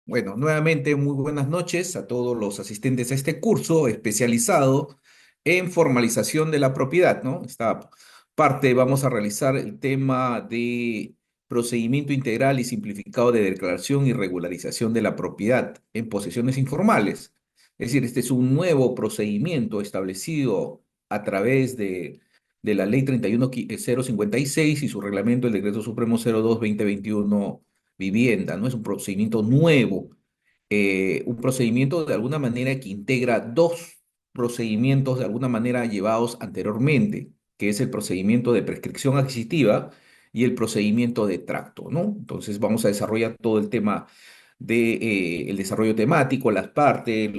Bueno, nuevamente muy buenas noches a todos los asistentes a este curso especializado en formalización de la propiedad, ¿no? Esta parte vamos a realizar el tema de procedimiento integral y simplificado de declaración y regularización de la propiedad en posesiones informales. Es decir, este es un nuevo procedimiento establecido a través de la Ley 31056 y su reglamento, el Decreto Supremo 02-2021 vivienda, ¿no? Es un procedimiento nuevo, un procedimiento de alguna manera que integra dos procedimientos de alguna manera llevados anteriormente, que es el procedimiento de prescripción adquisitiva y el procedimiento de tracto, ¿no? Entonces vamos a desarrollar todo el tema de el desarrollo temático, las partes,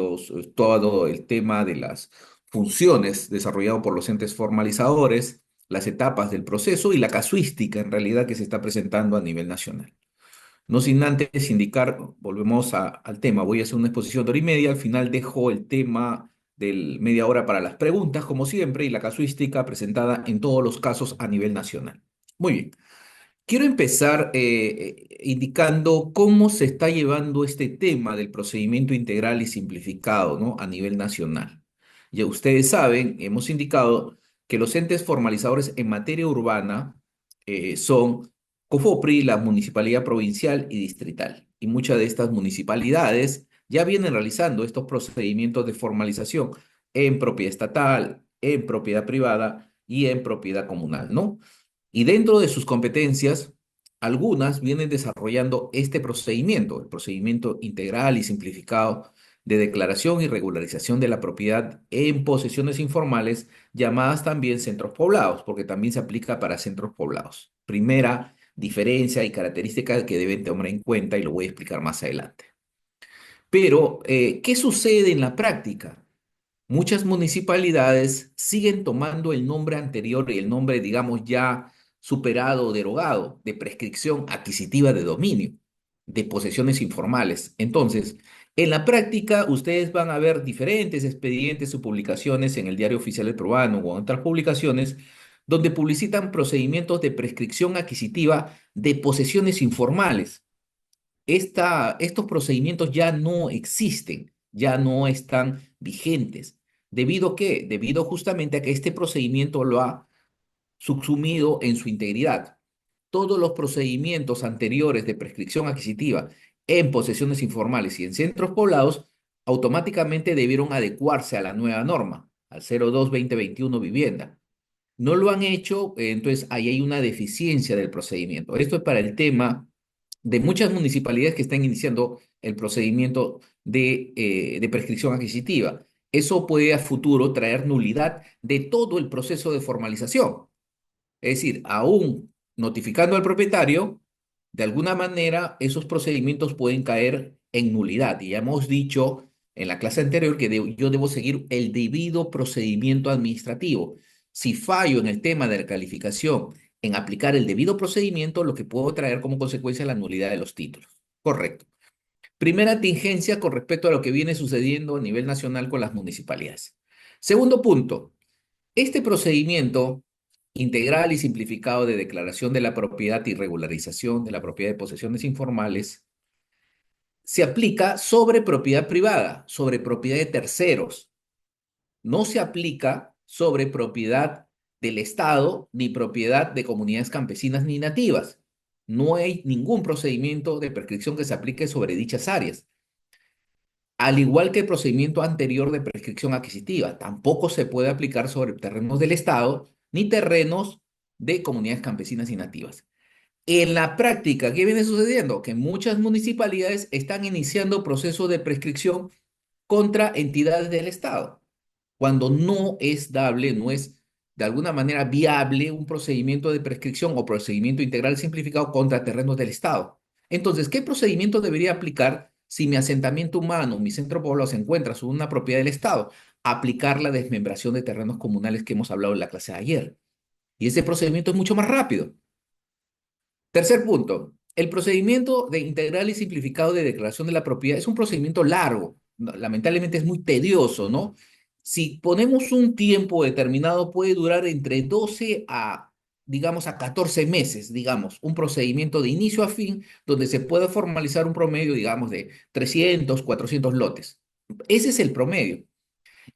todo el tema de las funciones desarrollado por los entes formalizadores, las etapas del proceso y la casuística en realidad que se está presentando a nivel nacional. No sin antes indicar, volvemos al tema, voy a hacer una exposición de hora y media, al final dejo el tema del media hora para las preguntas, como siempre, y la casuística presentada en todos los casos a nivel nacional. Muy bien, quiero empezar indicando cómo se está llevando este tema del procedimiento integral y simplificado, ¿no? A nivel nacional. Ya ustedes saben, hemos indicado que los entes formalizadores en materia urbana son COFOPRI, la Municipalidad Provincial y Distrital. Y muchas de estas municipalidades ya vienen realizando estos procedimientos de formalización en propiedad estatal, en propiedad privada y en propiedad comunal, ¿no? Y dentro de sus competencias, algunas vienen desarrollando este procedimiento, el procedimiento integral y simplificado de declaración y regularización de la propiedad en posesiones informales, llamadas también centros poblados, porque también se aplica para centros poblados. Primera diferencia y característica que deben tomar en cuenta y lo voy a explicar más adelante. Pero, ¿qué sucede en la práctica? Muchas municipalidades siguen tomando el nombre anterior y el nombre, digamos, ya superado o derogado de prescripción adquisitiva de dominio, de posesiones informales. Entonces, en la práctica, ustedes van a ver diferentes expedientes o publicaciones en el Diario Oficial del Peruano o en otras publicaciones donde publicitan procedimientos de prescripción adquisitiva de posesiones informales. Estos procedimientos ya no existen, ya no están vigentes. ¿Debido a qué? Debido justamente a que este procedimiento lo ha subsumido en su integridad. Todos los procedimientos anteriores de prescripción adquisitiva en posesiones informales y en centros poblados automáticamente debieron adecuarse a la nueva norma, al 02-2021 vivienda. No lo han hecho, entonces ahí hay una deficiencia del procedimiento. Esto es para el tema de muchas municipalidades que están iniciando el procedimiento de prescripción adquisitiva. Eso puede a futuro traer nulidad de todo el proceso de formalización. Es decir, aún notificando al propietario, de alguna manera esos procedimientos pueden caer en nulidad. Y ya hemos dicho en la clase anterior que yo debo seguir el debido procedimiento administrativo. Si fallo en el tema de la calificación, en aplicar el debido procedimiento, lo que puedo traer como consecuencia es la nulidad de los títulos. Correcto. Primera tingencia con respecto a lo que viene sucediendo a nivel nacional con las municipalidades. Segundo punto, este procedimiento integral y simplificado de declaración de la propiedad y regularización de la propiedad de posesiones informales se aplica sobre propiedad privada, sobre propiedad de terceros. No se aplica sobre propiedad del Estado ni propiedad de comunidades campesinas ni nativas. No hay ningún procedimiento de prescripción que se aplique sobre dichas áreas. Al igual que el procedimiento anterior de prescripción adquisitiva, tampoco se puede aplicar sobre terrenos del Estado ni terrenos de comunidades campesinas y nativas. En la práctica, ¿qué viene sucediendo? Que muchas municipalidades están iniciando procesos de prescripción contra entidades del Estado, cuando no es dable, no es de alguna manera viable un procedimiento de prescripción o procedimiento integral simplificado contra terrenos del Estado. Entonces, ¿qué procedimiento debería aplicar si mi asentamiento humano, mi centro poblado se encuentra sobre una propiedad del Estado? Aplicar la desmembración de terrenos comunales que hemos hablado en la clase de ayer. Y ese procedimiento es mucho más rápido. Tercer punto, el procedimiento de integral y simplificado de declaración de la propiedad es un procedimiento largo, lamentablemente es muy tedioso, ¿no? Si ponemos un tiempo determinado, puede durar entre 12 a digamos, a 14 meses, digamos, un procedimiento de inicio a fin donde se pueda formalizar un promedio, digamos, de 300, 400 lotes. Ese es el promedio.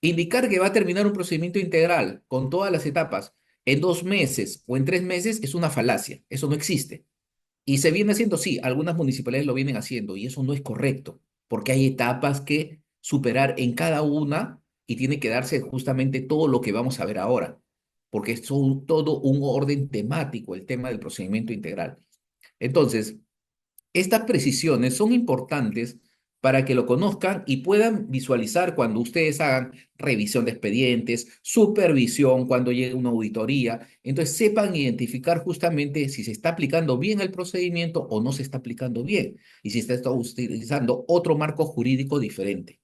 Indicar que va a terminar un procedimiento integral con todas las etapas en 2 meses o en 3 meses es una falacia. Eso no existe. Y se viene haciendo, sí, algunas municipalidades lo vienen haciendo y eso no es correcto, porque hay etapas que superar en cada una y tiene que darse justamente todo lo que vamos a ver ahora, porque es todo un orden temático el tema del procedimiento integral. Entonces, estas precisiones son importantes para que lo conozcan y puedan visualizar cuando ustedes hagan revisión de expedientes, supervisión, cuando llegue una auditoría. Entonces sepan identificar justamente si se está aplicando bien el procedimiento o no se está aplicando bien y si se está utilizando otro marco jurídico diferente.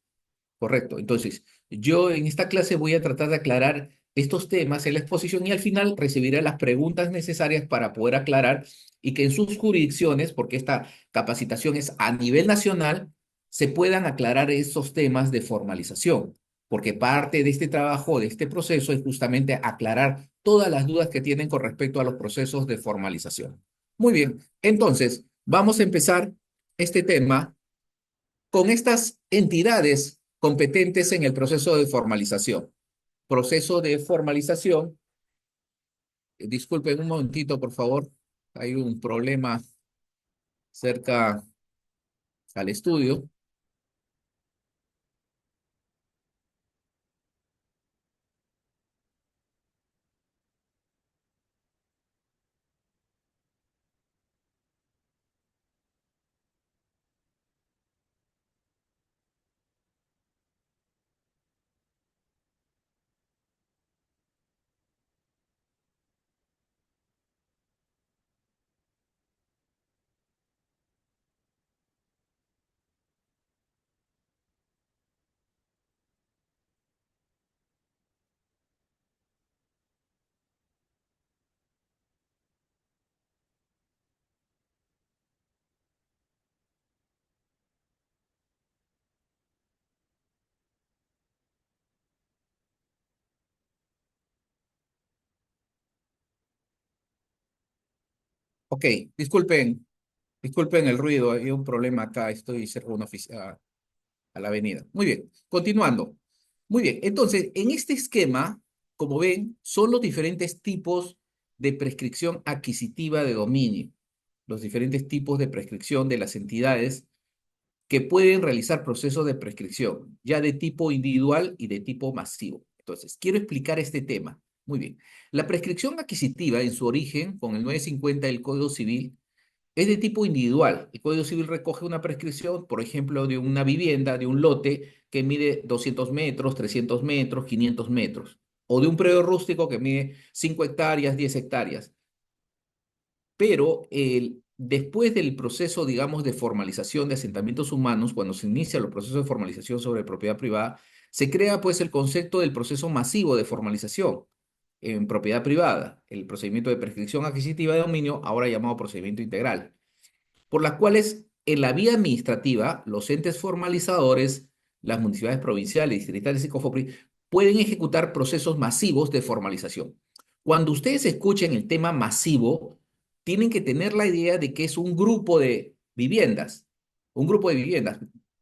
Correcto. Entonces, yo en esta clase voy a tratar de aclarar estos temas en la exposición y al final recibiré las preguntas necesarias para poder aclarar y que en sus jurisdicciones, porque esta capacitación es a nivel nacional, se puedan aclarar esos temas de formalización, porque parte de este trabajo, de este proceso, es justamente aclarar todas las dudas que tienen con respecto a los procesos de formalización. Muy bien, entonces, vamos a empezar este tema con estas entidades competentes en el proceso de formalización. Proceso de formalización, disculpen un momentito, por favor, hay un problema cerca al estudio. Ok, disculpen, disculpen el ruido, hay un problema acá, estoy cerca de una oficina, a la avenida. Muy bien, continuando. Muy bien, entonces, en este esquema, como ven, son los diferentes tipos de prescripción adquisitiva de dominio, los diferentes tipos de prescripción de las entidades que pueden realizar procesos de prescripción, ya de tipo individual y de tipo masivo. Entonces, quiero explicar este tema. Muy bien. La prescripción adquisitiva, en su origen, con el 950 del Código Civil, es de tipo individual. El Código Civil recoge una prescripción, por ejemplo, de una vivienda, de un lote que mide 200 metros, 300 metros, 500 metros, o de un predio rústico que mide 5 hectáreas, 10 hectáreas. Pero después del proceso, digamos, de formalización de asentamientos humanos, cuando se inicia los procesos de formalización sobre propiedad privada, se crea pues el concepto del proceso masivo de formalización en propiedad privada, el procedimiento de prescripción adquisitiva de dominio, ahora llamado procedimiento integral, por las cuales en la vía administrativa los entes formalizadores, las municipalidades provinciales, distritales y COFOPRI pueden ejecutar procesos masivos de formalización. Cuando ustedes escuchen el tema masivo, tienen que tener la idea de que es un grupo de viviendas,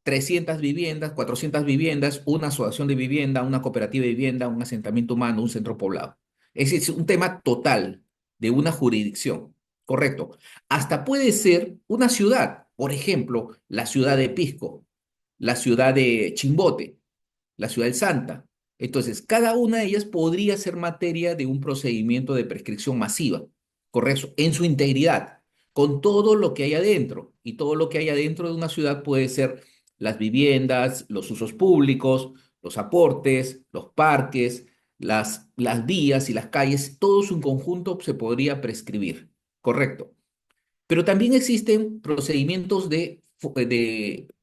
300 viviendas, 400 viviendas, una asociación de vivienda, una cooperativa de vivienda, un asentamiento humano, un centro poblado. Es un tema total de una jurisdicción, correcto. Hasta puede ser una ciudad, por ejemplo, la ciudad de Pisco, la ciudad de Chimbote, la ciudad de Santa. Entonces, cada una de ellas podría ser materia de un procedimiento de prescripción masiva, correcto, en su integridad, con todo lo que hay adentro. Y todo lo que hay adentro de una ciudad puede ser las viviendas, los usos públicos, los aportes, los parques, las vías y las calles, todo su conjunto se podría prescribir, correcto. Pero también existen procedimientos de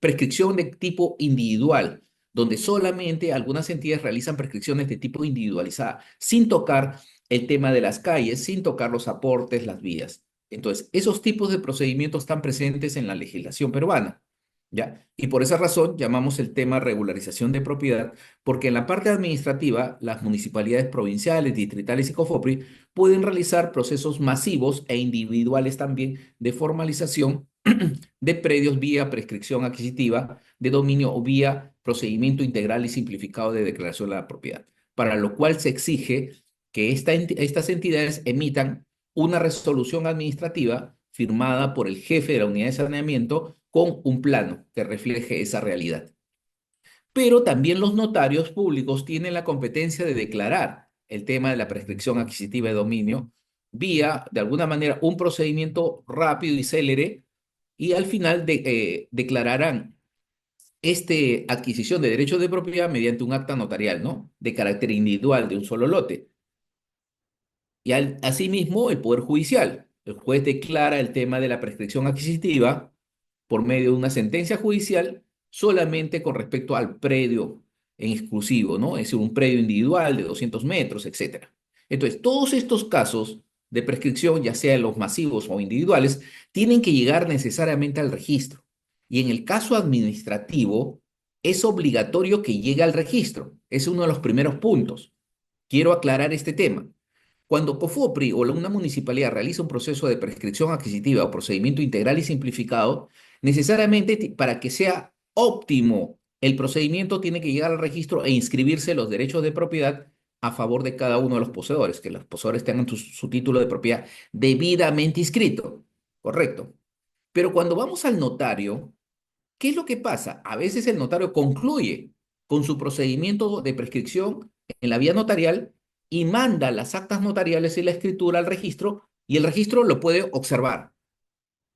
prescripción de tipo individual, donde solamente algunas entidades realizan prescripciones de tipo individualizada, sin tocar el tema de las calles, sin tocar los aportes, las vías. Entonces, esos tipos de procedimientos están presentes en la legislación peruana, ¿ya? Y por esa razón llamamos el tema regularización de propiedad, porque en la parte administrativa, las municipalidades provinciales, distritales y COFOPRI pueden realizar procesos masivos e individuales también de formalización de predios vía prescripción adquisitiva de dominio o vía procedimiento integral y simplificado de declaración de la propiedad, para lo cual se exige que estas entidades emitan una resolución administrativa firmada por el jefe de la unidad de saneamiento con un plano que refleje esa realidad. Pero también los notarios públicos tienen la competencia de declarar el tema de la prescripción adquisitiva de dominio vía, de alguna manera, un procedimiento rápido y célere, y al final declararán esta adquisición de derechos de propiedad mediante un acta notarial, ¿no? De carácter individual de un solo lote. Y asimismo, el Poder Judicial. El juez declara el tema de la prescripción adquisitiva por medio de una sentencia judicial solamente con respecto al predio en exclusivo, ¿no? Es decir, un predio individual de 200 metros, etcétera. Entonces, todos estos casos de prescripción, ya sean los masivos o individuales, tienen que llegar necesariamente al registro. Y en el caso administrativo, es obligatorio que llegue al registro. Es uno de los primeros puntos. Quiero aclarar este tema. Cuando COFOPRI o una municipalidad realiza un proceso de prescripción adquisitiva o procedimiento integral y simplificado, necesariamente para que sea óptimo el procedimiento tiene que llegar al registro e inscribirse los derechos de propiedad a favor de cada uno de los poseedores, que los poseedores tengan su título de propiedad debidamente inscrito. Correcto. Pero cuando vamos al notario, ¿qué es lo que pasa? A veces el notario concluye con su procedimiento de prescripción en la vía notarial y manda las actas notariales y la escritura al registro y el registro lo puede observar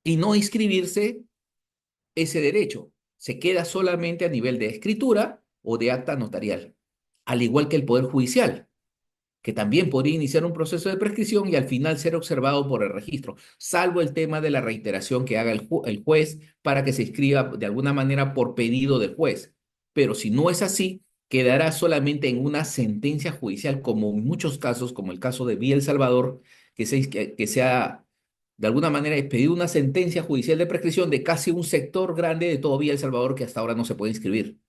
y no inscribirse ese derecho. Se queda solamente a nivel de escritura o de acta notarial, al igual que el Poder Judicial, que también podría iniciar un proceso de prescripción y al final ser observado por el registro, salvo el tema de la reiteración que haga el juez para que se inscriba de alguna manera por pedido del juez. Pero si no es así, quedará solamente en una sentencia judicial, como en muchos casos, como el caso de Vía El Salvador, que se ha de alguna manera expedido una sentencia judicial de prescripción de casi un sector grande de todo Vía El Salvador que hasta ahora no se puede inscribir.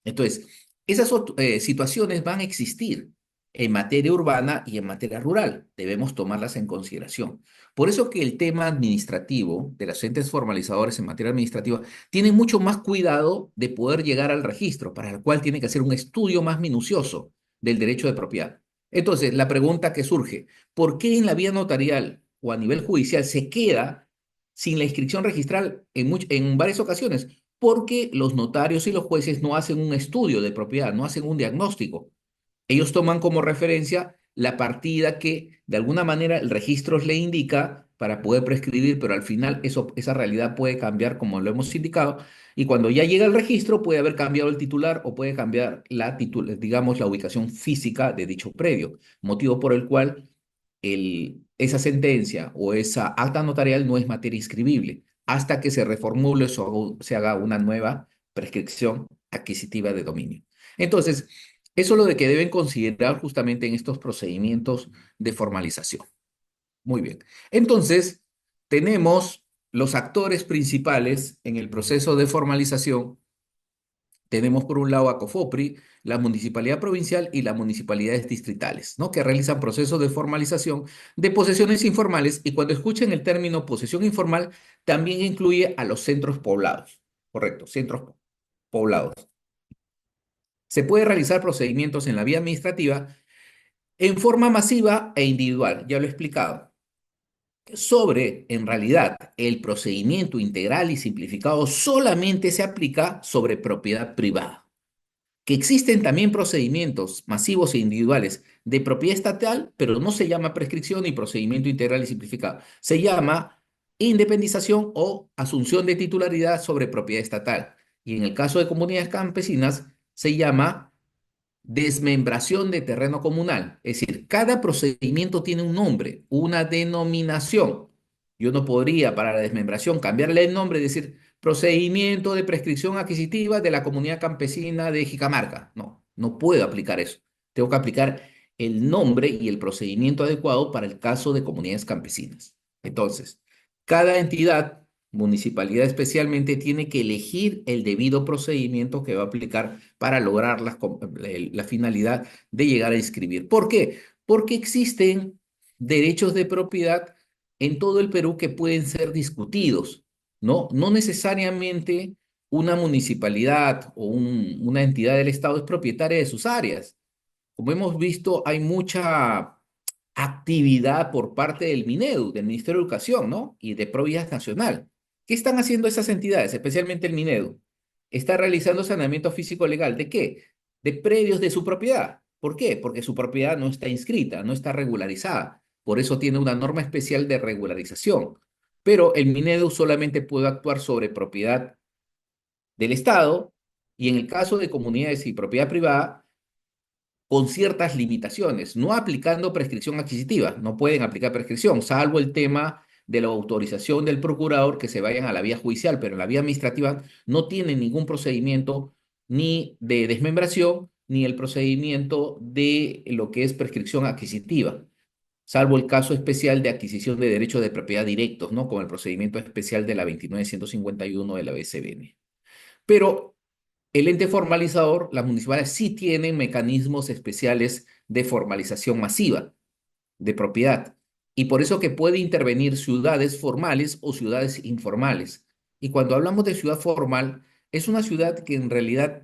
Entonces, esas situaciones van a existir en materia urbana y en materia rural. Debemos tomarlas en consideración. Por eso que el tema administrativo de los entes formalizadores en materia administrativa tiene mucho más cuidado de poder llegar al registro, para el cual tiene que hacer un estudio más minucioso del derecho de propiedad. Entonces, la pregunta que surge, ¿por qué en la vía notarial o a nivel judicial se queda sin la inscripción registral en varias ocasiones? Porque los notarios y los jueces no hacen un estudio de propiedad, no hacen un diagnóstico. Ellos toman como referencia la partida que de alguna manera el registro le indica para poder prescribir, pero al final esa realidad puede cambiar como lo hemos indicado, y cuando ya llega el registro puede haber cambiado el titular o puede cambiar digamos, la ubicación física de dicho predio, motivo por el cual esa sentencia o esa acta notarial no es materia inscribible hasta que se reformule o se haga una nueva prescripción adquisitiva de dominio. Entonces, eso es lo de que deben considerar justamente en estos procedimientos de formalización. Muy bien. Entonces, tenemos los actores principales en el proceso de formalización. Tenemos por un lado a COFOPRI, la Municipalidad Provincial y las municipalidades distritales, ¿no? Que realizan procesos de formalización de posesiones informales, y cuando escuchen el término posesión informal, también incluye a los centros poblados. Correcto, centros poblados. Se puede realizar procedimientos en la vía administrativa en forma masiva e individual, ya lo he explicado. En realidad, el procedimiento integral y simplificado solamente se aplica sobre propiedad privada. Que existen también procedimientos masivos e individuales de propiedad estatal, pero no se llama prescripción ni procedimiento integral y simplificado. Se llama independización o asunción de titularidad sobre propiedad estatal. Y en el caso de comunidades campesinas, se llama desmembración de terreno comunal. Es decir, cada procedimiento tiene un nombre, una denominación. Yo no podría para la desmembración cambiarle el nombre y decir procedimiento de prescripción adquisitiva de la comunidad campesina de Jicamarca. No, no puedo aplicar eso. Tengo que aplicar el nombre y el procedimiento adecuado para el caso de comunidades campesinas. Entonces, cada entidad, municipalidad especialmente, tiene que elegir el debido procedimiento que va a aplicar para lograr la finalidad de llegar a inscribir. ¿Por qué? Porque existen derechos de propiedad en todo el Perú que pueden ser discutidos, ¿no? No necesariamente una municipalidad o una entidad del Estado es propietaria de sus áreas. Como hemos visto, hay mucha actividad por parte del MINEDU, del Ministerio de Educación, ¿no? Y de Provías Nacional. ¿Qué están haciendo esas entidades, especialmente el MINEDU? Está realizando saneamiento físico legal. ¿De qué? De predios de su propiedad. ¿Por qué? Porque su propiedad no está inscrita, no está regularizada. Por eso tiene una norma especial de regularización. Pero el MINEDU solamente puede actuar sobre propiedad del Estado y en el caso de comunidades y propiedad privada, con ciertas limitaciones, no aplicando prescripción adquisitiva, no pueden aplicar prescripción, salvo el tema de la autorización del procurador que se vayan a la vía judicial, pero en la vía administrativa no tienen ningún procedimiento ni de desmembración ni el procedimiento de lo que es prescripción adquisitiva, salvo el caso especial de adquisición de derechos de propiedad directos, ¿no? Con el procedimiento especial de la 29151 de la BCBN. Pero el ente formalizador, las municipalidades sí tienen mecanismos especiales de formalización masiva de propiedad. Y por eso que puede intervenir ciudades formales o ciudades informales. Y cuando hablamos de ciudad formal, es una ciudad que en realidad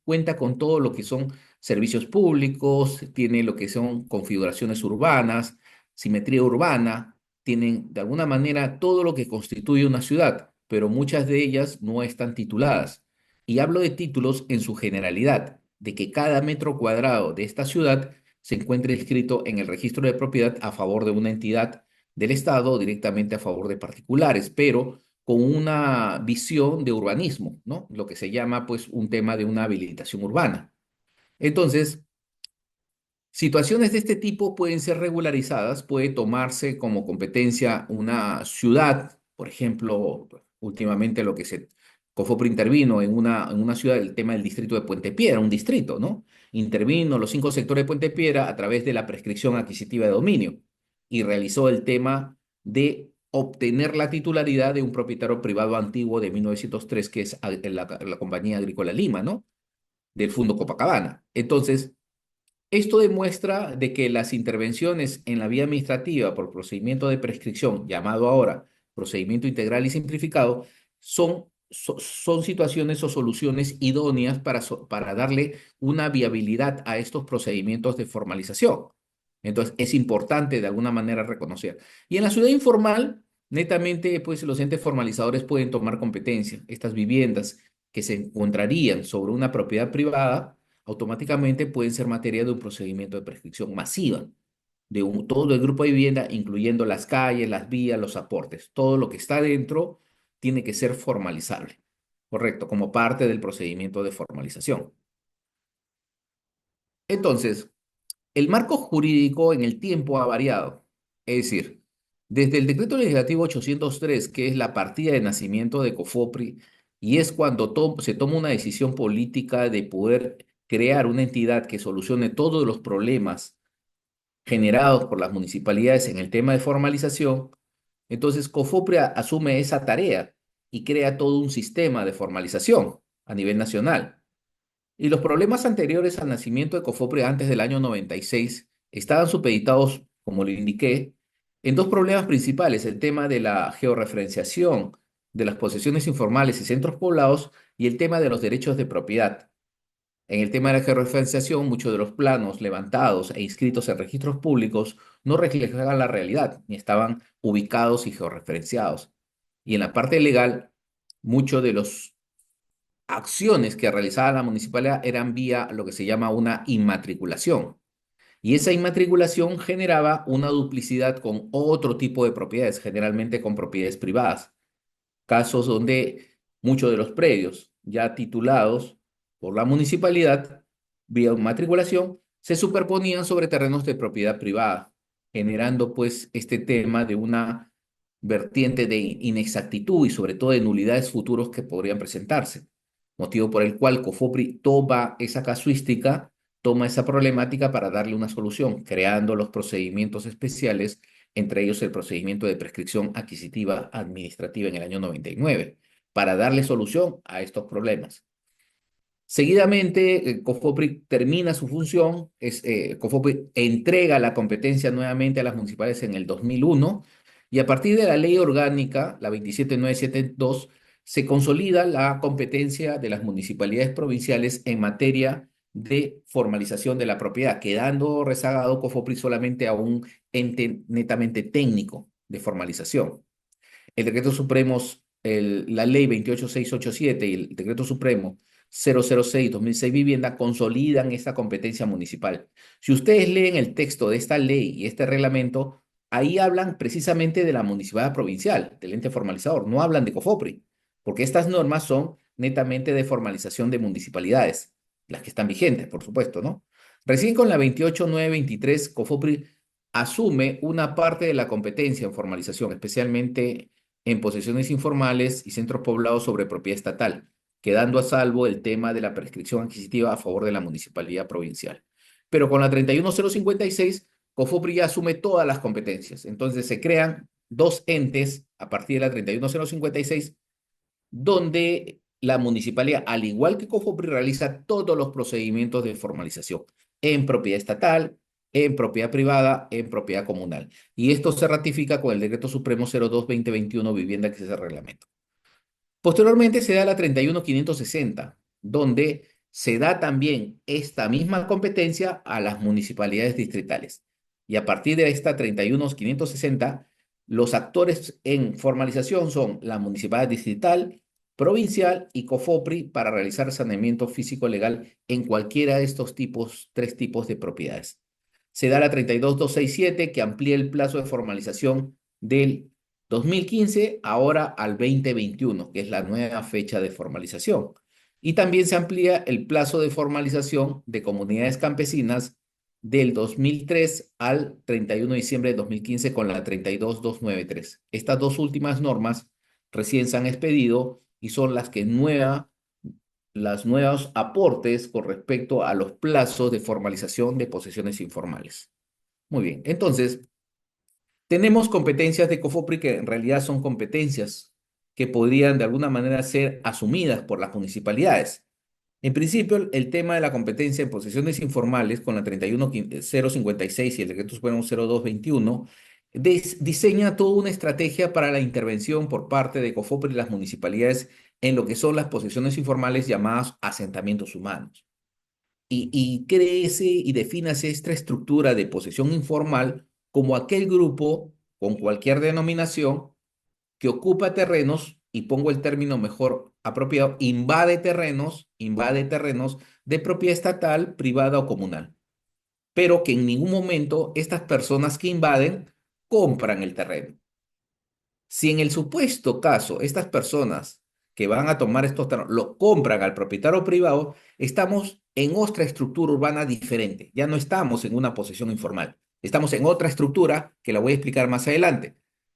cuenta con todo lo que son servicios públicos, tiene lo que son configuraciones urbanas, simetría urbana, tienen de alguna manera todo lo que constituye una ciudad, pero muchas de ellas no están tituladas. Y hablo de títulos en su generalidad, de que cada metro cuadrado de esta ciudad se encuentre inscrito en el registro de propiedad a favor de una entidad del Estado o directamente a favor de particulares, pero con una visión de urbanismo, ¿no? Lo que se llama pues un tema de una habilitación urbana. Entonces, situaciones de este tipo pueden ser regularizadas, puede tomarse como competencia una ciudad, por ejemplo, últimamente lo que se COFOPRI intervino en una ciudad, el tema del distrito de Puente Piedra, un distrito, ¿no? Intervino los 5 sectores de Puente Piedra a través de la prescripción adquisitiva de dominio y realizó el tema de obtener la titularidad de un propietario privado antiguo de 1903, que es la Compañía Agrícola Lima, ¿no? Del Fundo Copacabana. Entonces, esto demuestra de que las intervenciones en la vía administrativa por procedimiento de prescripción, llamado ahora procedimiento integral y simplificado, son situaciones o soluciones idóneas para darle una viabilidad a estos procedimientos de formalización. Entonces, es importante de alguna manera reconocer. Y en la ciudad informal, netamente, pues los entes formalizadores pueden tomar competencia. Estas viviendas que se encontrarían sobre una propiedad privada automáticamente pueden ser materia de un procedimiento de prescripción masiva todo el grupo de vivienda, incluyendo las calles, las vías, los aportes. Todo lo que está dentro tiene que ser formalizable, correcto, como parte del procedimiento de formalización. Entonces, el marco jurídico en el tiempo ha variado. Es decir, desde el decreto legislativo 803, que es la partida de nacimiento de COFOPRI, y es cuando se toma una decisión política de poder crear una entidad que solucione todos los problemas generados por las municipalidades en el tema de formalización, entonces COFOPRI asume esa tarea y crea todo un sistema de formalización a nivel nacional. Y los problemas anteriores al nacimiento de COFOPRI antes del año 96 estaban supeditados, como le indiqué, en dos problemas principales: el tema de la georreferenciación de las posesiones informales y centros poblados y el tema de los derechos de propiedad. En el tema de la georreferenciación, muchos de los planos levantados e inscritos en registros públicos no reflejaban la realidad, ni estaban ubicados y georreferenciados. Y en la parte legal, muchos de los acciones que realizaba la municipalidad eran vía lo que se llama una inmatriculación. Y esa inmatriculación generaba una duplicidad con otro tipo de propiedades, generalmente con propiedades privadas. Casos donde muchos de los predios ya titulados por la municipalidad vía matriculación se superponían sobre terrenos de propiedad privada, generando pues este tema de una vertiente de inexactitud y sobre todo de nulidades futuros que podrían presentarse, motivo por el cual COFOPRI toma esa casuística, toma esa problemática para darle una solución, creando los procedimientos especiales, entre ellos el procedimiento de prescripción adquisitiva administrativa en el año 99, para darle solución a estos problemas. Seguidamente, COFOPRI termina su función, COFOPRI entrega la competencia nuevamente a las municipales en el 2001 y a partir de la ley orgánica, la 27972, se consolida la competencia de las municipalidades provinciales en materia de formalización de la propiedad, quedando rezagado COFOPRI solamente a un ente netamente técnico de formalización. El decreto supremo, la ley 28687 y el decreto supremo 006/2006 vivienda consolidan esta competencia municipal. Si ustedes leen el texto de esta ley y este reglamento, ahí hablan precisamente de la municipalidad provincial, del ente formalizador, no hablan de COFOPRI, porque estas normas son netamente de formalización de municipalidades, las que están vigentes, por supuesto, ¿no? Recién con la 28923, COFOPRI asume una parte de la competencia en formalización, especialmente en posesiones informales y centros poblados sobre propiedad estatal, quedando a salvo el tema de la prescripción adquisitiva a favor de la municipalidad provincial. Pero con la 31056, COFOPRI ya asume todas las competencias. Entonces se crean dos entes a partir de la 31056, donde la municipalidad, al igual que COFOPRI, realiza todos los procedimientos de formalización en propiedad estatal, en propiedad privada, en propiedad comunal. Y esto se ratifica con el Decreto Supremo 02/2021, vivienda que es el reglamento. Posteriormente se da la 31560, donde se da también esta misma competencia a las municipalidades distritales. Y a partir de esta 31560, los actores en formalización son la municipalidad distrital, provincial y COFOPRI para realizar saneamiento físico legal en cualquiera de estos tres tipos de propiedades. Se da la 32267 que amplía el plazo de formalización del 2015 ahora al 2021, que es la nueva fecha de formalización. Y también se amplía el plazo de formalización de comunidades campesinas del 2003 al 31 de diciembre de 2015 con la 32293. Estas dos últimas normas recién se han expedido y son las nuevos aportes con respecto a los plazos de formalización de posesiones informales. Muy bien, entonces, tenemos competencias de COFOPRI que en realidad son competencias que podrían de alguna manera ser asumidas por las municipalidades. En principio, el tema de la competencia en posesiones informales con la 31056 y el decreto supremo 0221 diseña toda una estrategia para la intervención por parte de COFOPRI y las municipalidades en lo que son las posesiones informales llamadas asentamientos humanos. Y créese y defínase esta estructura de posesión informal como aquel grupo con cualquier denominación que ocupa terrenos, y pongo el término mejor apropiado, invade terrenos de propiedad estatal, privada o comunal, pero que en ningún momento estas personas que invaden compran el terreno. Si en el supuesto caso estas personas que van a tomar estos terrenos lo compran al propietario privado, estamos en otra estructura urbana diferente. Ya no estamos en una posesión informal. Estamos en otra estructura que la voy a explicar más adelante.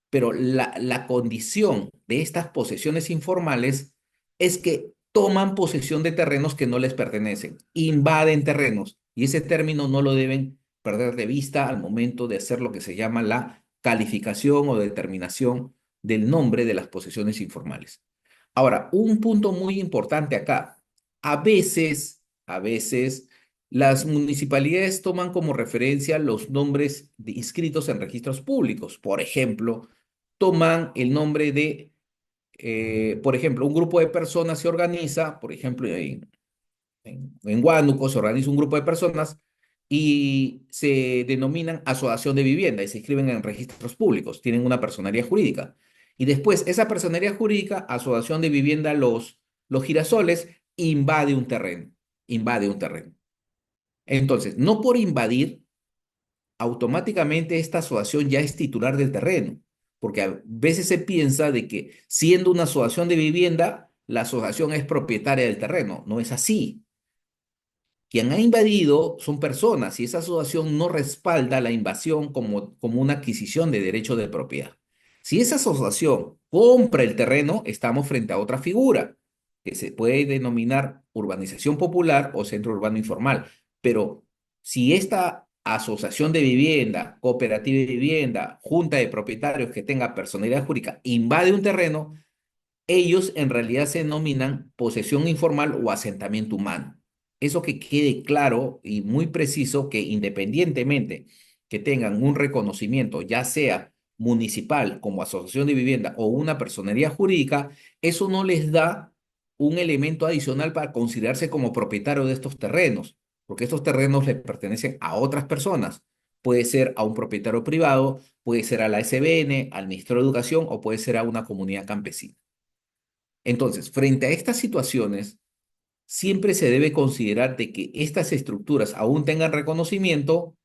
Pero la condición de estas posesiones informales es que toman posesión de terrenos que no les pertenecen, invaden terrenos. Y ese término no lo deben perder de vista al momento de hacer lo que se llama la calificación o determinación del nombre de las posesiones informales. Ahora, un punto muy importante acá. A veces, las municipalidades toman como referencia los nombres inscritos en registros públicos. Por ejemplo, toman el nombre de, por ejemplo, un grupo de personas se organiza, por ejemplo, en Huánuco se organiza un grupo de personas y se denominan asociación de vivienda y se inscriben en registros públicos, tienen una personería jurídica. Y después esa personería jurídica, asociación de vivienda Los Girasoles, invade un terreno. Entonces, no por invadir, automáticamente esta asociación ya es titular del terreno, porque a veces se piensa de que siendo una asociación de vivienda, la asociación es propietaria del terreno. No es así. Quien ha invadido son personas y esa asociación no respalda la invasión como una adquisición de derecho de propiedad. Si esa asociación compra el terreno, estamos frente a otra figura que se puede denominar urbanización popular o centro urbano informal. Pero si esta asociación de vivienda, cooperativa de vivienda, junta de propietarios que tenga personalidad jurídica invade un terreno, ellos en realidad se denominan posesión informal o asentamiento humano. Eso que quede claro y muy preciso que independientemente que tengan un reconocimiento, ya sea municipal como asociación de vivienda o una personería jurídica, eso no les da un elemento adicional para considerarse como propietario de estos terrenos, porque estos terrenos le pertenecen a otras personas. Puede ser a un propietario privado, puede ser a la SBN, al Ministerio de Educación o puede ser a una comunidad campesina. Entonces, frente a estas situaciones, siempre se debe considerar de que estas estructuras aún tengan reconocimiento,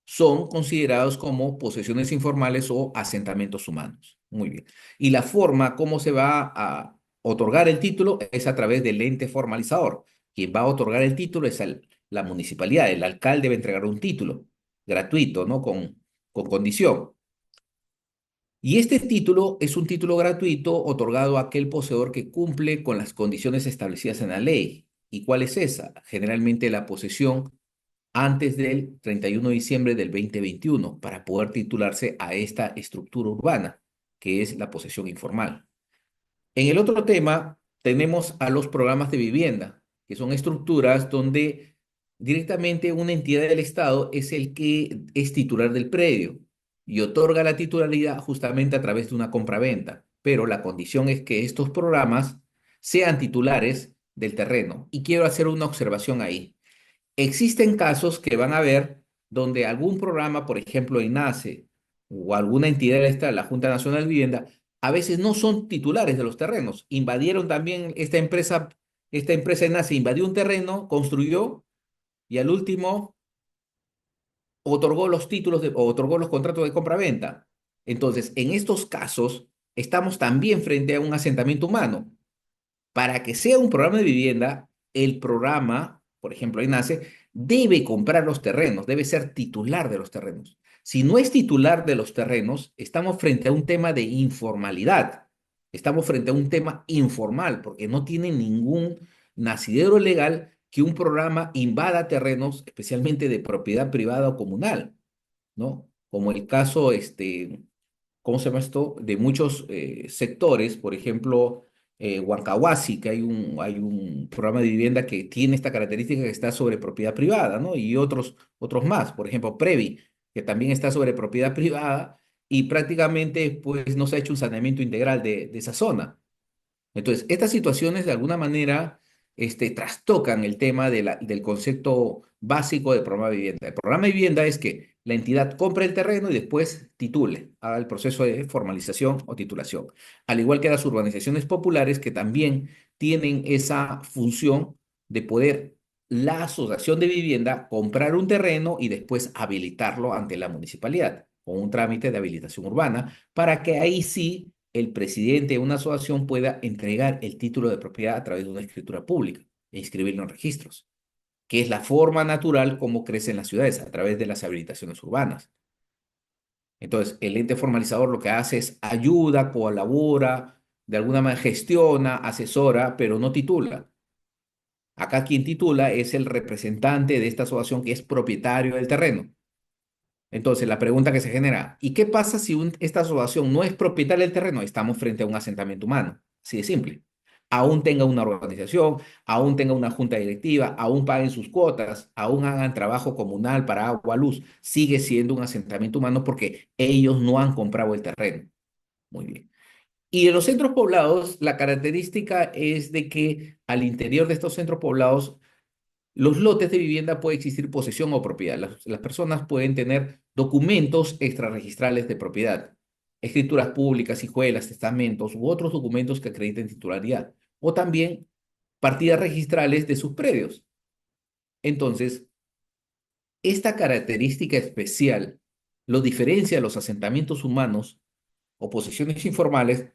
son considerados como posesiones informales o asentamientos humanos. Muy bien. Y la forma como se va a otorgar el título es a través del ente formalizador. Quien va a otorgar el título es la municipalidad. El alcalde va a entregar un título gratuito, ¿no? Con condición. Y este título es un título gratuito otorgado a aquel poseedor que cumple con las condiciones establecidas en la ley. ¿Y cuál es esa? Generalmente la posesión antes del 31 de diciembre del 2021 para poder titularse a esta estructura urbana, que es la posesión informal. En el otro tema tenemos a los programas de vivienda, que son estructuras donde directamente una entidad del Estado es el que es titular del predio y otorga la titularidad justamente a través de una compraventa. Pero la condición es que estos programas sean titulares del terreno. Y quiero hacer una observación ahí. Existen casos que van a ver donde algún programa, por ejemplo, INACE o alguna entidad del Estado, la Junta Nacional de Vivienda, a veces no son titulares de los terrenos. Invadieron también esta empresa INACE invadió un terreno, construyó y al último otorgó los o otorgó los contratos de compra-venta. Entonces, en estos casos, estamos también frente a un asentamiento humano. Para que sea un programa de vivienda, el programa, por ejemplo, ahí nace, debe comprar los terrenos, debe ser titular de los terrenos. Si no es titular de los terrenos, estamos frente a un tema de informalidad. Estamos frente a un tema informal, porque no tiene ningún nacidero legal que un programa invada terrenos, especialmente de propiedad privada o comunal, ¿no? Como el caso, ¿cómo se llama esto? De muchos sectores, por ejemplo, Huancahuasi, que hay un programa de vivienda que tiene esta característica que está sobre propiedad privada, ¿no? Y otros más, por ejemplo, Previ, que también está sobre propiedad privada y prácticamente pues no se ha hecho un saneamiento integral de esa zona. Entonces, estas situaciones de alguna manera trastocan el tema del concepto básico del programa de vivienda. El programa de vivienda es que la entidad compre el terreno y después titule, haga el proceso de formalización o titulación. Al igual que las urbanizaciones populares que también tienen esa función de poder la asociación de vivienda comprar un terreno y después habilitarlo ante la municipalidad con un trámite de habilitación urbana para que ahí sí el presidente de una asociación pueda entregar el título de propiedad a través de una escritura pública e inscribirlo en registros, que es la forma natural como crecen las ciudades, a través de las habilitaciones urbanas. Entonces, el ente formalizador lo que hace es ayuda, colabora, de alguna manera gestiona, asesora, pero no titula. Acá quien titula es el representante de esta asociación que es propietario del terreno. Entonces, la pregunta que se genera, ¿y qué pasa si esta asociación no es propietaria del terreno? Estamos frente a un asentamiento humano, así de simple. Aún tenga una organización, aún tenga una junta directiva, aún paguen sus cuotas, aún hagan trabajo comunal para agua, luz, sigue siendo un asentamiento humano porque ellos no han comprado el terreno. Muy bien. Y en los centros poblados, la característica es de que al interior de estos centros poblados los lotes de vivienda puede existir posesión o propiedad. Las personas pueden tener documentos extrarregistrales de propiedad, escrituras públicas, hijuelas, testamentos u otros documentos que acrediten titularidad, o también partidas registrales de sus predios. Entonces, esta característica especial lo diferencia de los asentamientos humanos o posesiones informales,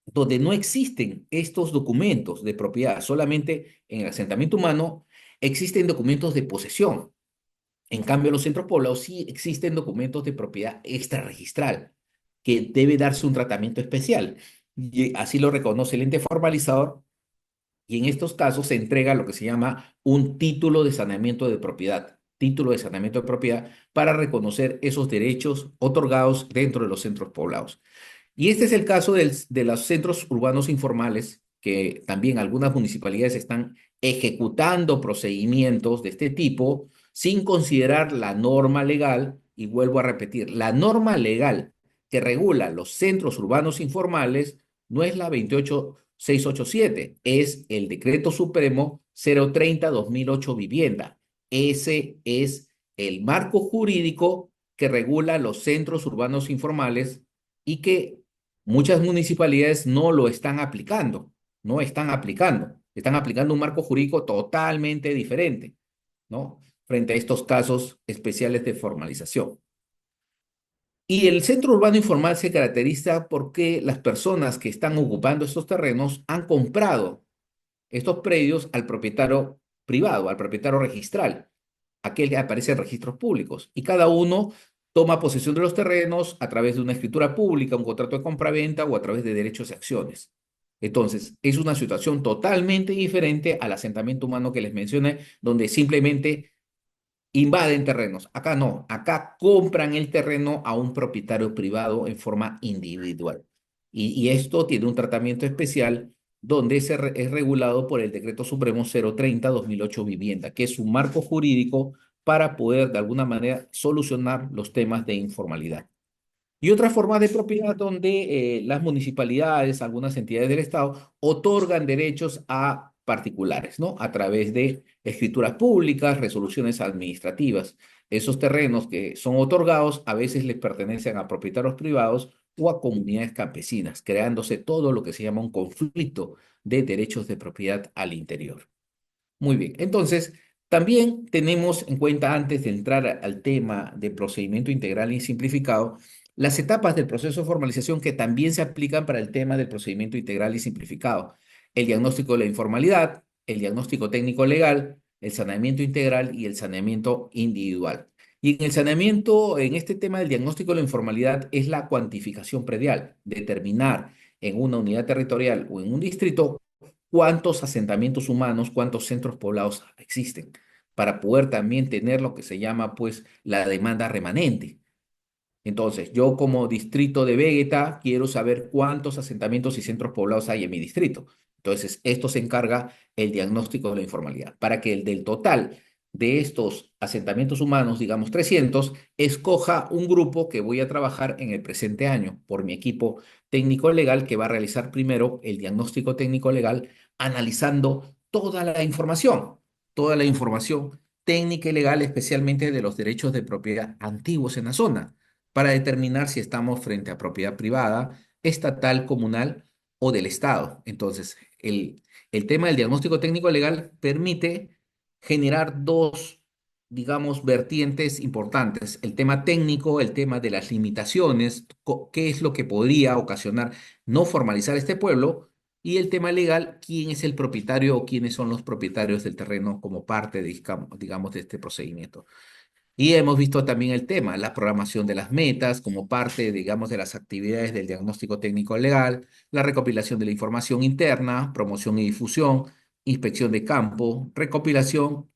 donde no existen estos documentos de propiedad. Solamente en el asentamiento humano existen documentos de posesión. En cambio, en los centros poblados sí existen documentos de propiedad extrarregistral que debe darse un tratamiento especial. Y así lo reconoce el ente formalizador y en estos casos se entrega lo que se llama un título de saneamiento de propiedad, título de saneamiento de propiedad para reconocer esos derechos otorgados dentro de los centros poblados. Y este es el caso de los centros urbanos informales, que también algunas municipalidades están ejecutando procedimientos de este tipo sin considerar la norma legal, y vuelvo a repetir, la norma legal que regula los centros urbanos informales no es la 28687, es el Decreto Supremo 030-2008 Vivienda. Ese es el marco jurídico que regula los centros urbanos informales y que muchas municipalidades no lo están aplicando, no están aplicando un marco jurídico totalmente diferente, ¿no? Frente a estos casos especiales de formalización. Y el centro urbano informal se caracteriza porque las personas que están ocupando estos terrenos han comprado estos predios al propietario privado, al propietario registral, aquel que aparece en registros públicos. Y cada uno toma posesión de los terrenos a través de una escritura pública, un contrato de compraventa o a través de derechos y acciones. Entonces, es una situación totalmente diferente al asentamiento humano que les mencioné, donde simplemente invaden terrenos. Acá no, acá compran el terreno a un propietario privado en forma individual. Y esto tiene un tratamiento especial donde es regulado por el Decreto Supremo 030-2008 Vivienda, que es un marco jurídico para poder de alguna manera solucionar los temas de informalidad. Y otra forma de propiedad donde las municipalidades, algunas entidades del Estado, otorgan derechos a particulares, ¿no? A través de escrituras públicas, resoluciones administrativas. Esos terrenos que son otorgados a veces les pertenecen a propietarios privados o a comunidades campesinas, creándose todo lo que se llama un conflicto de derechos de propiedad al interior. Muy bien, entonces también tenemos en cuenta antes de entrar al tema de procedimiento integral y simplificado, las etapas del proceso de formalización que también se aplican para el tema del procedimiento integral y simplificado. El diagnóstico de la informalidad, el diagnóstico técnico legal, el saneamiento integral y el saneamiento individual. Y en el saneamiento, en este tema del diagnóstico de la informalidad, es la cuantificación predial, determinar en una unidad territorial o en un distrito cuántos asentamientos humanos, cuántos centros poblados existen, para poder también tener lo que se llama pues la demanda remanente. Entonces, yo como distrito de Vegeta quiero saber cuántos asentamientos y centros poblados hay en mi distrito. Entonces, esto se encarga el diagnóstico de la informalidad, para que el del total de estos asentamientos humanos, digamos 300, escoja un grupo que voy a trabajar en el presente año por mi equipo técnico legal que va a realizar primero el diagnóstico técnico legal analizando toda la información técnica y legal, especialmente de los derechos de propiedad antiguos en la zona para determinar si estamos frente a propiedad privada, estatal, comunal o del Estado. Entonces, el tema del diagnóstico técnico legal permite generar dos, digamos, vertientes importantes. El tema técnico, el tema de las limitaciones, qué es lo que podría ocasionar no formalizar este pueblo, y el tema legal, quién es el propietario o quiénes son los propietarios del terreno como parte, digamos, de este procedimiento. Y hemos visto también el tema, la programación de las metas como parte, digamos, de las actividades del diagnóstico técnico legal, la recopilación de la información interna, promoción y difusión, inspección de campo, recopilación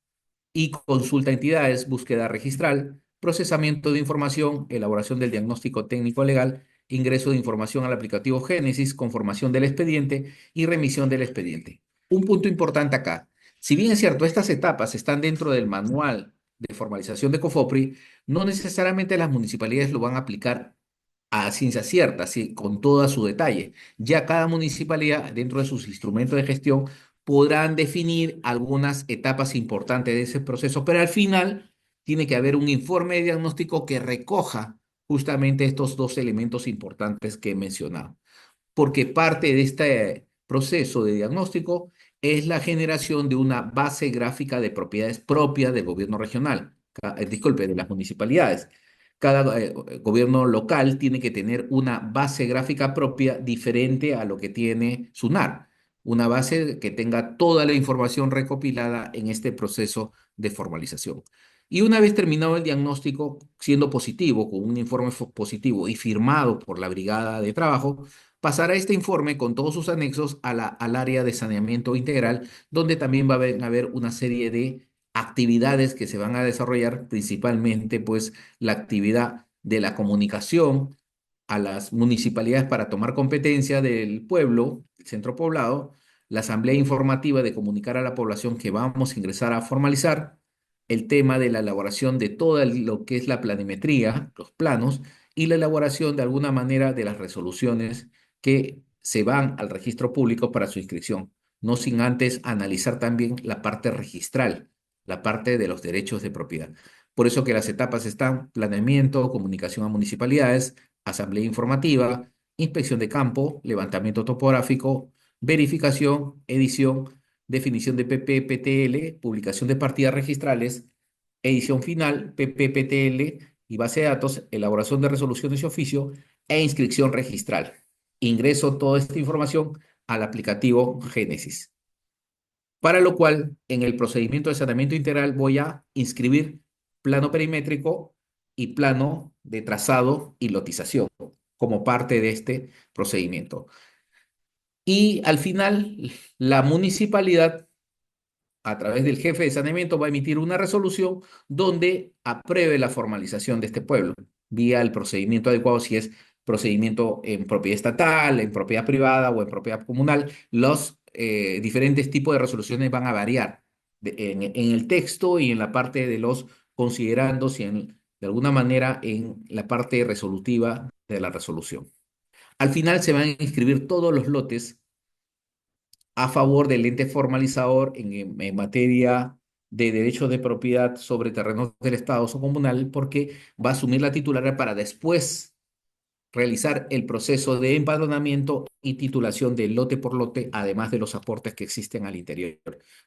y consulta a entidades, búsqueda registral, procesamiento de información, elaboración del diagnóstico técnico legal, ingreso de información al aplicativo Génesis, conformación del expediente y remisión del expediente. Un punto importante acá. Si bien es cierto, estas etapas están dentro del manual de formalización de COFOPRI, no necesariamente las municipalidades lo van a aplicar a ciencia cierta, así, con todo su detalle. Ya cada municipalidad, dentro de sus instrumentos de gestión, podrán definir algunas etapas importantes de ese proceso, pero al final tiene que haber un informe de diagnóstico que recoja justamente estos dos elementos importantes que he mencionado, porque parte de este proceso de diagnóstico es la generación de una base gráfica de propiedades propia del gobierno regional, disculpe, de las municipalidades. Cada gobierno local tiene que tener una base gráfica propia diferente a lo que tiene SUNAR, una base que tenga toda la información recopilada en este proceso de formalización. Y una vez terminado el diagnóstico, siendo positivo, con un informe positivo y firmado por la brigada de trabajo, pasará este informe con todos sus anexos al área de saneamiento integral, donde también va a haber una serie de actividades que se van a desarrollar, principalmente pues la actividad de la comunicación, a las municipalidades para tomar competencia del pueblo, el centro poblado, la asamblea informativa de comunicar a la población que vamos a ingresar a formalizar el tema de la elaboración de todo lo que es la planimetría, los planos, y la elaboración de alguna manera de las resoluciones que se van al registro público para su inscripción, no sin antes analizar también la parte registral, la parte de los derechos de propiedad. Por eso que las etapas están planeamiento, comunicación a municipalidades, asamblea informativa, inspección de campo, levantamiento topográfico, verificación, edición, definición de PP, PTL, publicación de partidas registrales, edición final, PP, PTL y base de datos, elaboración de resoluciones y oficio e inscripción registral. Ingreso toda esta información al aplicativo Génesis, para lo cual en el procedimiento de saneamiento integral voy a inscribir plano perimétrico y plano de trazado y lotización como parte de este procedimiento. Y al final, la municipalidad, a través del jefe de saneamiento, va a emitir una resolución donde apruebe la formalización de este pueblo, vía el procedimiento adecuado, si es procedimiento en propiedad estatal, en propiedad privada o en propiedad comunal. Los diferentes tipos de resoluciones van a variar en el texto y en la parte de los considerandos y de alguna manera en la parte resolutiva de la resolución. Al final se van a inscribir todos los lotes a favor del ente formalizador en materia de derechos de propiedad sobre terrenos del Estado o comunal, porque va a asumir la titularidad para después realizar el proceso de empadronamiento y titulación de lote por lote, además de los aportes que existen al interior.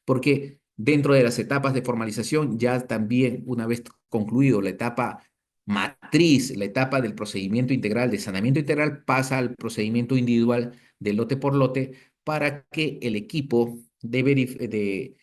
Porque dentro de las etapas de formalización, ya también una vez concluido la etapa matriz, la etapa del procedimiento integral, de saneamiento integral, pasa al procedimiento individual de lote por lote para que el equipo de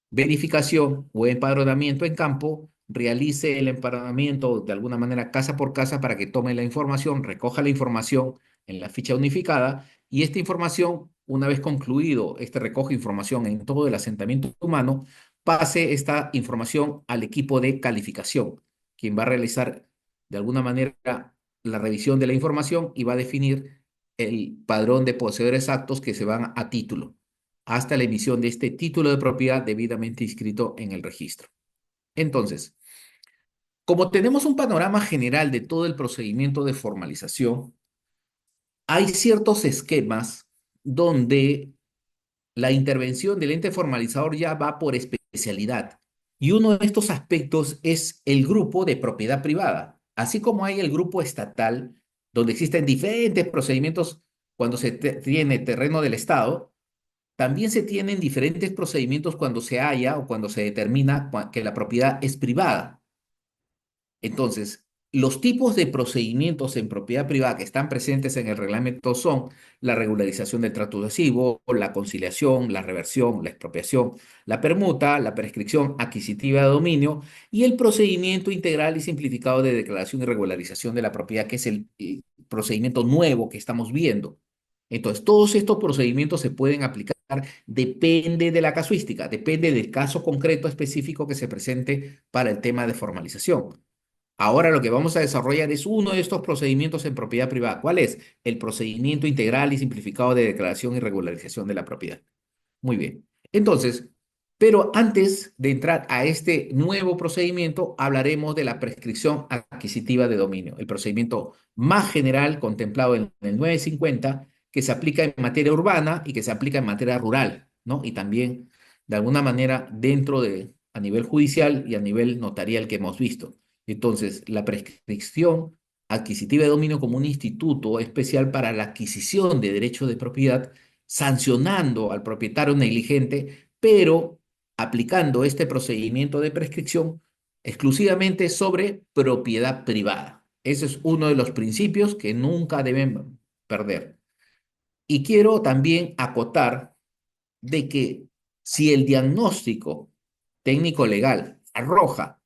verificación o empadronamiento en campo realice el empadronamiento de alguna manera casa por casa para que tome la información, recoja la información en la ficha unificada y esta información, una vez concluido este recoge información en todo el asentamiento humano, pase esta información al equipo de calificación, quien va a realizar de alguna manera la revisión de la información y va a definir el padrón de poseedores actos que se van a título hasta la emisión de este título de propiedad debidamente inscrito en el registro. Entonces, como tenemos un panorama general de todo el procedimiento de formalización, hay ciertos esquemas donde la intervención del ente formalizador ya va por especialidad. Y uno de estos aspectos es el grupo de propiedad privada. Así como hay el grupo estatal, donde existen diferentes procedimientos cuando se tiene terreno del Estado, también se tienen diferentes procedimientos cuando se halla o cuando se determina que la propiedad es privada. Entonces, los tipos de procedimientos en propiedad privada que están presentes en el reglamento son la regularización del trato adhesivo, la conciliación, la reversión, la expropiación, la permuta, la prescripción adquisitiva de dominio y el procedimiento integral y simplificado de declaración y regularización de la propiedad, que es el procedimiento nuevo que estamos viendo. Entonces, todos estos procedimientos se pueden aplicar, depende de la casuística, depende del caso concreto específico que se presente para el tema de formalización. Ahora lo que vamos a desarrollar es uno de estos procedimientos en propiedad privada. ¿Cuál es? El procedimiento integral y simplificado de declaración y regularización de la propiedad. Muy bien. Entonces, pero antes de entrar a este nuevo procedimiento, hablaremos de la prescripción adquisitiva de dominio, el procedimiento más general contemplado en el 950, que se aplica en materia urbana y que se aplica en materia rural, ¿no? Y también, de alguna manera, a nivel judicial y a nivel notarial que hemos visto. Entonces, la prescripción adquisitiva de dominio como un instituto especial para la adquisición de derechos de propiedad, sancionando al propietario negligente, pero aplicando este procedimiento de prescripción exclusivamente sobre propiedad privada. Ese es uno de los principios que nunca deben perder. Y quiero también acotar de que si el diagnóstico técnico legal arroja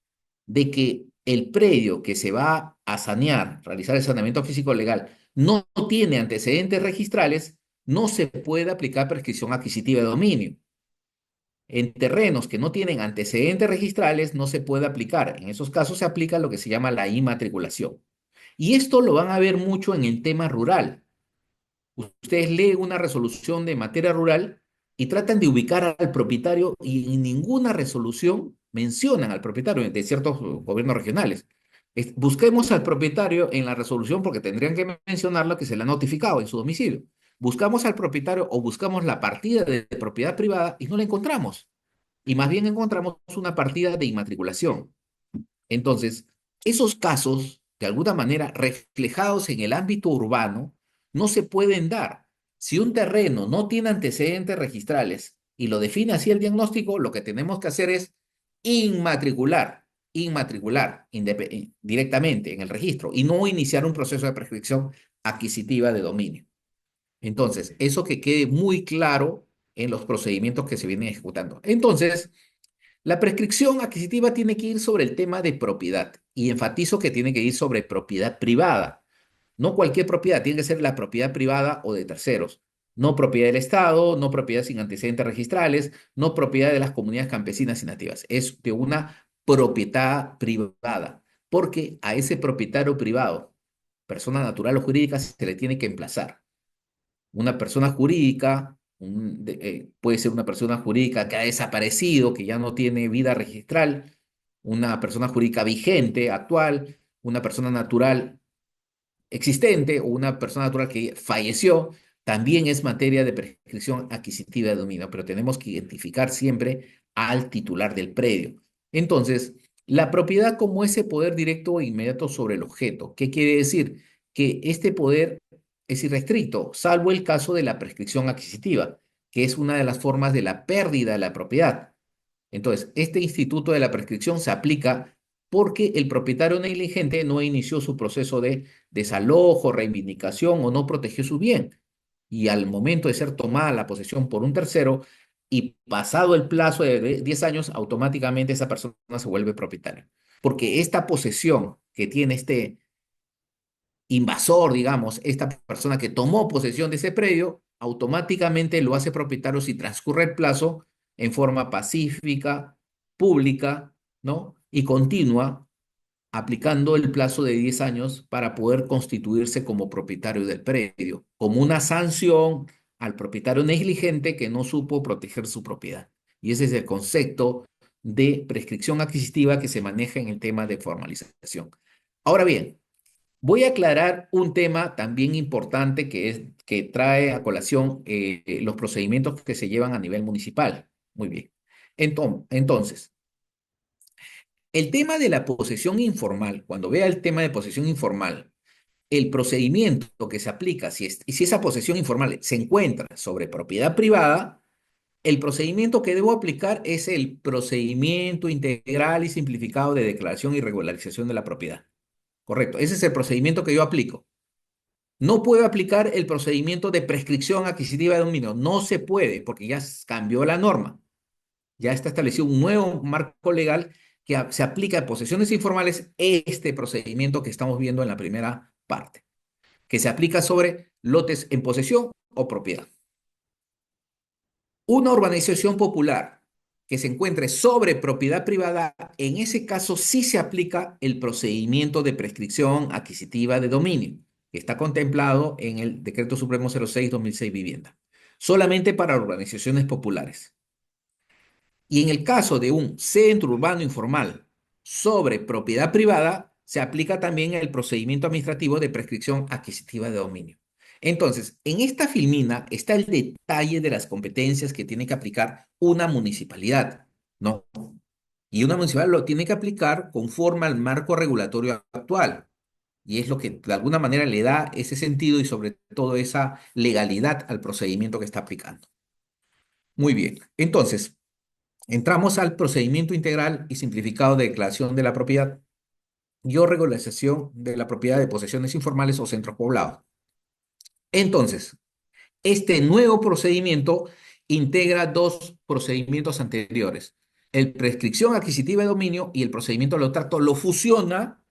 de que el predio que se va a sanear, realizar el saneamiento físico legal, no tiene antecedentes registrales, no se puede aplicar prescripción adquisitiva de dominio. En terrenos que no tienen antecedentes registrales no se puede aplicar. En esos casos se aplica lo que se llama la inmatriculación. Y esto lo van a ver mucho en el tema rural. Ustedes leen una resolución de materia rural y tratan de ubicar al propietario y en ninguna resolución mencionan al propietario de ciertos gobiernos regionales. Busquemos al propietario en la resolución porque tendrían que mencionarlo que se le ha notificado en su domicilio. Buscamos al propietario o buscamos la partida de propiedad privada y no la encontramos. Y más bien encontramos una partida de inmatriculación. Entonces, esos casos, de alguna manera, reflejados en el ámbito urbano, no se pueden dar. Si un terreno no tiene antecedentes registrales y lo define así el diagnóstico, lo que tenemos que hacer es inmatricular, directamente en el registro y no iniciar un proceso de prescripción adquisitiva de dominio. Entonces, eso que quede muy claro en los procedimientos que se vienen ejecutando. Entonces, la prescripción adquisitiva tiene que ir sobre el tema de propiedad y enfatizo que tiene que ir sobre propiedad privada. No cualquier propiedad, tiene que ser la propiedad privada o de terceros. No propiedad del Estado, no propiedad sin antecedentes registrales, no propiedad de las comunidades campesinas y nativas. Es de una propiedad privada, porque a ese propietario privado, persona natural o jurídica, se le tiene que emplazar. Una persona jurídica, puede ser una persona jurídica que ha desaparecido, que ya no tiene vida registral, una persona jurídica vigente, actual, una persona natural existente o una persona natural que falleció, también es materia de prescripción adquisitiva de dominio, pero tenemos que identificar siempre al titular del predio. Entonces, la propiedad como ese poder directo e inmediato sobre el objeto. ¿Qué quiere decir? Que este poder es irrestricto, salvo el caso de la prescripción adquisitiva, que es una de las formas de la pérdida de la propiedad. Entonces, este instituto de la prescripción se aplica porque el propietario negligente no inició su proceso de desalojo, reivindicación o no protegió su bien. Y al momento de ser tomada la posesión por un tercero y pasado el plazo de 10 años, automáticamente esa persona se vuelve propietaria. Porque esta posesión que tiene este invasor, digamos, esta persona que tomó posesión de ese predio, automáticamente lo hace propietario si transcurre el plazo en forma pacífica, pública, ¿no? Y continua, aplicando el plazo de 10 años para poder constituirse como propietario del predio, como una sanción al propietario negligente que no supo proteger su propiedad. Y ese es el concepto de prescripción adquisitiva que se maneja en el tema de formalización. Ahora bien, voy a aclarar un tema también importante que trae a colación los procedimientos que se llevan a nivel municipal. Muy bien. Entonces, el tema de la posesión informal, cuando vea el tema de posesión informal, el procedimiento que se aplica, si esa posesión informal se encuentra sobre propiedad privada, el procedimiento que debo aplicar es el procedimiento integral y simplificado de declaración y regularización de la propiedad. Correcto, ese es el procedimiento que yo aplico. No puedo aplicar el procedimiento de prescripción adquisitiva de dominio. No se puede porque ya cambió la norma. Ya está establecido un nuevo marco legal que se aplica a posesiones informales este procedimiento que estamos viendo en la primera parte, que se aplica sobre lotes en posesión o propiedad. Una urbanización popular que se encuentre sobre propiedad privada, en ese caso sí se aplica el procedimiento de prescripción adquisitiva de dominio, que está contemplado en el Decreto Supremo 06/2006 Vivienda, solamente para urbanizaciones populares. Y en el caso de un centro urbano informal sobre propiedad privada, se aplica también el procedimiento administrativo de prescripción adquisitiva de dominio. Entonces, en esta filmina está el detalle de las competencias que tiene que aplicar una municipalidad, ¿no? Y una municipalidad lo tiene que aplicar conforme al marco regulatorio actual. Y es lo que de alguna manera le da ese sentido y sobre todo esa legalidad al procedimiento que está aplicando. Muy bien. Entonces, entramos al procedimiento integral y simplificado de declaración de la propiedad y o regularización de la propiedad de posesiones informales o centros poblados. Entonces, este nuevo procedimiento integra dos procedimientos anteriores. El prescripción adquisitiva de dominio y el procedimiento de tracto lo fusiona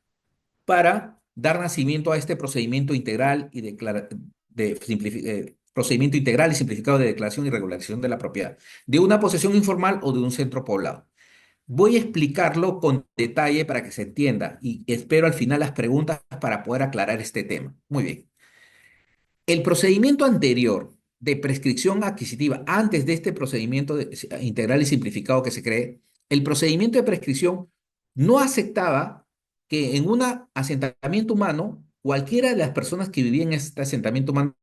para dar nacimiento a este procedimiento integral y procedimiento integral y simplificado de declaración y regularización de la propiedad, de una posesión informal o de un centro poblado. Voy a explicarlo con detalle para que se entienda y espero al final las preguntas para poder aclarar este tema. Muy bien. El procedimiento anterior de prescripción adquisitiva, antes de este procedimiento integral y simplificado que se cree, el procedimiento de prescripción no aceptaba que en un asentamiento humano, cualquiera de las personas que vivían en este asentamiento humano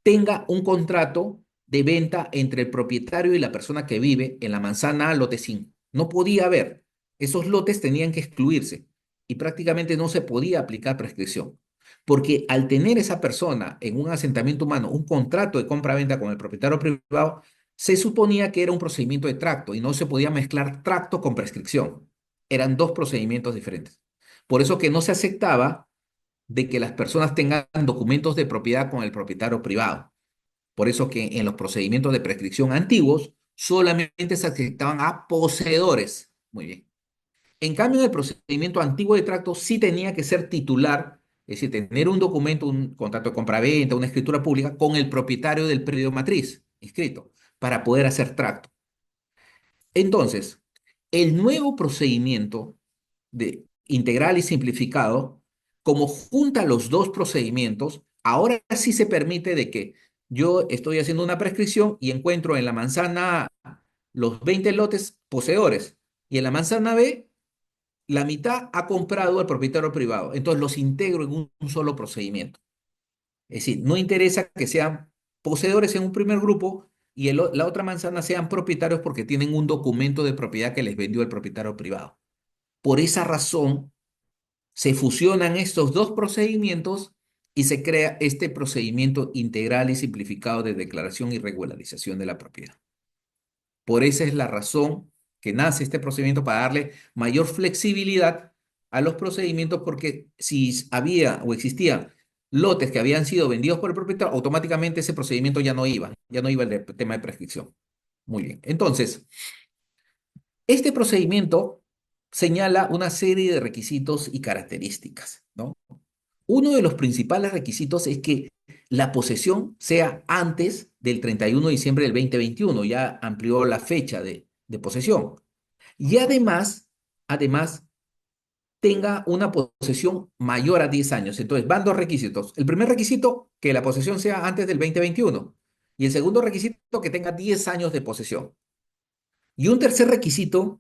tenga un contrato de venta entre el propietario y la persona que vive en la manzana lote 5. No podía haber. Esos lotes tenían que excluirse y prácticamente no se podía aplicar prescripción. Porque al tener esa persona en un asentamiento humano un contrato de compra-venta con el propietario privado, se suponía que era un procedimiento de tracto y no se podía mezclar tracto con prescripción. Eran dos procedimientos diferentes. Por eso que no se aceptaba de que las personas tengan documentos de propiedad con el propietario privado. Por eso que en los procedimientos de prescripción antiguos solamente se aceptaban a poseedores. Muy bien. En cambio, en el procedimiento antiguo de tracto sí tenía que ser titular, es decir, tener un documento, un contrato de compraventa, una escritura pública con el propietario del predio matriz inscrito para poder hacer tracto. Entonces, el nuevo procedimiento de integral y simplificado, como junta los dos procedimientos, ahora sí se permite de que yo estoy haciendo una prescripción y encuentro en la manzana A los 20 lotes poseedores y en la manzana B la mitad ha comprado al propietario privado. Entonces los integro en un solo procedimiento. Es decir, no interesa que sean poseedores en un primer grupo y la otra manzana sean propietarios porque tienen un documento de propiedad que les vendió el propietario privado. Por esa razón, se fusionan estos dos procedimientos y se crea este procedimiento integral y simplificado de declaración y regularización de la propiedad. Por esa es la razón que nace este procedimiento para darle mayor flexibilidad a los procedimientos, porque si había o existían lotes que habían sido vendidos por el propietario, automáticamente ese procedimiento ya no iba el tema de prescripción. Muy bien. Entonces, este procedimiento señala una serie de requisitos y características, ¿no? Uno de los principales requisitos es que la posesión sea antes del 31 de diciembre del 2021, ya amplió la fecha de posesión. Y además, tenga una posesión mayor a 10 años. Entonces, van dos requisitos. El primer requisito, que la posesión sea antes del 2021. Y el segundo requisito, que tenga 10 años de posesión. Y un tercer requisito,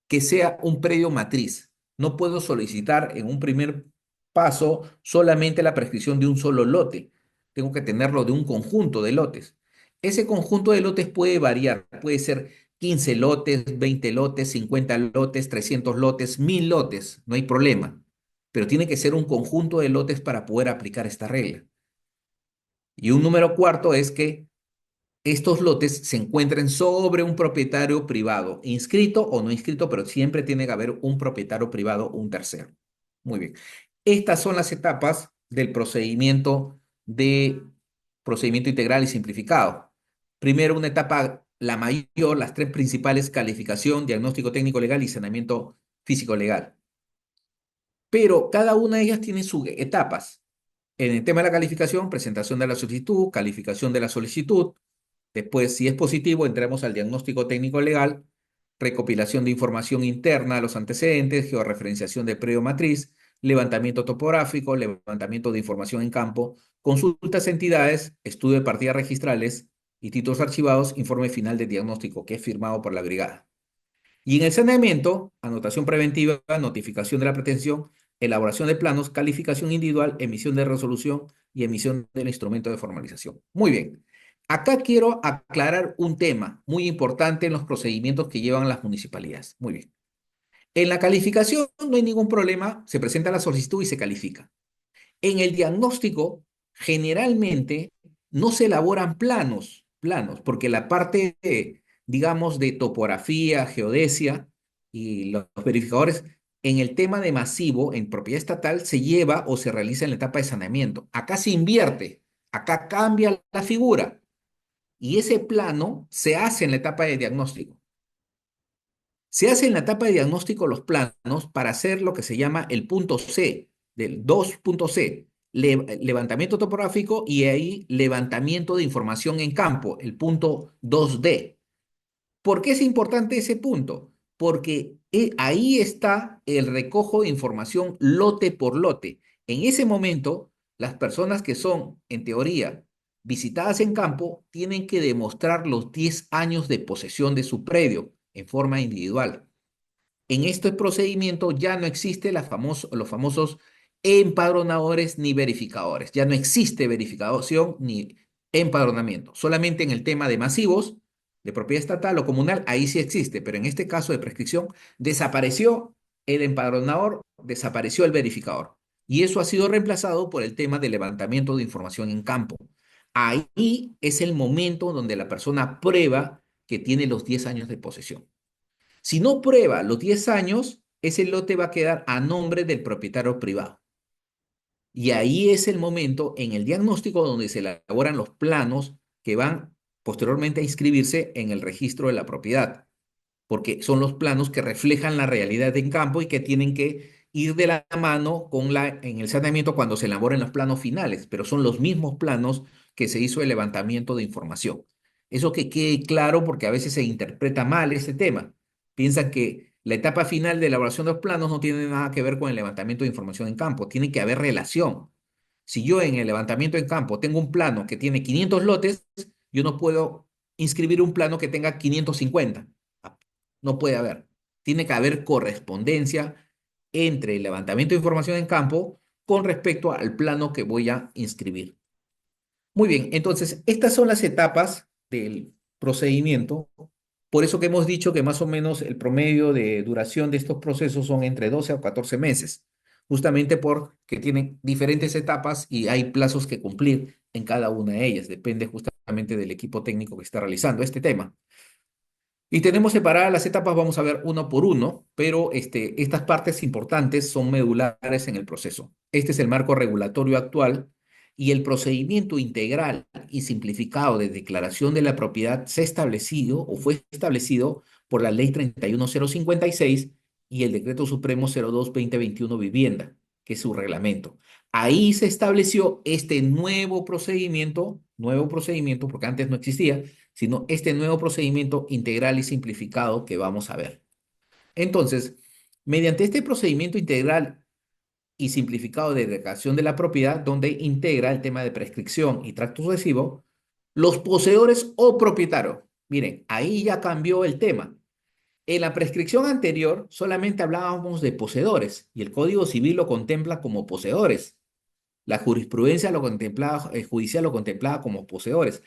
que sea un predio matriz. No puedo solicitar en un primer paso solamente la prescripción de un solo lote. Tengo que tenerlo de un conjunto de lotes. Ese conjunto de lotes puede variar. Puede ser 15 lotes, 20 lotes, 50 lotes, 300 lotes, 1000 lotes. No hay problema. Pero tiene que ser un conjunto de lotes para poder aplicar esta regla. Y un número cuarto es que estos lotes se encuentren sobre un propietario privado, inscrito o no inscrito, pero siempre tiene que haber un propietario privado, un tercero. Muy bien. Estas son las etapas del procedimiento integral y simplificado. Primero, una etapa, la mayor, las tres principales: calificación, diagnóstico técnico legal y saneamiento físico legal. Pero cada una de ellas tiene sus etapas. En el tema de la calificación, presentación de la solicitud, calificación de la solicitud. Después, si es positivo, entramos al diagnóstico técnico legal, recopilación de información interna, los antecedentes, georreferenciación del predio matriz, levantamiento topográfico, levantamiento de información en campo, consultas a entidades, estudio de partidas registrales y títulos archivados, informe final de diagnóstico que es firmado por la brigada. Y en el saneamiento, anotación preventiva, notificación de la pretensión, elaboración de planos, calificación individual, emisión de resolución y emisión del instrumento de formalización. Muy bien. Acá quiero aclarar un tema muy importante en los procedimientos que llevan las municipalidades. Muy bien. En la calificación no hay ningún problema, se presenta la solicitud y se califica. En el diagnóstico, generalmente no se elaboran planos, porque la parte, digamos, de topografía, geodesia y los verificadores, en el tema de masivo, en propiedad estatal, se lleva o se realiza en la etapa de saneamiento. Acá se invierte, acá cambia la figura y ese plano se hace en la etapa de diagnóstico. Se hace en la etapa de diagnóstico los planos para hacer lo que se llama el punto C, del 2.C, levantamiento topográfico y ahí levantamiento de información en campo, el punto 2D. ¿Por qué es importante ese punto? porque ahí está el recojo de información lote por lote. En ese momento, las personas que son, en teoría, visitadas en campo, tienen que demostrar los 10 años de posesión de su predio en forma individual. En este procedimiento ya no existe los famosos empadronadores ni verificadores. Ya no existe verificación ni empadronamiento. Solamente en el tema de masivos, de propiedad estatal o comunal, ahí sí existe, pero en este caso de prescripción desapareció el empadronador, desapareció el verificador. Y eso ha sido reemplazado por el tema de levantamiento de información en campo. Ahí es el momento donde la persona prueba que tiene los 10 años de posesión. Si no prueba los 10 años, ese lote va a quedar a nombre del propietario privado. Y ahí es el momento en el diagnóstico donde se elaboran los planos que van posteriormente a inscribirse en el registro de la propiedad, porque son los planos que reflejan la realidad en campo y que tienen que ir de la mano con en el saneamiento cuando se elaboren los planos finales, pero son los mismos planos que se hizo el levantamiento de información. Eso que quede claro porque a veces se interpreta mal este tema. Piensan que la etapa final de elaboración de los planos no tiene nada que ver con el levantamiento de información en campo, tiene que haber relación. Si yo en el levantamiento en campo tengo un plano que tiene 500 lotes, yo no puedo inscribir un plano que tenga 550. No puede haber. Tiene que haber correspondencia entre el levantamiento de información en campo con respecto al plano que voy a inscribir. Muy bien, entonces estas son las etapas del procedimiento. Por eso que hemos dicho que más o menos el promedio de duración de estos procesos son entre 12 a 14 meses, justamente porque tienen diferentes etapas y hay plazos que cumplir en cada una de ellas. Depende justamente del equipo técnico que está realizando este tema. Y tenemos separadas las etapas, vamos a ver uno por uno, pero estas partes importantes son medulares en el proceso. Este es el marco regulatorio actual y el procedimiento integral y simplificado de declaración de la propiedad se ha establecido o fue establecido por la Ley 31056 y el Decreto Supremo 02-2021 Vivienda, que es su reglamento. Ahí se estableció este nuevo procedimiento, porque antes no existía, sino este nuevo procedimiento integral y simplificado que vamos a ver. Entonces, mediante este procedimiento integral y simplificado de declaración de la propiedad, donde integra el tema de prescripción y tracto sucesivo, los poseedores o propietarios, miren, ahí ya cambió el tema. En la prescripción anterior solamente hablábamos de poseedores y el Código Civil lo contempla como poseedores. La jurisprudencia lo contemplaba, judicial lo contemplaba como poseedores.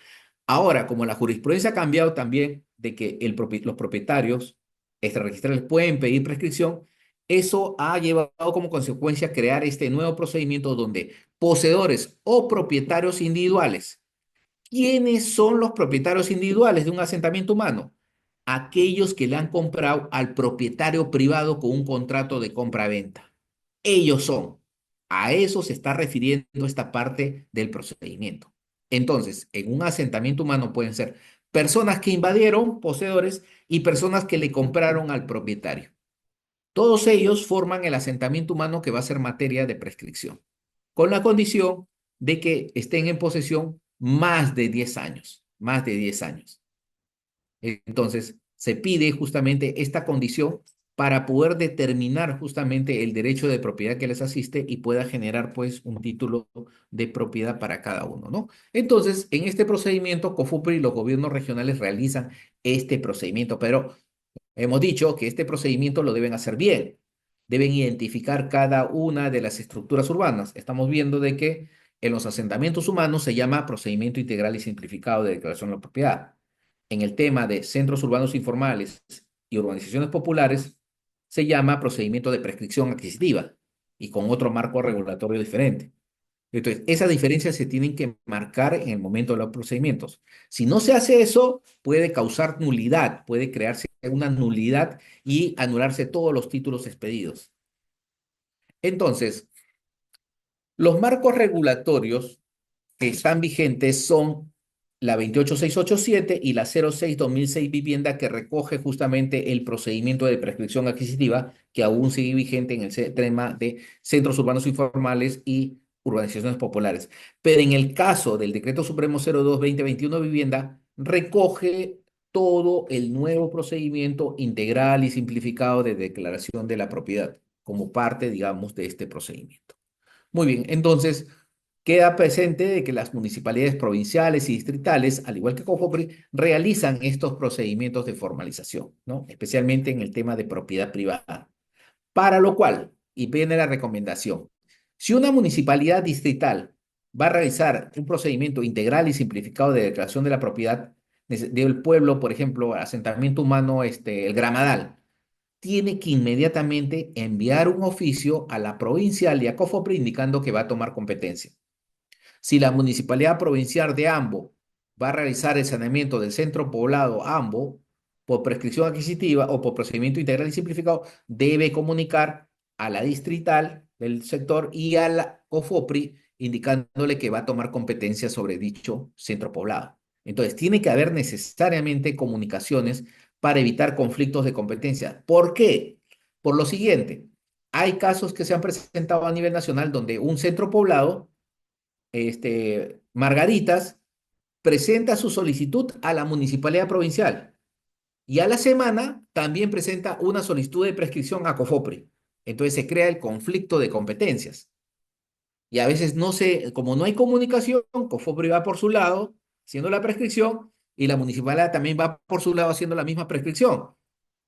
Ahora, como la jurisprudencia ha cambiado también de que los propietarios extrarregistrales pueden pedir prescripción, eso ha llevado como consecuencia crear este nuevo procedimiento donde poseedores o propietarios individuales. ¿Quiénes son los propietarios individuales de un asentamiento humano? Aquellos que le han comprado al propietario privado con un contrato de compra-venta. Ellos son. A eso se está refiriendo esta parte del procedimiento. Entonces, en un asentamiento humano pueden ser personas que invadieron, poseedores, y personas que le compraron al propietario. Todos ellos forman el asentamiento humano que va a ser materia de prescripción, con la condición de que estén en posesión más de 10 años, más de 10 años. Entonces, se pide justamente esta condición para poder determinar justamente el derecho de propiedad que les asiste y pueda generar pues un título de propiedad para cada uno, ¿no? Entonces, en este procedimiento, COFUPRI y los gobiernos regionales realizan este procedimiento, pero hemos dicho que este procedimiento lo deben hacer bien. Deben identificar cada una de las estructuras urbanas. Estamos viendo de que en los asentamientos humanos se llama procedimiento integral y simplificado de declaración de la propiedad. En el tema de centros urbanos informales y urbanizaciones populares se llama procedimiento de prescripción adquisitiva y con otro marco regulatorio diferente. Entonces, esas diferencias se tienen que marcar en el momento de los procedimientos. Si no se hace eso, puede causar nulidad, puede crearse una nulidad y anularse todos los títulos expedidos. Entonces, los marcos regulatorios que están vigentes son la 28687 y la 06-2006 vivienda que recoge justamente el procedimiento de prescripción adquisitiva que aún sigue vigente en el tema de centros urbanos informales y urbanizaciones populares. Pero en el caso del Decreto Supremo 02-2021 vivienda, recoge todo el nuevo procedimiento integral y simplificado de declaración de la propiedad como parte, digamos, de este procedimiento. Muy bien, entonces queda presente de que las municipalidades provinciales y distritales, al igual que COFOPRI, realizan estos procedimientos de formalización, ¿no? Especialmente en el tema de propiedad privada. Para lo cual, y viene la recomendación, si una municipalidad distrital va a realizar un procedimiento integral y simplificado de declaración de la propiedad del pueblo, por ejemplo, asentamiento humano, el Gramadal, tiene que inmediatamente enviar un oficio a la provincial y a COFOPRI indicando que va a tomar competencia. Si la Municipalidad Provincial de Ambo va a realizar el saneamiento del centro poblado Ambo por prescripción adquisitiva o por procedimiento integral y simplificado, debe comunicar a la distrital del sector y a la COFOPRI indicándole que va a tomar competencia sobre dicho centro poblado. Entonces, tiene que haber necesariamente comunicaciones para evitar conflictos de competencia. ¿Por qué? Por lo siguiente, hay casos que se han presentado a nivel nacional donde un centro poblado Margaritas presenta su solicitud a la municipalidad provincial y a la semana también presenta una solicitud de prescripción a COFOPRI. Entonces se crea el conflicto de competencias. Y a veces no se, como no hay comunicación, COFOPRI va por su lado haciendo la prescripción y la municipalidad también va por su lado haciendo la misma prescripción.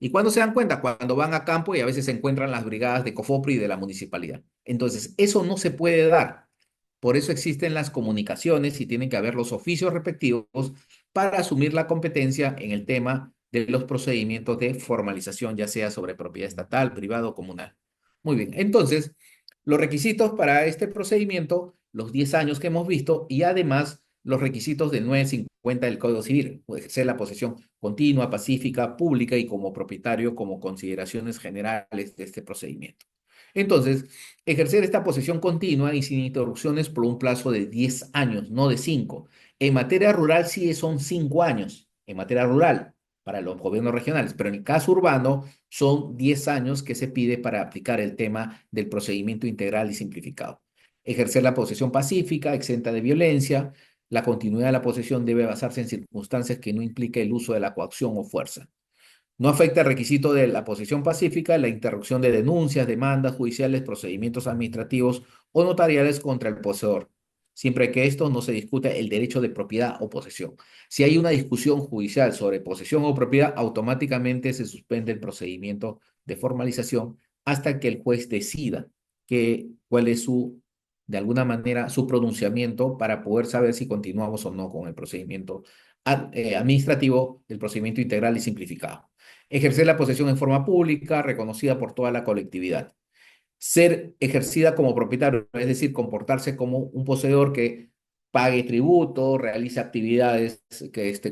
¿Y cuándo se dan cuenta? Cuando van a campo y a veces se encuentran las brigadas de COFOPRI y de la municipalidad. Entonces, eso no se puede dar. Por eso existen las comunicaciones y tienen que haber los oficios respectivos para asumir la competencia en el tema de los procedimientos de formalización, ya sea sobre propiedad estatal, privado o comunal. Muy bien, entonces, los requisitos para este procedimiento, los 10 años que hemos visto y además los requisitos del 950 del Código Civil, puede ser la posesión continua, pacífica, pública y como propietario como consideraciones generales de este procedimiento. Entonces, ejercer esta posesión continua y sin interrupciones por un plazo de 10 años, no de 5. En materia rural sí son 5 años, en materia rural, para los gobiernos regionales, pero en el caso urbano son 10 años que se pide para aplicar el tema del procedimiento integral y simplificado. Ejercer la posesión pacífica, exenta de violencia. La continuidad de la posesión debe basarse en circunstancias que no implique el uso de la coacción o fuerza. No afecta el requisito de la posesión pacífica, la interrupción de denuncias, demandas judiciales, procedimientos administrativos o notariales contra el poseedor, siempre que esto no se discute el derecho de propiedad o posesión. Si hay una discusión judicial sobre posesión o propiedad, automáticamente se suspende el procedimiento de formalización hasta que el juez decida cuál es de alguna manera, su pronunciamiento para poder saber si continuamos o no con el procedimiento administrativo, el procedimiento integral y simplificado. Ejercer la posesión en forma pública, reconocida por toda la colectividad. Ser ejercida como propietario, es decir, comportarse como un poseedor que pague tributo, realice actividades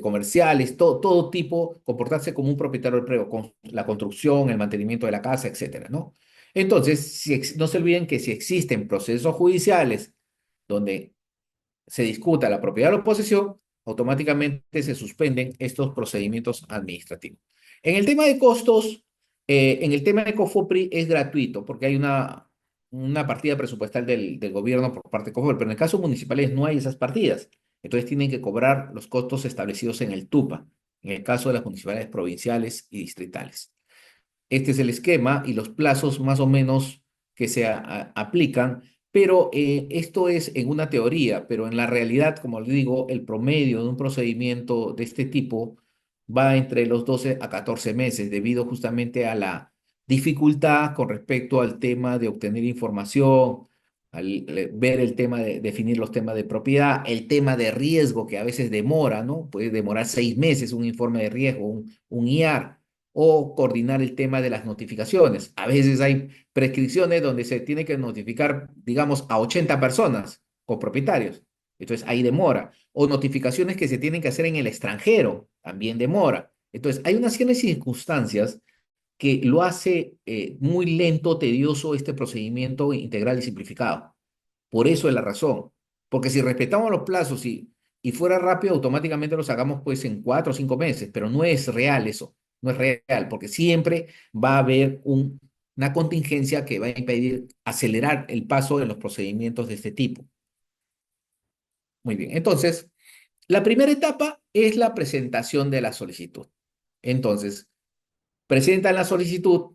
comerciales, todo tipo, comportarse como un propietario del predio, con la construcción, el mantenimiento de la casa, etcétera, ¿no? Entonces, no se olviden que si existen procesos judiciales donde se discuta la propiedad o posesión, automáticamente se suspenden estos procedimientos administrativos. En el tema de costos, en el tema de COFOPRI es gratuito porque hay una partida presupuestal del gobierno por parte de COFOPRI, pero en el caso municipales no hay esas partidas. Entonces tienen que cobrar los costos establecidos en el TUPA, en el caso de las municipalidades provinciales y distritales. Este es el esquema y los plazos más o menos que se aplican, pero esto es en una teoría, pero en la realidad, como les digo, el promedio de un procedimiento de este tipo va entre los 12 a 14 meses, debido justamente a la dificultad con respecto al tema de obtener información, al ver el tema de definir los temas de propiedad, el tema de riesgo que a veces demora, ¿no? Puede demorar 6 meses un informe de riesgo, un IAR o coordinar el tema de las notificaciones. A veces hay prescripciones donde se tiene que notificar, digamos, a 80 personas o propietarios. Entonces ahí demora. O notificaciones que se tienen que hacer en el extranjero, también demora. Entonces hay una serie de circunstancias que lo hace muy lento, tedioso este procedimiento integral y simplificado. Por eso es la razón. Porque si respetamos los plazos y fuera rápido, automáticamente lo sacamos pues en 4 o 5 meses, pero no es real eso, no es real, porque siempre va a haber una contingencia que va a impedir acelerar el paso de los procedimientos de este tipo. Muy bien, entonces, La primera etapa es la presentación de la solicitud. Entonces, presentan la solicitud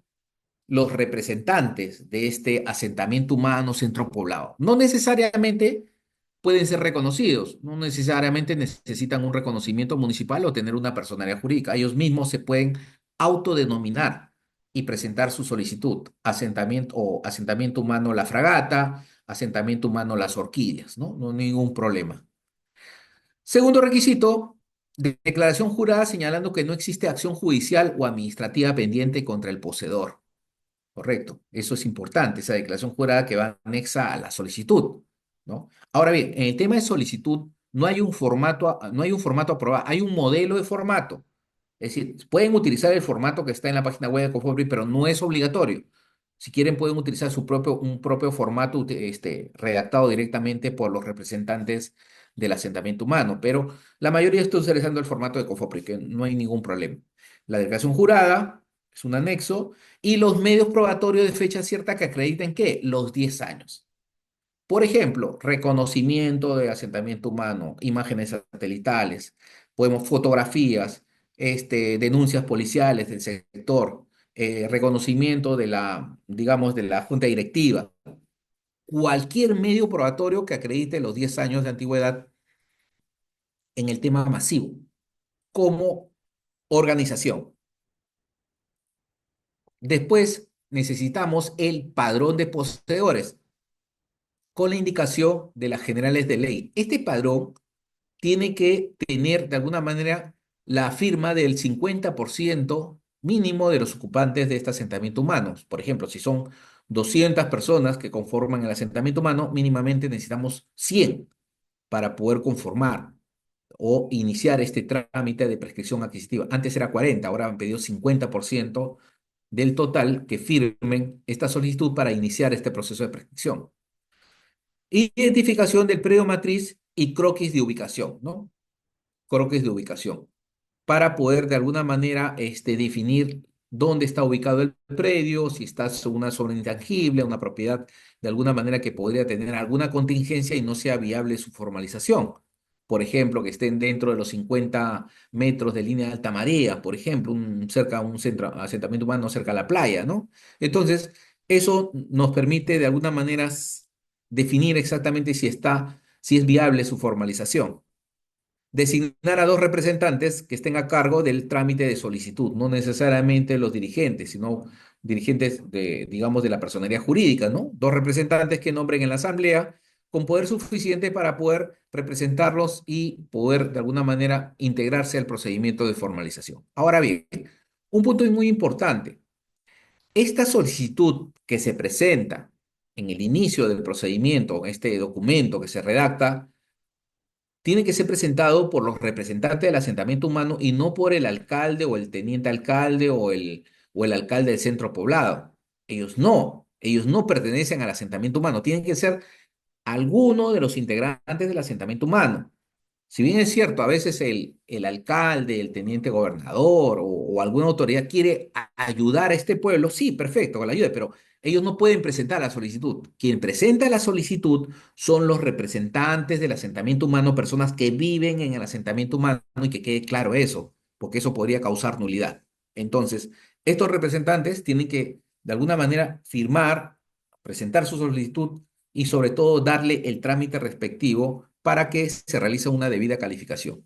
los representantes de este asentamiento humano centro poblado. No necesariamente pueden ser reconocidos, no necesariamente necesitan un reconocimiento municipal o tener una personalidad jurídica. Ellos mismos se pueden autodenominar y presentar su solicitud. Asentamiento o asentamiento humano La Fragata, asentamiento humano Las Orquídeas, ¿no? No hay ningún problema. Segundo requisito, declaración jurada señalando que no existe acción judicial o administrativa pendiente contra el poseedor. Correcto, eso es importante, esa declaración jurada que va anexa a la solicitud, ¿no? Ahora bien, en el tema de solicitud no hay un formato, no hay un formato aprobado, hay un modelo de formato. Es decir, pueden utilizar el formato que está en la página web de Cofepris, pero no es obligatorio. Si quieren, pueden utilizar un propio formato redactado directamente por los representantes del asentamiento humano, pero la mayoría está utilizando el formato de Cofepris, que no hay ningún problema. La declaración jurada es un anexo y los medios probatorios de fecha cierta que acrediten que los 10 años. Por ejemplo, reconocimiento de asentamiento humano, imágenes satelitales, podemos fotografías, denuncias policiales del sector, reconocimiento de la, digamos, de la junta directiva, cualquier medio probatorio que acredite los 10 años de antigüedad en el tema masivo, como organización. Después necesitamos el padrón de poseedores con la indicación de las generales de ley. Este padrón tiene que tener de alguna manera la firma del 50% mínimo de los ocupantes de este asentamiento humano. Por ejemplo, si son 200 personas que conforman el asentamiento humano, mínimamente necesitamos 100 para poder conformar o iniciar este trámite de prescripción adquisitiva. Antes era 40, ahora han pedido 50% del total que firmen esta solicitud para iniciar este proceso de prescripción. Identificación del predio matriz y croquis de ubicación, ¿no? Croquis de ubicación, para poder de alguna manera definir dónde está ubicado el predio, si está sobre una zona intangible, una propiedad de alguna manera que podría tener alguna contingencia y no sea viable su formalización. Por ejemplo, que estén dentro de los 50 metros de línea de alta marea, por ejemplo, cerca a un centro, asentamiento humano cerca a la playa, ¿no? Entonces, eso nos permite de alguna manera definir exactamente si es viable su formalización. Designar a dos representantes que estén a cargo del trámite de solicitud, no necesariamente los dirigentes, sino dirigentes de, digamos, de la personería jurídica, ¿no? Dos representantes que nombren en la asamblea con poder suficiente para poder representarlos y poder de alguna manera integrarse al procedimiento de formalización. Ahora bien, un punto muy importante, esta solicitud que se presenta en el inicio del procedimiento, este documento que se redacta, tiene que ser presentado por los representantes del asentamiento humano y no por el alcalde o el teniente alcalde o el alcalde del centro poblado. Ellos no pertenecen al asentamiento humano, tienen que ser alguno de los integrantes del asentamiento humano. Si bien es cierto, a veces el alcalde, el teniente gobernador o alguna autoridad quiere ayudar a este pueblo, sí, perfecto, con la ayuda, pero ellos no pueden presentar la solicitud. Quien presenta la solicitud son los representantes del asentamiento humano, personas que viven en el asentamiento humano y que quede claro eso, porque eso podría causar nulidad. Entonces, estos representantes tienen que, de alguna manera, firmar, presentar su solicitud y sobre todo darle el trámite respectivo para que se realice una debida calificación.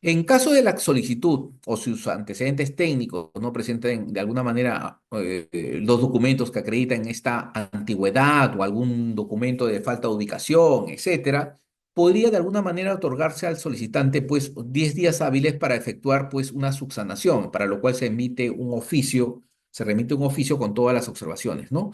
En caso de la solicitud o sus antecedentes técnicos no presenten de alguna manera los documentos que acreditan esta antigüedad o algún documento de falta de ubicación, etcétera, podría de alguna manera otorgarse al solicitante pues 10 días hábiles para efectuar pues una subsanación, para lo cual se emite un oficio, se remite un oficio con todas las observaciones, ¿no?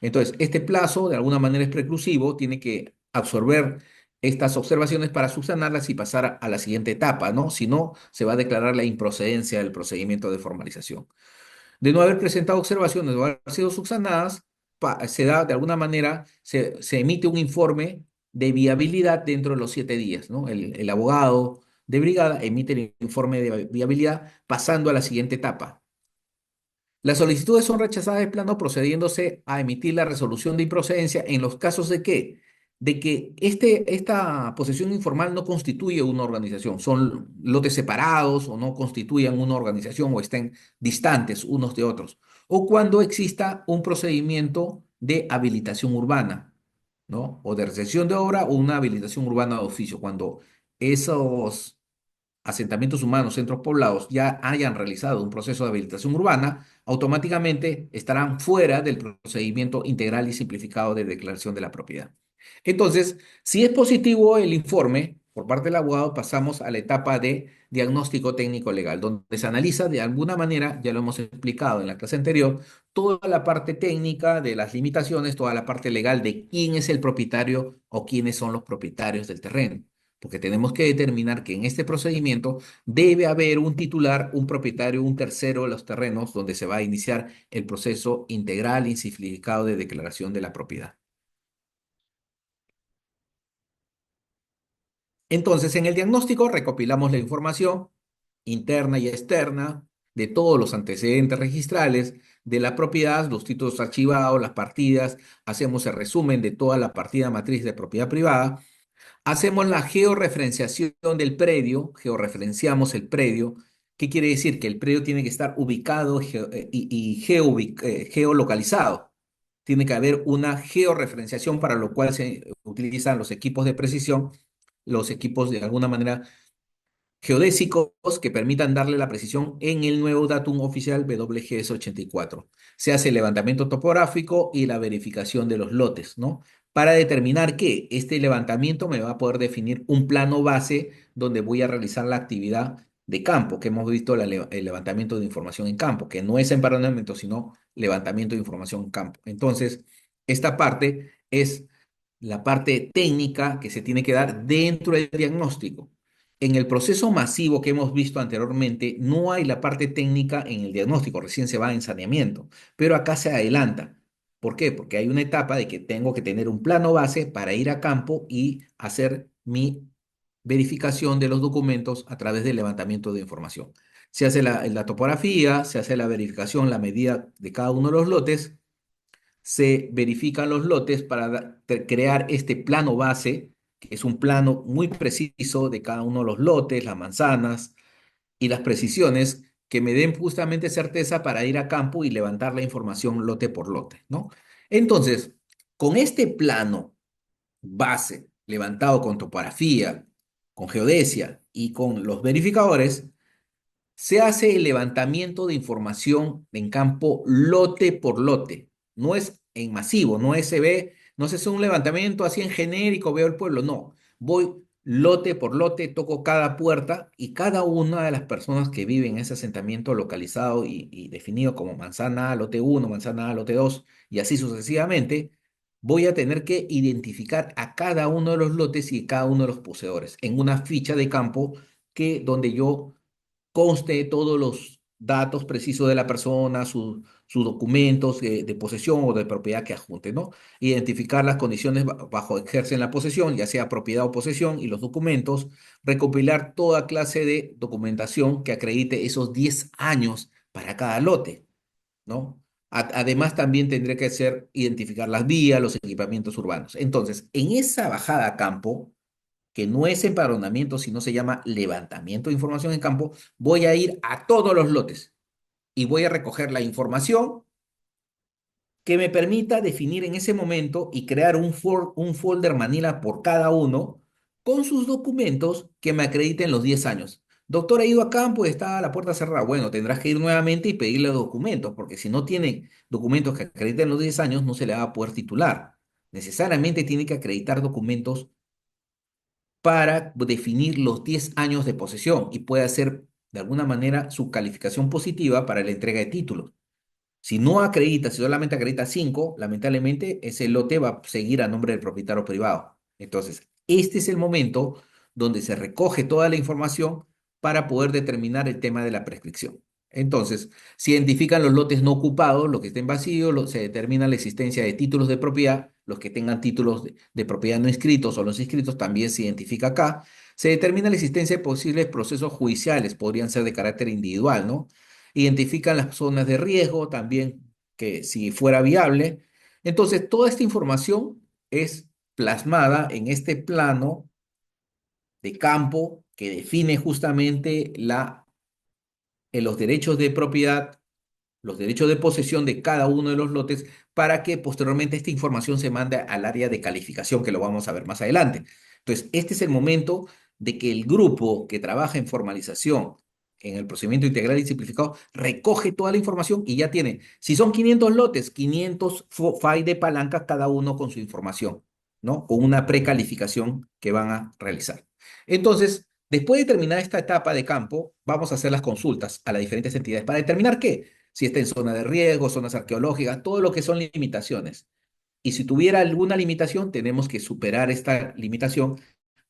Entonces, este plazo de alguna manera es preclusivo, tiene que absorber estas observaciones para subsanarlas y pasar a la siguiente etapa, ¿no? Si no, se va a declarar la improcedencia del procedimiento de formalización. De no haber presentado observaciones o haber sido subsanadas, se da de alguna manera, se emite un informe de viabilidad dentro de los 7 días, ¿no? El abogado de brigada emite el informe de viabilidad pasando a la siguiente etapa. Las solicitudes son rechazadas de plano procediéndose a emitir la resolución de improcedencia en los casos de que de que esta posesión informal no constituye una organización, son lotes separados o no constituyan una organización o estén distantes unos de otros, o cuando exista un procedimiento de habilitación urbana, ¿no? O de recepción de obra o una habilitación urbana de oficio, cuando esos asentamientos humanos, centros poblados, ya hayan realizado un proceso de habilitación urbana, automáticamente estarán fuera del procedimiento integral y simplificado de declaración de la propiedad. Entonces, si es positivo el informe por parte del abogado, pasamos a la etapa de diagnóstico técnico legal, donde se analiza de alguna manera, ya lo hemos explicado en la clase anterior, toda la parte técnica de las limitaciones, toda la parte legal de quién es el propietario o quiénes son los propietarios del terreno, porque tenemos que determinar que en este procedimiento debe haber un titular, un propietario, un tercero de los terrenos donde se va a iniciar el proceso integral y simplificado de declaración de la propiedad. Entonces, en el diagnóstico recopilamos la información interna y externa de todos los antecedentes registrales de la propiedad, los títulos archivados, las partidas, hacemos el resumen de toda la partida matriz de propiedad privada. Hacemos la georreferenciación del predio, georreferenciamos el predio. ¿Qué quiere decir? Que el predio tiene que estar ubicado y geolocalizado. Tiene que haber una georreferenciación para lo cual se utilizan los equipos de precisión, los equipos de alguna manera geodésicos que permitan darle la precisión en el nuevo datum oficial WGS84. Se hace el levantamiento topográfico y la verificación de los lotes, ¿no? Para determinar que este levantamiento me va a poder definir un plano base donde voy a realizar la actividad de campo, que hemos visto el levantamiento de información en campo, que no es empadronamiento, sino levantamiento de información en campo. Entonces, esta parte es la parte técnica que se tiene que dar dentro del diagnóstico. En el proceso masivo que hemos visto anteriormente, no hay la parte técnica en el diagnóstico, recién se va en saneamiento, pero acá se adelanta. ¿Por qué? Porque hay una etapa de que tengo que tener un plano base para ir a campo y hacer mi verificación de los documentos a través del levantamiento de información. Se hace la topografía, se hace la verificación, la medida de cada uno de los lotes, se verifican los lotes para crear este plano base, que es un plano muy preciso de cada uno de los lotes, las manzanas y las precisiones que me den justamente certeza para ir a campo y levantar la información lote por lote, ¿no? Entonces, con este plano base levantado con topografía, con geodesia y con los verificadores, se hace el levantamiento de información en campo lote por lote. No es en masivo, no es se ve, no se hace un levantamiento así en genérico, veo el pueblo, no. Voy lote por lote, toco cada puerta y cada una de las personas que viven en ese asentamiento localizado y definido como manzana A, lote uno, manzana A, lote 2 y así sucesivamente, voy a tener que identificar a cada uno de los lotes y cada uno de los poseedores en una ficha de campo que donde yo conste todos los datos precisos de la persona, sus documentos de posesión o de propiedad que adjunte, ¿no? Identificar las condiciones bajo ejercen la posesión, ya sea propiedad o posesión, y los documentos, recopilar toda clase de documentación que acredite esos 10 años para cada lote, ¿no? Además, también tendré que hacer identificar las vías, los equipamientos urbanos. Entonces, en esa bajada a campo, que no es empadronamiento, sino se llama levantamiento de información en campo, voy a ir a todos los lotes y voy a recoger la información que me permita definir en ese momento y crear un folder Manila por cada uno con sus documentos que me acrediten los 10 años. Doctor, ha ido a campo y está la puerta cerrada. Bueno, tendrás que ir nuevamente y pedirle documentos, porque si no tiene documentos que acrediten los 10 años, no se le va a poder titular. Necesariamente tiene que acreditar documentos para definir los 10 años de posesión y puede hacer de alguna manera su calificación positiva para la entrega de títulos. Si no acredita, si solamente acredita 5, lamentablemente ese lote va a seguir a nombre del propietario privado. Entonces, este es el momento donde se recoge toda la información para poder determinar el tema de la prescripción. Entonces, se identifican los lotes no ocupados, los que estén vacíos, se determina la existencia de títulos de propiedad, los que tengan títulos de propiedad no inscritos o los inscritos también se identifica acá. Se determina la existencia de posibles procesos judiciales, podrían ser de carácter individual, ¿no? Identifican las zonas de riesgo también, que si fuera viable. Entonces, toda esta información es plasmada en este plano de campo que define justamente los derechos de propiedad, los derechos de posesión de cada uno de los lotes para que posteriormente esta información se mande al área de calificación, que lo vamos a ver más adelante. Entonces, este es el momento de que el grupo que trabaja en formalización en el procedimiento integral y simplificado recoge toda la información y ya tiene, si son 500 lotes, 500 file de palanca cada uno con su información, ¿no? Con una precalificación que van a realizar. Entonces, después de terminar esta etapa de campo, vamos a hacer las consultas a las diferentes entidades para determinar qué, si está en zona de riesgo, zonas arqueológicas, todo lo que son limitaciones. Y si tuviera alguna limitación, tenemos que superar esta limitación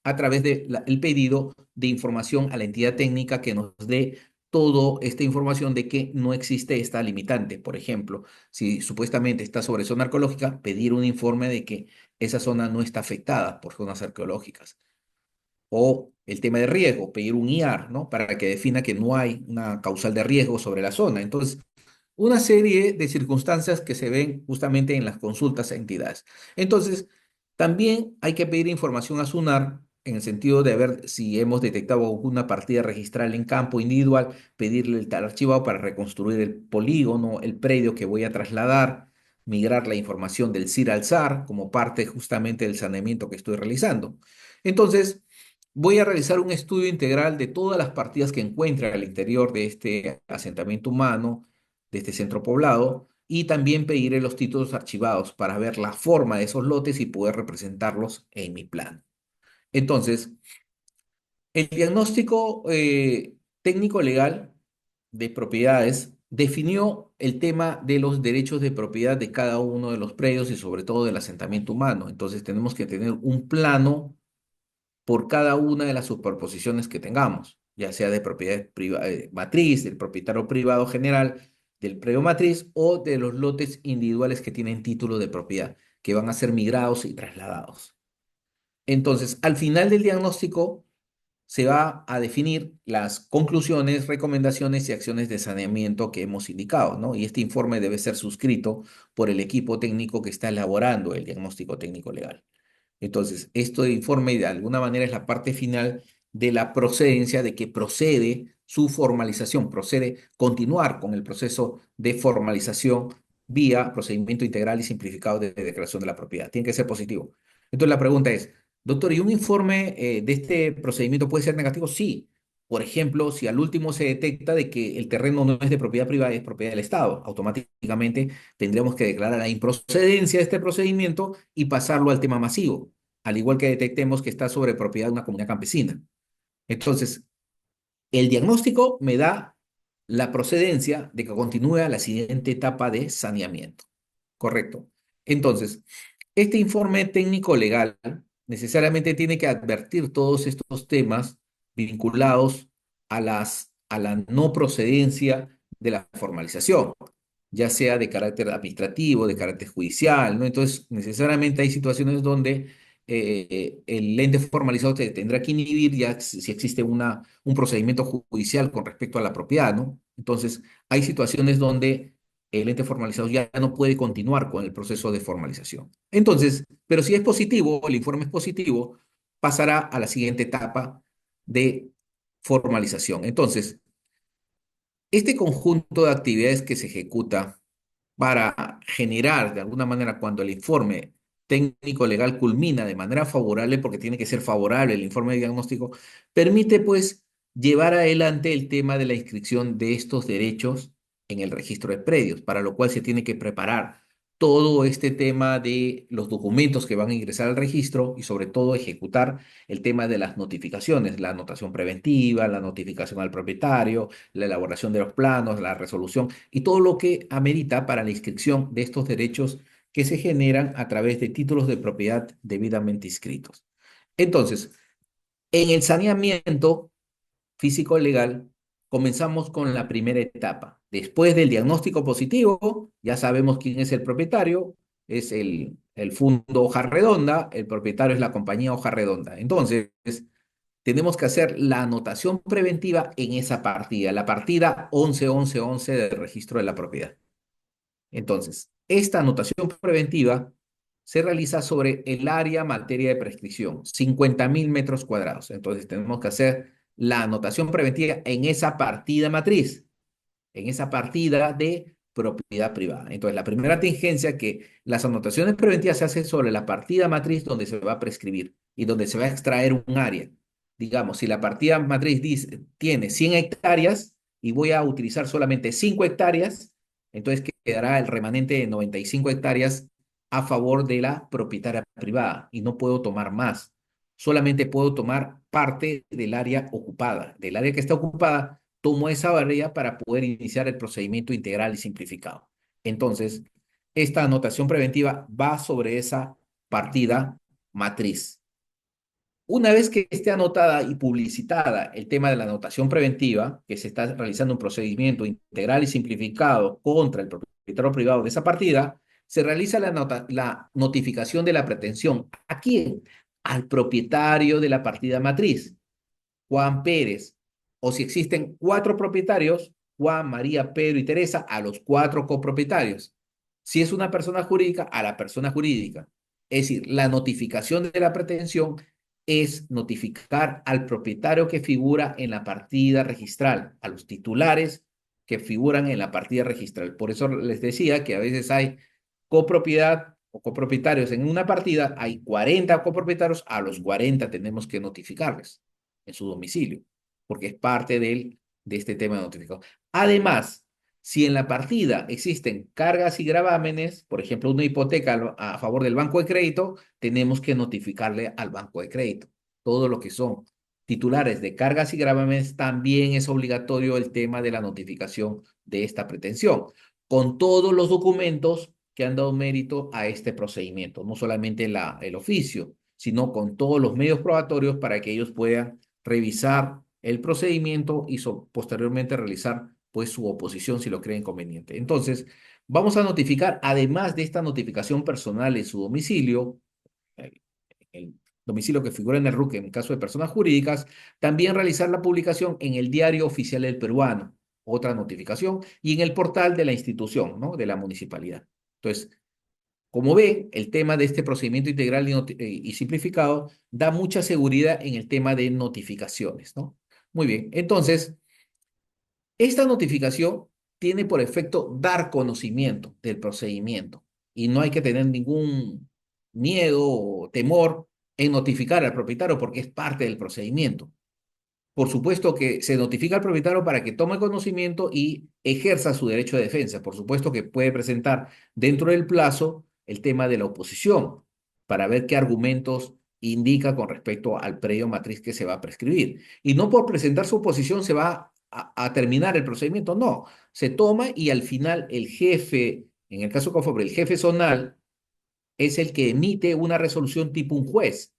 a través del pedido de información a la entidad técnica que nos dé toda esta información de que no existe esta limitante. Por ejemplo, si supuestamente está sobre zona arqueológica, pedir un informe de que esa zona no está afectada por zonas arqueológicas. O el tema de riesgo, pedir un IAR, ¿no? Para que defina que no hay una causal de riesgo sobre la zona. Entonces, una serie de circunstancias que se ven justamente en las consultas a entidades. Entonces, también hay que pedir información a SUNAR en el sentido de ver si hemos detectado alguna partida registral en campo individual, pedirle el tal archivado para reconstruir el polígono, el predio que voy a trasladar, migrar la información del CIR al SAR como parte justamente del saneamiento que estoy realizando. Entonces, voy a realizar un estudio integral de todas las partidas que encuentre al interior de este asentamiento humano, de este centro poblado, y también pediré los títulos archivados para ver la forma de esos lotes y poder representarlos en mi plan. Entonces, el diagnóstico técnico legal de propiedades definió el tema de los derechos de propiedad de cada uno de los predios y sobre todo del asentamiento humano. Entonces, tenemos que tener un plano por cada una de las superposiciones que tengamos, ya sea de propiedad matriz, del propietario privado general, del predio matriz o de los lotes individuales que tienen título de propiedad, que van a ser migrados y trasladados. Entonces, al final del diagnóstico se va a definir las conclusiones, recomendaciones y acciones de saneamiento que hemos indicado, ¿no? Y este informe debe ser suscrito por el equipo técnico que está elaborando el diagnóstico técnico legal. Entonces, esto de informe de alguna manera es la parte final de la procedencia, de que procede su formalización, procede continuar con el proceso de formalización vía procedimiento integral y simplificado de declaración de la propiedad. Tiene que ser positivo. Entonces, la pregunta es, doctor, ¿y un informe de este procedimiento puede ser negativo? Sí. Por ejemplo, si al último se detecta de que el terreno no es de propiedad privada, es propiedad del Estado, automáticamente tendremos que declarar la improcedencia de este procedimiento y pasarlo al tema masivo, al igual que detectemos que está sobre propiedad de una comunidad campesina. Entonces, el diagnóstico me da la procedencia de que continúe a la siguiente etapa de saneamiento. Correcto. Entonces, este informe técnico legal necesariamente tiene que advertir todos estos temas vinculados a la no procedencia de la formalización, ya sea de carácter administrativo, de carácter judicial, ¿no? Entonces, necesariamente hay situaciones donde el ente formalizado se tendrá que inhibir ya si existe un procedimiento judicial con respecto a la propiedad, ¿no? Entonces, hay situaciones donde el ente formalizado ya no puede continuar con el proceso de formalización. Entonces, pero si es positivo, el informe es positivo, pasará a la siguiente etapa de formalización. Entonces, este conjunto de actividades que se ejecuta para generar, de alguna manera, cuando el informe técnico legal culmina de manera favorable, porque tiene que ser favorable el informe de diagnóstico, permite pues llevar adelante el tema de la inscripción de estos derechos en el registro de predios, para lo cual se tiene que preparar todo este tema de los documentos que van a ingresar al registro y sobre todo ejecutar el tema de las notificaciones, la anotación preventiva, la notificación al propietario, la elaboración de los planos, la resolución y todo lo que amerita para la inscripción de estos derechos que se generan a través de títulos de propiedad debidamente inscritos. Entonces, en el saneamiento físico-legal, comenzamos con la primera etapa. Después del diagnóstico positivo, ya sabemos quién es el propietario, es el fondo Hoja Redonda, el propietario es la compañía Hoja Redonda. Entonces, tenemos que hacer la anotación preventiva en esa partida, la partida 111111 del registro de la propiedad. Entonces, esta anotación preventiva se realiza sobre el área materia de prescripción, 50.000 metros cuadrados. Entonces tenemos que hacer la anotación preventiva en esa partida matriz, en esa partida de propiedad privada. Entonces, la primera tingencia que las anotaciones preventivas se hacen sobre la partida matriz donde se va a prescribir y donde se va a extraer un área. Digamos, si la partida matriz tiene 100 hectáreas y voy a utilizar solamente 5 hectáreas, entonces quedará el remanente de 95 hectáreas a favor de la propietaria privada y no puedo tomar más. Solamente puedo tomar parte del área ocupada. Del área que está ocupada, tomo esa barrera para poder iniciar el procedimiento integral y simplificado. Entonces, esta anotación preventiva va sobre esa partida matriz. Una vez que esté anotada y publicitada el tema de la anotación preventiva, que se está realizando un procedimiento integral y simplificado contra el propietario privado de esa partida, se realiza la notificación de la pretensión. ¿A quién? Al propietario de la partida matriz, Juan Pérez. O si existen 4 propietarios, Juan, María, Pedro y Teresa, a los 4 copropietarios. Si es una persona jurídica, a la persona jurídica. Es decir, la notificación de la pretensión es notificar al propietario que figura en la partida registral, a los titulares que figuran en la partida registral. Por eso les decía que a veces hay copropiedad o copropietarios en una partida, hay 40 copropietarios, a los 40 tenemos que notificarles en su domicilio, porque es parte de este tema de notificado. Además, si en la partida existen cargas y gravámenes, por ejemplo, una hipoteca a favor del banco de crédito, tenemos que notificarle al banco de crédito. Todo lo que son titulares de cargas y gravámenes, también es obligatorio el tema de la notificación de esta pretensión, con todos los documentos que han dado mérito a este procedimiento, no solamente el oficio, sino con todos los medios probatorios para que ellos puedan revisar el procedimiento y posteriormente realizar pues su oposición si lo creen conveniente. Entonces, vamos a notificar, además de esta notificación personal en su domicilio, el domicilio que figura en el RUC en caso de personas jurídicas, también realizar la publicación en el Diario Oficial del Peruano, otra notificación, y en el portal de la institución, ¿no? De la municipalidad. Entonces, como ve, el tema de este procedimiento integral y simplificado da mucha seguridad en el tema de notificaciones, ¿no? Muy bien, entonces, esta notificación tiene por efecto dar conocimiento del procedimiento y no hay que tener ningún miedo o temor en notificar al propietario porque es parte del procedimiento. Por supuesto que se notifica al propietario para que tome conocimiento y ejerza su derecho de defensa. Por supuesto que puede presentar dentro del plazo el tema de la oposición para ver qué argumentos indica con respecto al predio matriz que se va a prescribir. Y no por presentar su oposición se va a terminar el procedimiento, no. Se toma y al final el jefe, en el caso Cofobre, el jefe zonal es el que emite una resolución tipo un juez,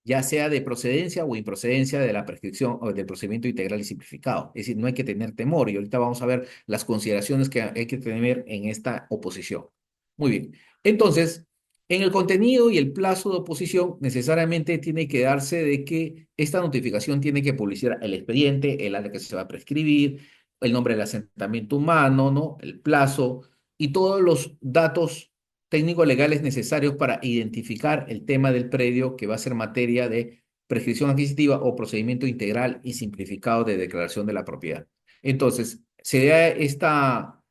ya sea de procedencia o improcedencia de la prescripción o del procedimiento integral y simplificado. Es decir, no hay que tener temor y ahorita vamos a ver las consideraciones que hay que tener en esta oposición. Muy bien. Entonces, en el contenido y el plazo de oposición necesariamente tiene que darse de que esta notificación tiene que publicar el expediente, el área que se va a prescribir, el nombre del asentamiento humano, ¿no? El plazo y todos los datos técnicos legales necesarios para identificar el tema del predio que va a ser materia de prescripción adquisitiva o procedimiento integral y simplificado de declaración de la propiedad. Entonces, se da esta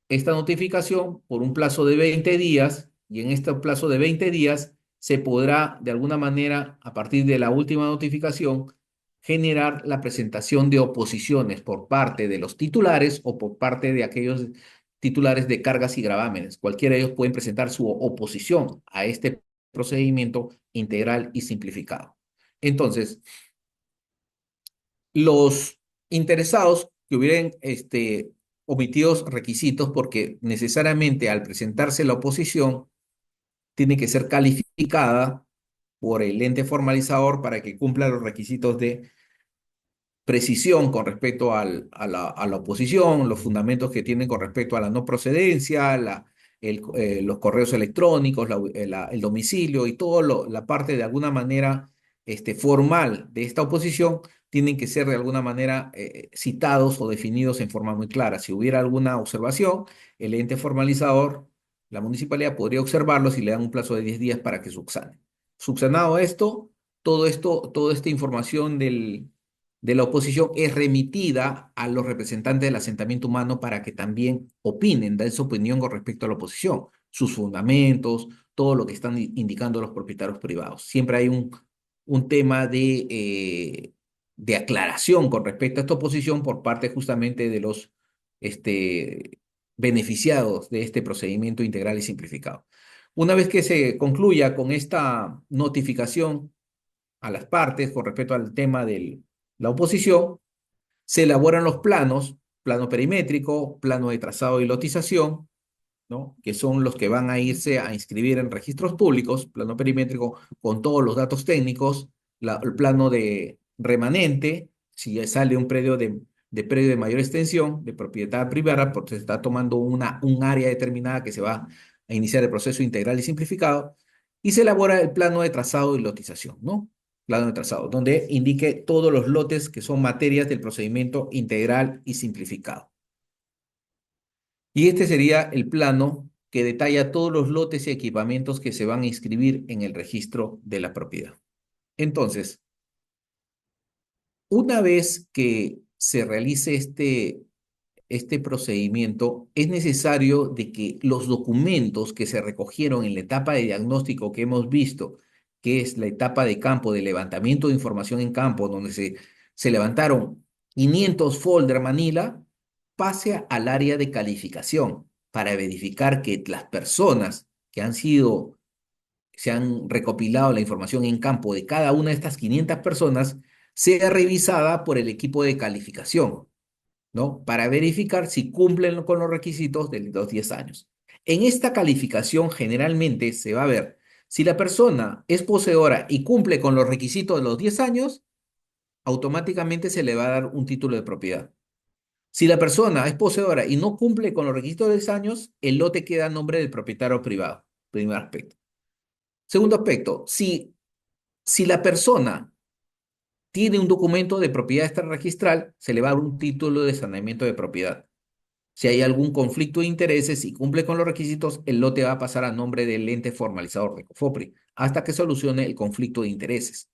notificación por un plazo de 20 días y en este plazo de 20 días se podrá de alguna manera, a partir de la última notificación, generar la presentación de oposiciones por parte de los titulares o por parte de aquellos titulares de cargas y gravámenes. Cualquiera de ellos pueden presentar su oposición a este procedimiento integral y simplificado. Entonces, los interesados que hubieran omitidos requisitos porque necesariamente al presentarse la oposición tiene que ser calificada por el ente formalizador para que cumpla los requisitos de precisión con respecto a la oposición, los fundamentos que tienen con respecto a la no procedencia, los correos electrónicos, el domicilio y toda la parte de alguna manera formal de esta oposición tienen que ser de alguna manera citados o definidos en forma muy clara. Si hubiera alguna observación, el ente formalizador la municipalidad podría observarlos y le dan un plazo de 10 días para que subsane. Subsanado esto, toda esta información de la oposición es remitida a los representantes del asentamiento humano para que también opinen, den su opinión con respecto a la oposición, sus fundamentos, todo lo que están indicando los propietarios privados. Siempre hay un tema de aclaración con respecto a esta oposición por parte justamente de los beneficiados de este procedimiento integral y simplificado. Una vez que se concluya con esta notificación a las partes con respecto al tema de la oposición, se elaboran los planos, plano perimétrico, plano de trazado y lotización, ¿no? Que son los que van a irse a inscribir en registros públicos, plano perimétrico con todos los datos técnicos, el plano de remanente, si ya sale un predio de predio de mayor extensión, de propiedad privada, porque se está tomando un área determinada que se va a iniciar el proceso integral y simplificado, y se elabora el plano de trazado y lotización, ¿no? Plano de trazado, donde indique todos los lotes que son materias del procedimiento integral y simplificado. Y este sería el plano que detalla todos los lotes y equipamientos que se van a inscribir en el registro de la propiedad. Entonces, una vez que se realice este procedimiento, es necesario de que los documentos que se recogieron en la etapa de diagnóstico que hemos visto, que es la etapa de campo de levantamiento de información en campo, donde se levantaron 500 folder Manila, pase al área de calificación para verificar que las personas que se han recopilado la información en campo de cada una de estas 500 personas sea revisada por el equipo de calificación, ¿no? Para verificar si cumplen con los requisitos de los 10 años. En esta calificación generalmente se va a ver si la persona es poseedora y cumple con los requisitos de los 10 años, automáticamente se le va a dar un título de propiedad. Si la persona es poseedora y no cumple con los requisitos de 10 años, el lote queda a nombre del propietario privado. Primer aspecto. Segundo aspecto, si la persona tiene un documento de propiedad extrarregistral, se le va a dar un título de saneamiento de propiedad. Si hay algún conflicto de intereses y cumple con los requisitos, el lote va a pasar a nombre del ente formalizador de COFOPRI hasta que solucione el conflicto de intereses.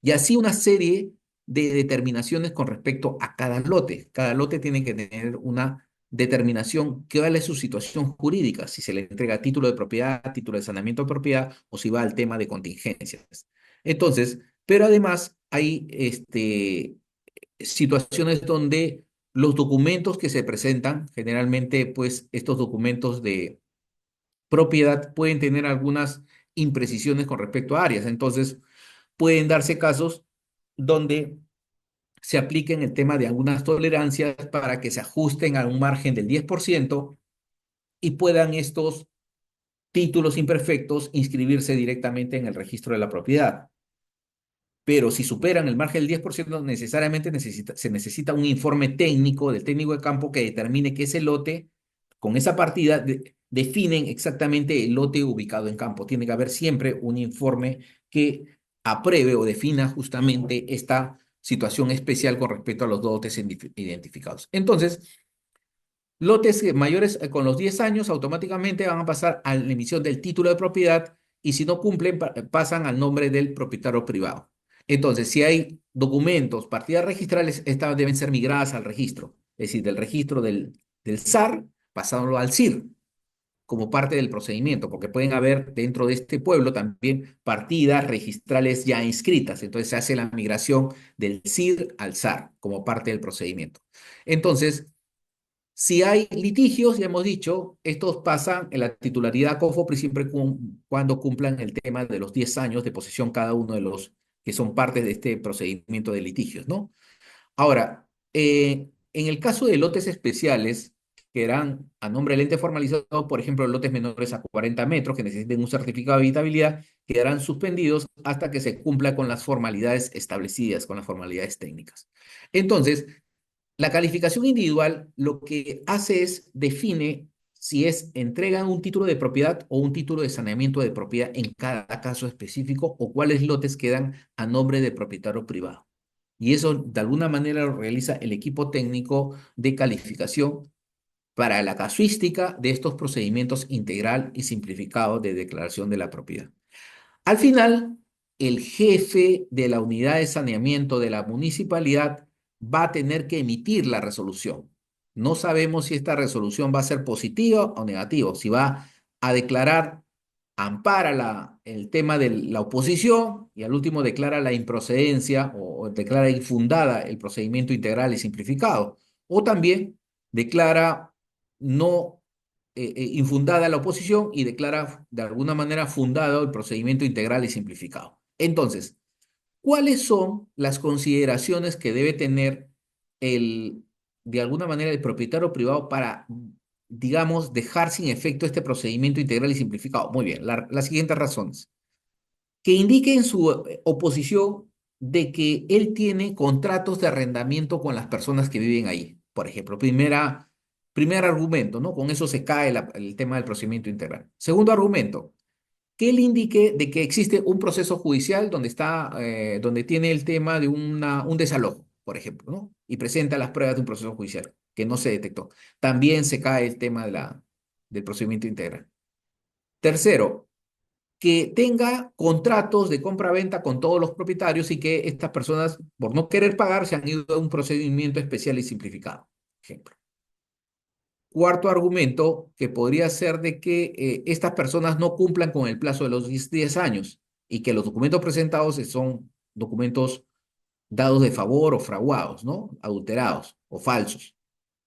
Y así una serie de determinaciones con respecto a cada lote. Cada lote tiene que tener una determinación, qué vale su situación jurídica, si se le entrega título de propiedad, título de saneamiento de propiedad o si va al tema de contingencias. Entonces, pero además hay situaciones donde los documentos que se presentan, generalmente pues estos documentos de propiedad pueden tener algunas imprecisiones con respecto a áreas. Entonces, pueden darse casos donde se apliquen el tema de algunas tolerancias para que se ajusten a un margen del 10% y puedan estos títulos imperfectos inscribirse directamente en el registro de la propiedad. Pero si superan el margen del 10%, necesariamente se necesita un informe técnico del técnico de campo que determine que ese lote, con esa partida, definen exactamente el lote ubicado en campo. Tiene que haber siempre un informe que apruebe o defina justamente esta situación especial con respecto a los lotes identificados. Entonces, lotes mayores con los 10 años automáticamente van a pasar a la emisión del título de propiedad y si no cumplen pasan al nombre del propietario privado. Entonces, si hay documentos, partidas registrales, estas deben ser migradas al registro, es decir, del registro del SAR, pasándolo al CIR como parte del procedimiento, porque pueden haber dentro de este pueblo también partidas registrales ya inscritas. Entonces se hace la migración del CIR al SAR como parte del procedimiento. Entonces, si hay litigios, ya hemos dicho, estos pasan en la titularidad COFOPRI siempre cuando cumplan el tema de los 10 años de posesión cada uno de los que son partes de este procedimiento de litigios, ¿no? Ahora, en el caso de lotes especiales, que eran a nombre del ente formalizado, por ejemplo, lotes menores a 40 metros que necesiten un certificado de habitabilidad, quedarán suspendidos hasta que se cumpla con las formalidades establecidas, con las formalidades técnicas. Entonces, la calificación individual lo que hace es define si entregan un título de propiedad o un título de saneamiento de propiedad en cada caso específico o cuáles lotes quedan a nombre del propietario privado. Y eso de alguna manera lo realiza el equipo técnico de calificación para la casuística de estos procedimientos integral y simplificado de declaración de la propiedad. Al final, el jefe de la unidad de saneamiento de la municipalidad va a tener que emitir la resolución. No sabemos si esta resolución va a ser positiva o negativa, si va a declarar, ampara el tema de la oposición y al último declara la improcedencia o declara infundada el procedimiento integral y simplificado, o también declara no infundada la oposición y declara de alguna manera fundado el procedimiento integral y simplificado. Entonces, ¿cuáles son las consideraciones que debe tener de alguna manera el propietario privado para, digamos, dejar sin efecto este procedimiento integral y simplificado? Muy bien, las siguientes razones. Que indique en su oposición de que él tiene contratos de arrendamiento con las personas que viven ahí. Por ejemplo, primer argumento, ¿no? Con eso se cae el tema del procedimiento integral. Segundo argumento, que él indique de que existe un proceso judicial donde tiene el tema de un desalojo, por ejemplo, ¿no? Y presenta las pruebas de un proceso judicial que no se detectó. También se cae el tema del procedimiento integral. Tercero, que tenga contratos de compra-venta con todos los propietarios y que estas personas, por no querer pagar, se han ido a un procedimiento especial y simplificado. Ejemplo. Cuarto argumento, que podría ser de que estas personas no cumplan con el plazo de los 10 años y que los documentos presentados son documentos dados de favor o fraguados, ¿no? Adulterados o falsos.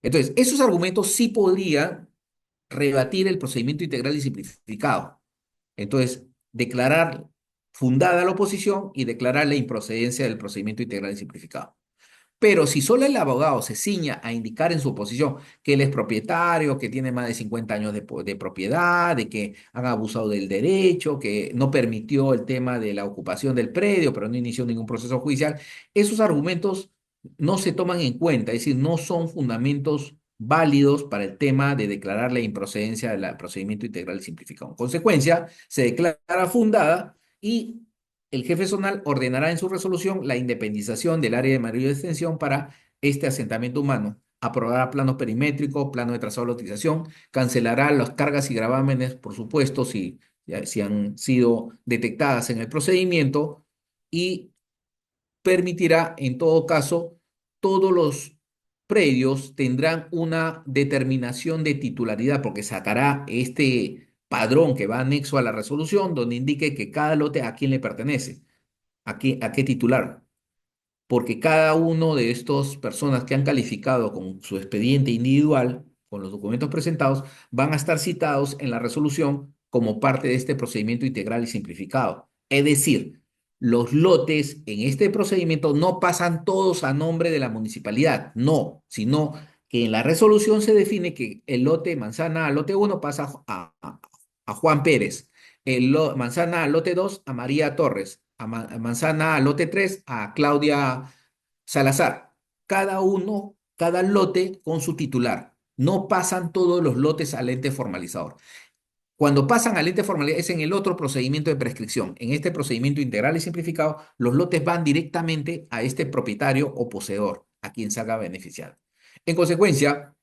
Entonces, esos argumentos sí podrían rebatir el procedimiento integral y simplificado. Entonces, declarar fundada la oposición y declarar la improcedencia del procedimiento integral y simplificado. Pero si solo el abogado se ciña a indicar en su oposición que él es propietario, que tiene más de 50 años de propiedad, de que han abusado del derecho, que no permitió el tema de la ocupación del predio, pero no inició ningún proceso judicial, esos argumentos no se toman en cuenta, es decir, no son fundamentos válidos para el tema de declarar la improcedencia del procedimiento integral simplificado. En consecuencia, se declara fundada y el jefe zonal ordenará en su resolución la independización del área de mayor extensión para este asentamiento humano. Aprobará planos perimétricos, plano de trazado de la utilización, cancelará las cargas y gravámenes, por supuesto, si han sido detectadas en el procedimiento y permitirá, en todo caso, todos los predios tendrán una determinación de titularidad porque sacará este padrón que va anexo a la resolución donde indique que cada lote a quién le pertenece, a qué titular, porque cada uno de estas personas que han calificado con su expediente individual, con los documentos presentados, van a estar citados en la resolución como parte de este procedimiento integral y simplificado. Es decir, los lotes en este procedimiento no pasan todos a nombre de la municipalidad, no, sino que en la resolución se define que el lote manzana a lote 1 pasa a Juan Pérez, manzana a lote 2 a María Torres, manzana a lote 3 a Claudia Salazar. Cada uno, cada lote con su titular. No pasan todos los lotes al ente formalizador. Cuando pasan al ente formalizador es en el otro procedimiento de prescripción. En este procedimiento integral y simplificado, los lotes van directamente a este propietario o poseedor, a quien se haga beneficiar. En consecuencia,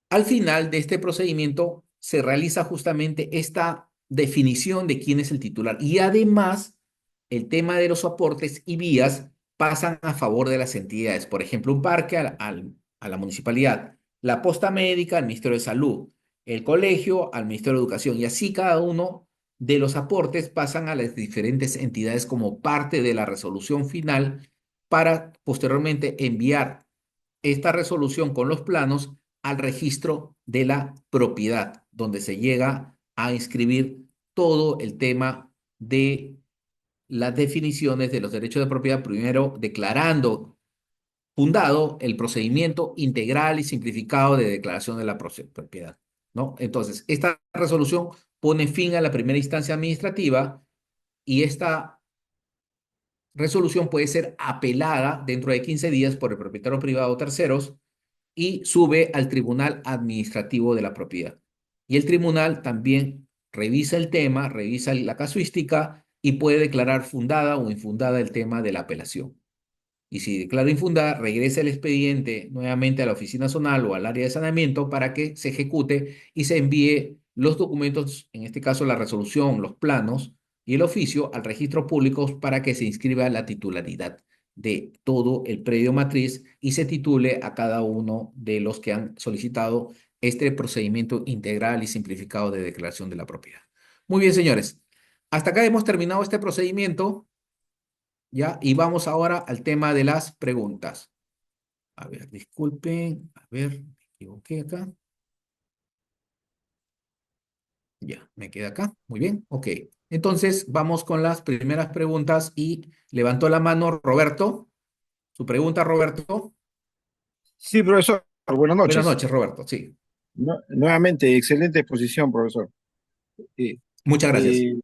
al final de este procedimiento se realiza justamente esta definición de quién es el titular y además el tema de los aportes y vías pasan a favor de las entidades. Por ejemplo, un parque a la municipalidad, la posta médica al Ministerio de Salud, el colegio al Ministerio de Educación y así cada uno de los aportes pasan a las diferentes entidades como parte de la resolución final para posteriormente enviar esta resolución con los planos al registro de la propiedad, donde se llega a inscribir todo el tema de las definiciones de los derechos de propiedad, primero declarando fundado el procedimiento integral y simplificado de declaración de la propiedad, ¿no? Entonces, esta resolución pone fin a la primera instancia administrativa y esta resolución puede ser apelada dentro de 15 días por el propietario privado o terceros y sube al Tribunal Administrativo de la Propiedad. Y el tribunal también revisa el tema, revisa la casuística y puede declarar fundada o infundada el tema de la apelación. Y si declara infundada, regresa el expediente nuevamente a la oficina zonal o al área de saneamiento para que se ejecute y se envíe los documentos, en este caso la resolución, los planos y el oficio al registro público para que se inscriba la titularidad de todo el predio matriz y se titule a cada uno de los que han solicitado este procedimiento integral y simplificado de declaración de la propiedad. Muy bien, señores. Hasta acá hemos terminado este procedimiento, ¿ya? Y vamos ahora al tema de las preguntas. A ver, disculpen. A ver, me equivoqué acá. Ya, me queda acá. Muy bien, ok. Entonces, vamos con las primeras preguntas y levantó la mano Roberto. Su pregunta, Roberto. Sí, profesor, buenas Buenas noches. noches, Roberto. Sí, Nuevamente, excelente exposición, profesor. Eh, muchas gracias. eh,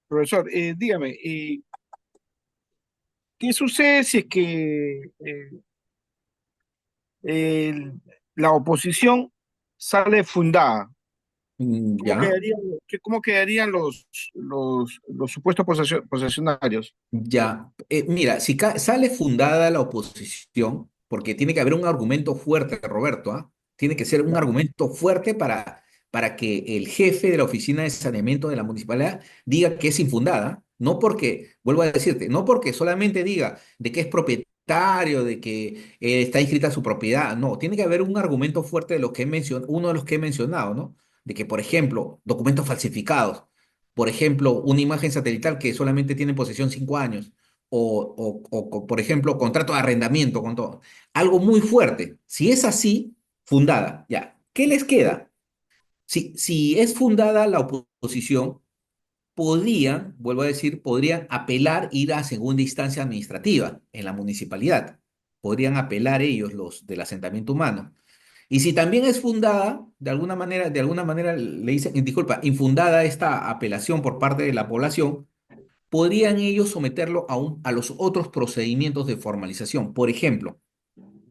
Profesor, dígame, ¿qué sucede si es que el- la oposición sale fundada? Ya. Cómo quedarían los supuestos posesionarios? Ya, mira, si sale fundada la oposición, porque tiene que haber un argumento fuerte, Roberto, ¿ah? Tiene que ser un argumento fuerte para que el jefe de la oficina de saneamiento de la municipalidad diga que es infundada, no porque, vuelvo a decirte, no porque solamente diga de que es propietario, de que está inscrita su propiedad, no, tiene que haber un argumento fuerte de los que he uno de los que he mencionado, ¿no? De que, por ejemplo, documentos falsificados, por ejemplo, una imagen satelital que solamente tiene en posesión 5 años, por ejemplo, contrato de arrendamiento con todo. Algo muy fuerte. Si es así, fundada, ya. ¿Qué les queda? Si es fundada la oposición, podrían, vuelvo a decir, podrían apelar, ir a segunda instancia administrativa en la municipalidad. Podrían apelar ellos, los del asentamiento humano. Y si también es fundada, de alguna manera le dicen, disculpa, infundada esta apelación por parte de la población, podrían ellos someterlo a los otros procedimientos de formalización. Por ejemplo,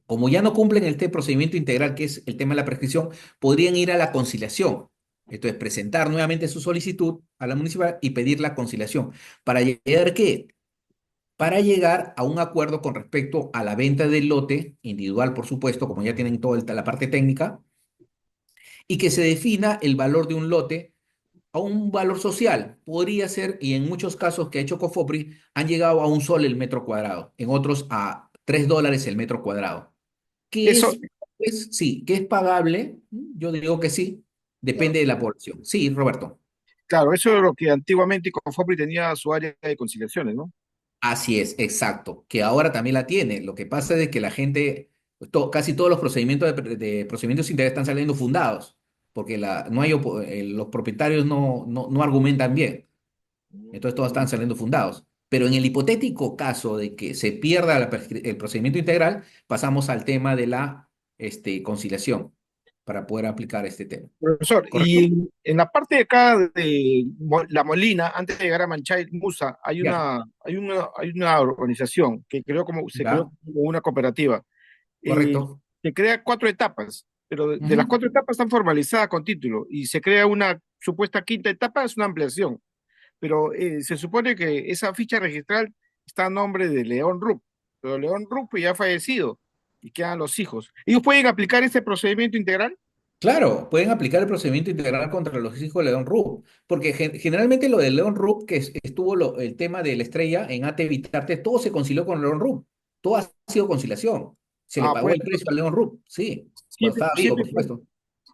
como ya no cumplen este procedimiento integral, que es el tema de la prescripción, podrían ir a la conciliación. Esto es presentar nuevamente su solicitud a la municipalidad y pedir la conciliación. ¿Para llegar qué? Para llegar a un acuerdo con respecto a la venta del lote, individual, por supuesto, como ya tienen toda la parte técnica, y que se defina el valor de un lote a un valor social. Podría ser, y en muchos casos que ha hecho Cofopri, han llegado a $1 el metro cuadrado, en otros a $3 el metro cuadrado. ¿Qué Eso, sí, que es pagable? Yo digo que sí, depende de la población. Sí, Roberto. claro, eso es lo que antiguamente Confopri tenía su área de conciliaciones, ¿no? Así es, exacto, que ahora también la tiene. Lo que pasa es que la gente, casi todos los procedimientos de procedimientos integrales están saliendo fundados, porque no hay, los propietarios no argumentan bien. Entonces todos están saliendo fundados. Pero en el hipotético caso de que se pierda el procedimiento integral, pasamos al tema de la conciliación para poder aplicar este tema. Profesor, y ¿Correcto? en la parte de acá de La Molina, antes de llegar a Manchay, Musa, Ya, hay una organización que se creó ya, como una cooperativa. correcto. Se crea cuatro etapas, pero de las Ujú. cuatro etapas están formalizadas con título y se crea una supuesta quinta etapa, es una ampliación. Pero se supone que esa ficha registral está a nombre de León Rupp, pero León Rupp ya ha fallecido y quedan los hijos. ¿Ellos pueden aplicar este procedimiento integral? Claro, pueden aplicar el procedimiento integral contra los hijos de León Rupp, porque generalmente lo de León Rupp, que estuvo el tema de la estrella en AT Vitarte, todo se concilió con León Rupp, todo ha sido conciliación. Se le Ah, pagó pues el precio a León Rupp, sí, cuando siempre, estaba vivo, por supuesto.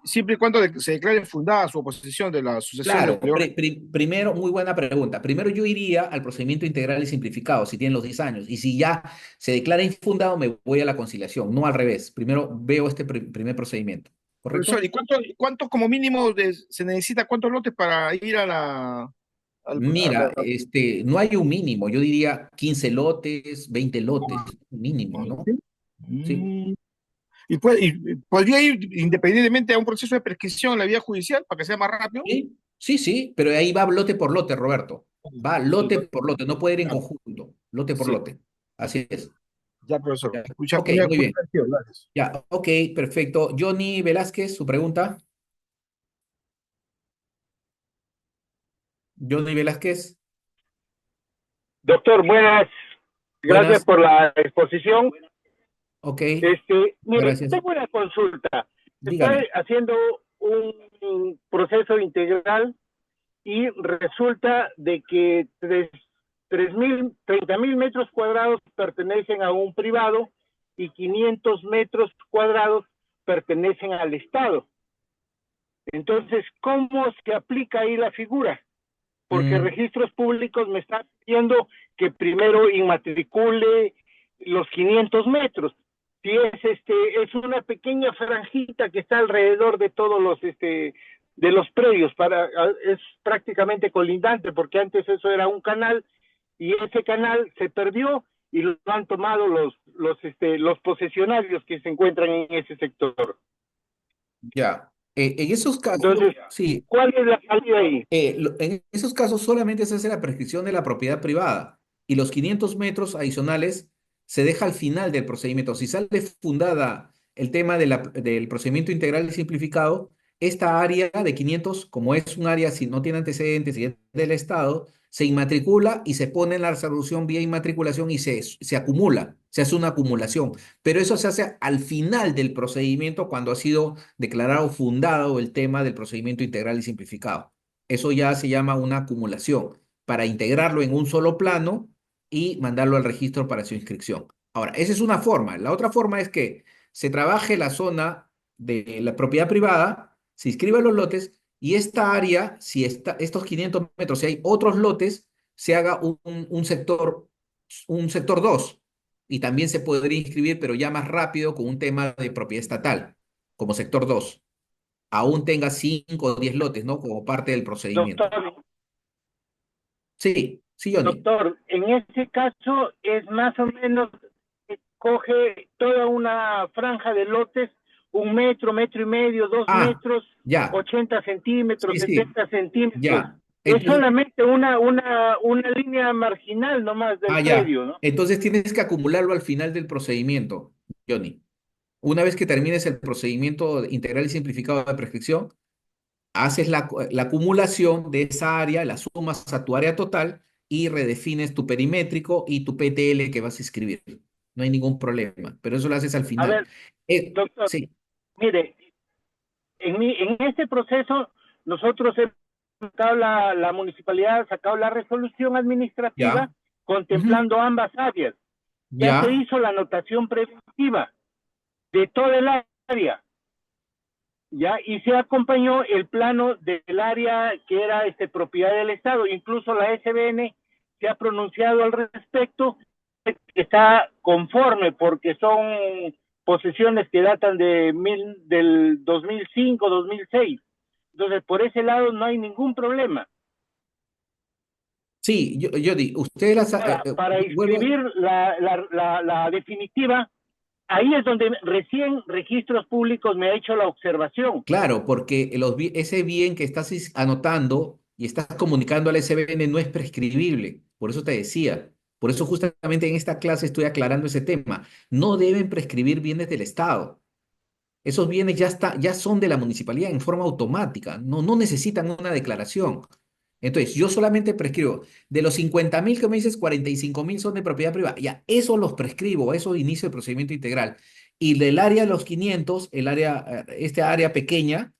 siempre y cuando se declare fundada su oposición de la sucesión de Claro, León. primero, muy buena pregunta. Primero yo iría al procedimiento integral y simplificado, si tienen los 10 años, y si ya se declara infundado, me voy a la conciliación, no al revés. Primero veo este primer procedimiento, Profesor, ¿correcto? cuánto como mínimo se necesita, cuántos lotes para ir a Mira, no hay un mínimo, yo diría 15 lotes, 20 lotes, mínimo, ¿no? ¿sí? Sí, Mm, y podría ir independientemente a un proceso de prescripción en la vía judicial para que sea más rápido? sí, sí, sí, pero ahí va lote por lote, Roberto. Va Sí, lote por lote, no puede ir en claro, conjunto, lote por sí, lote. Así es. ya, profesor. Ya. Ok, muy Muy bien. agradecido, gracias. Ya, ok, perfecto. Johnny Velázquez, su pregunta. Johnny Velázquez. Doctor, buenas. Gracias Buenas, por la exposición. ok, Mire, gracias. tengo una consulta. Estoy Dígame. haciendo un proceso integral y resulta de que 30.000 metros cuadrados pertenecen a un privado y 500 metros cuadrados pertenecen al Estado. Entonces, ¿cómo se aplica ahí la figura? Porque Mm, registros públicos me están pidiendo que primero inmatricule los 500 metros. Si es una pequeña franjita que está alrededor de todos de los predios, es prácticamente colindante, porque antes eso era un canal y ese canal se perdió y lo han tomado los posesionarios que se encuentran en ese sector. ya. En esos casos, Entonces, sí, ¿cuál es la salida ahí? en esos casos solamente se hace la prescripción de la propiedad privada y los 500 metros adicionales se deja al final del procedimiento. Si sale fundada el tema del procedimiento integral y simplificado, esta área de 500, como es un área si no tiene antecedentes y es del Estado, se inmatricula y se pone en la resolución vía inmatriculación y se acumula, se hace una acumulación. Pero eso se hace al final del procedimiento cuando ha sido declarado fundado el tema del procedimiento integral y simplificado. Eso ya se llama una acumulación para integrarlo en un solo plano y mandarlo al registro para su inscripción. Ahora, esa es una forma. La otra forma es que se trabaje la zona de la propiedad privada, se inscriban los lotes y esta área, si estos 500 metros, si hay otros lotes, se haga un sector 2 y también se podría inscribir, pero ya más rápido con un tema de propiedad estatal, como sector 2 aún tenga 5 o 10 lotes, ¿no? Como parte del procedimiento. Doctor, Sí, sí, Johnny. Doctor, en este caso es más o menos, coge toda una franja de lotes, 1 metro, metro y medio, dos Ah, metros, ya. 80 centímetros, Sí, sí, 70 centímetros. ya. Es Entonces, solamente una línea marginal nomás del ya. predio, ¿no? Entonces tienes que acumularlo al final del procedimiento, Johnny. Una vez que termines el procedimiento integral y simplificado de prescripción, haces la acumulación de esa área, la sumas a tu área total y redefines tu perimétrico y tu PTL que vas a escribir. No hay ningún problema, pero eso lo haces al A final. ver, doctor, Sí, mire, en este proceso nosotros hemos sacado la municipalidad ha sacado la resolución administrativa ya. Ujú. contemplando ambas áreas. Ya se Ya, hizo la anotación preventiva de toda el área, ya, y se acompañó el plano del área que era propiedad del Estado, incluso la SBN se ha pronunciado al respecto, está conforme porque son posesiones que datan del 2005, 2006. Entonces, por ese lado no hay ningún problema. sí, yo usted las, Para vuelvo, inscribir la definitiva, ahí es donde recién Registros Públicos me ha hecho la observación. claro, porque ese bien que estás anotando y estás comunicando al SBN no es prescribible, por eso te decía, por eso justamente en esta clase estoy aclarando ese tema. No deben prescribir bienes del Estado. Esos bienes ya son de la municipalidad en forma automática, no necesitan una declaración. Entonces, yo solamente prescribo, de los 50.000 que me dices, 45.000 son de propiedad privada. Ya, eso los prescribo, eso inicio el procedimiento integral. Y del área de los 500, esta área pequeña,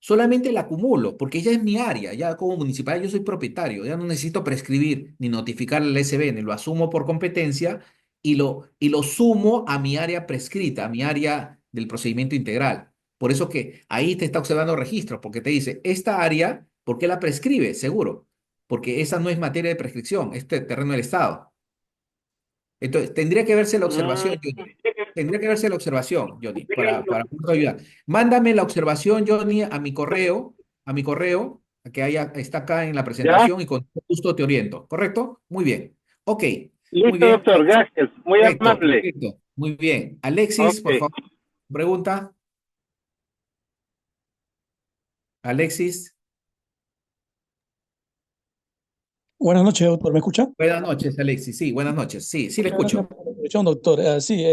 solamente la acumulo, porque ya es mi área, ya como municipal yo soy propietario, ya no necesito prescribir ni notificar al SBN, lo asumo por competencia y lo sumo a mi área prescrita, a mi área del procedimiento integral. Por eso que ahí te está observando registros, porque te dice, esta área, ¿por qué la prescribe? Seguro, porque esa no es materia de prescripción, este terreno del Estado. Entonces, tendría que verse la Mm, observación, Johnny. Tendría que verse la observación, Johnny, para poder ayudar. Mándame la observación, Johnny, a mi correo, está acá en la ¿Ya? presentación y con gusto te oriento. ¿Correcto? Muy bien. Ok, muy Listo, bien. doctor, gracias, muy Perfecto, amable. perfecto. Muy bien. Alexis, por Ok. favor, pregunta. Alexis, Buenas noches, doctor. ¿Me escucha? buenas noches, Alexis. Sí, buenas noches. Sí, sí le Muchas gracias escucho. por la introducción, doctor. Sí,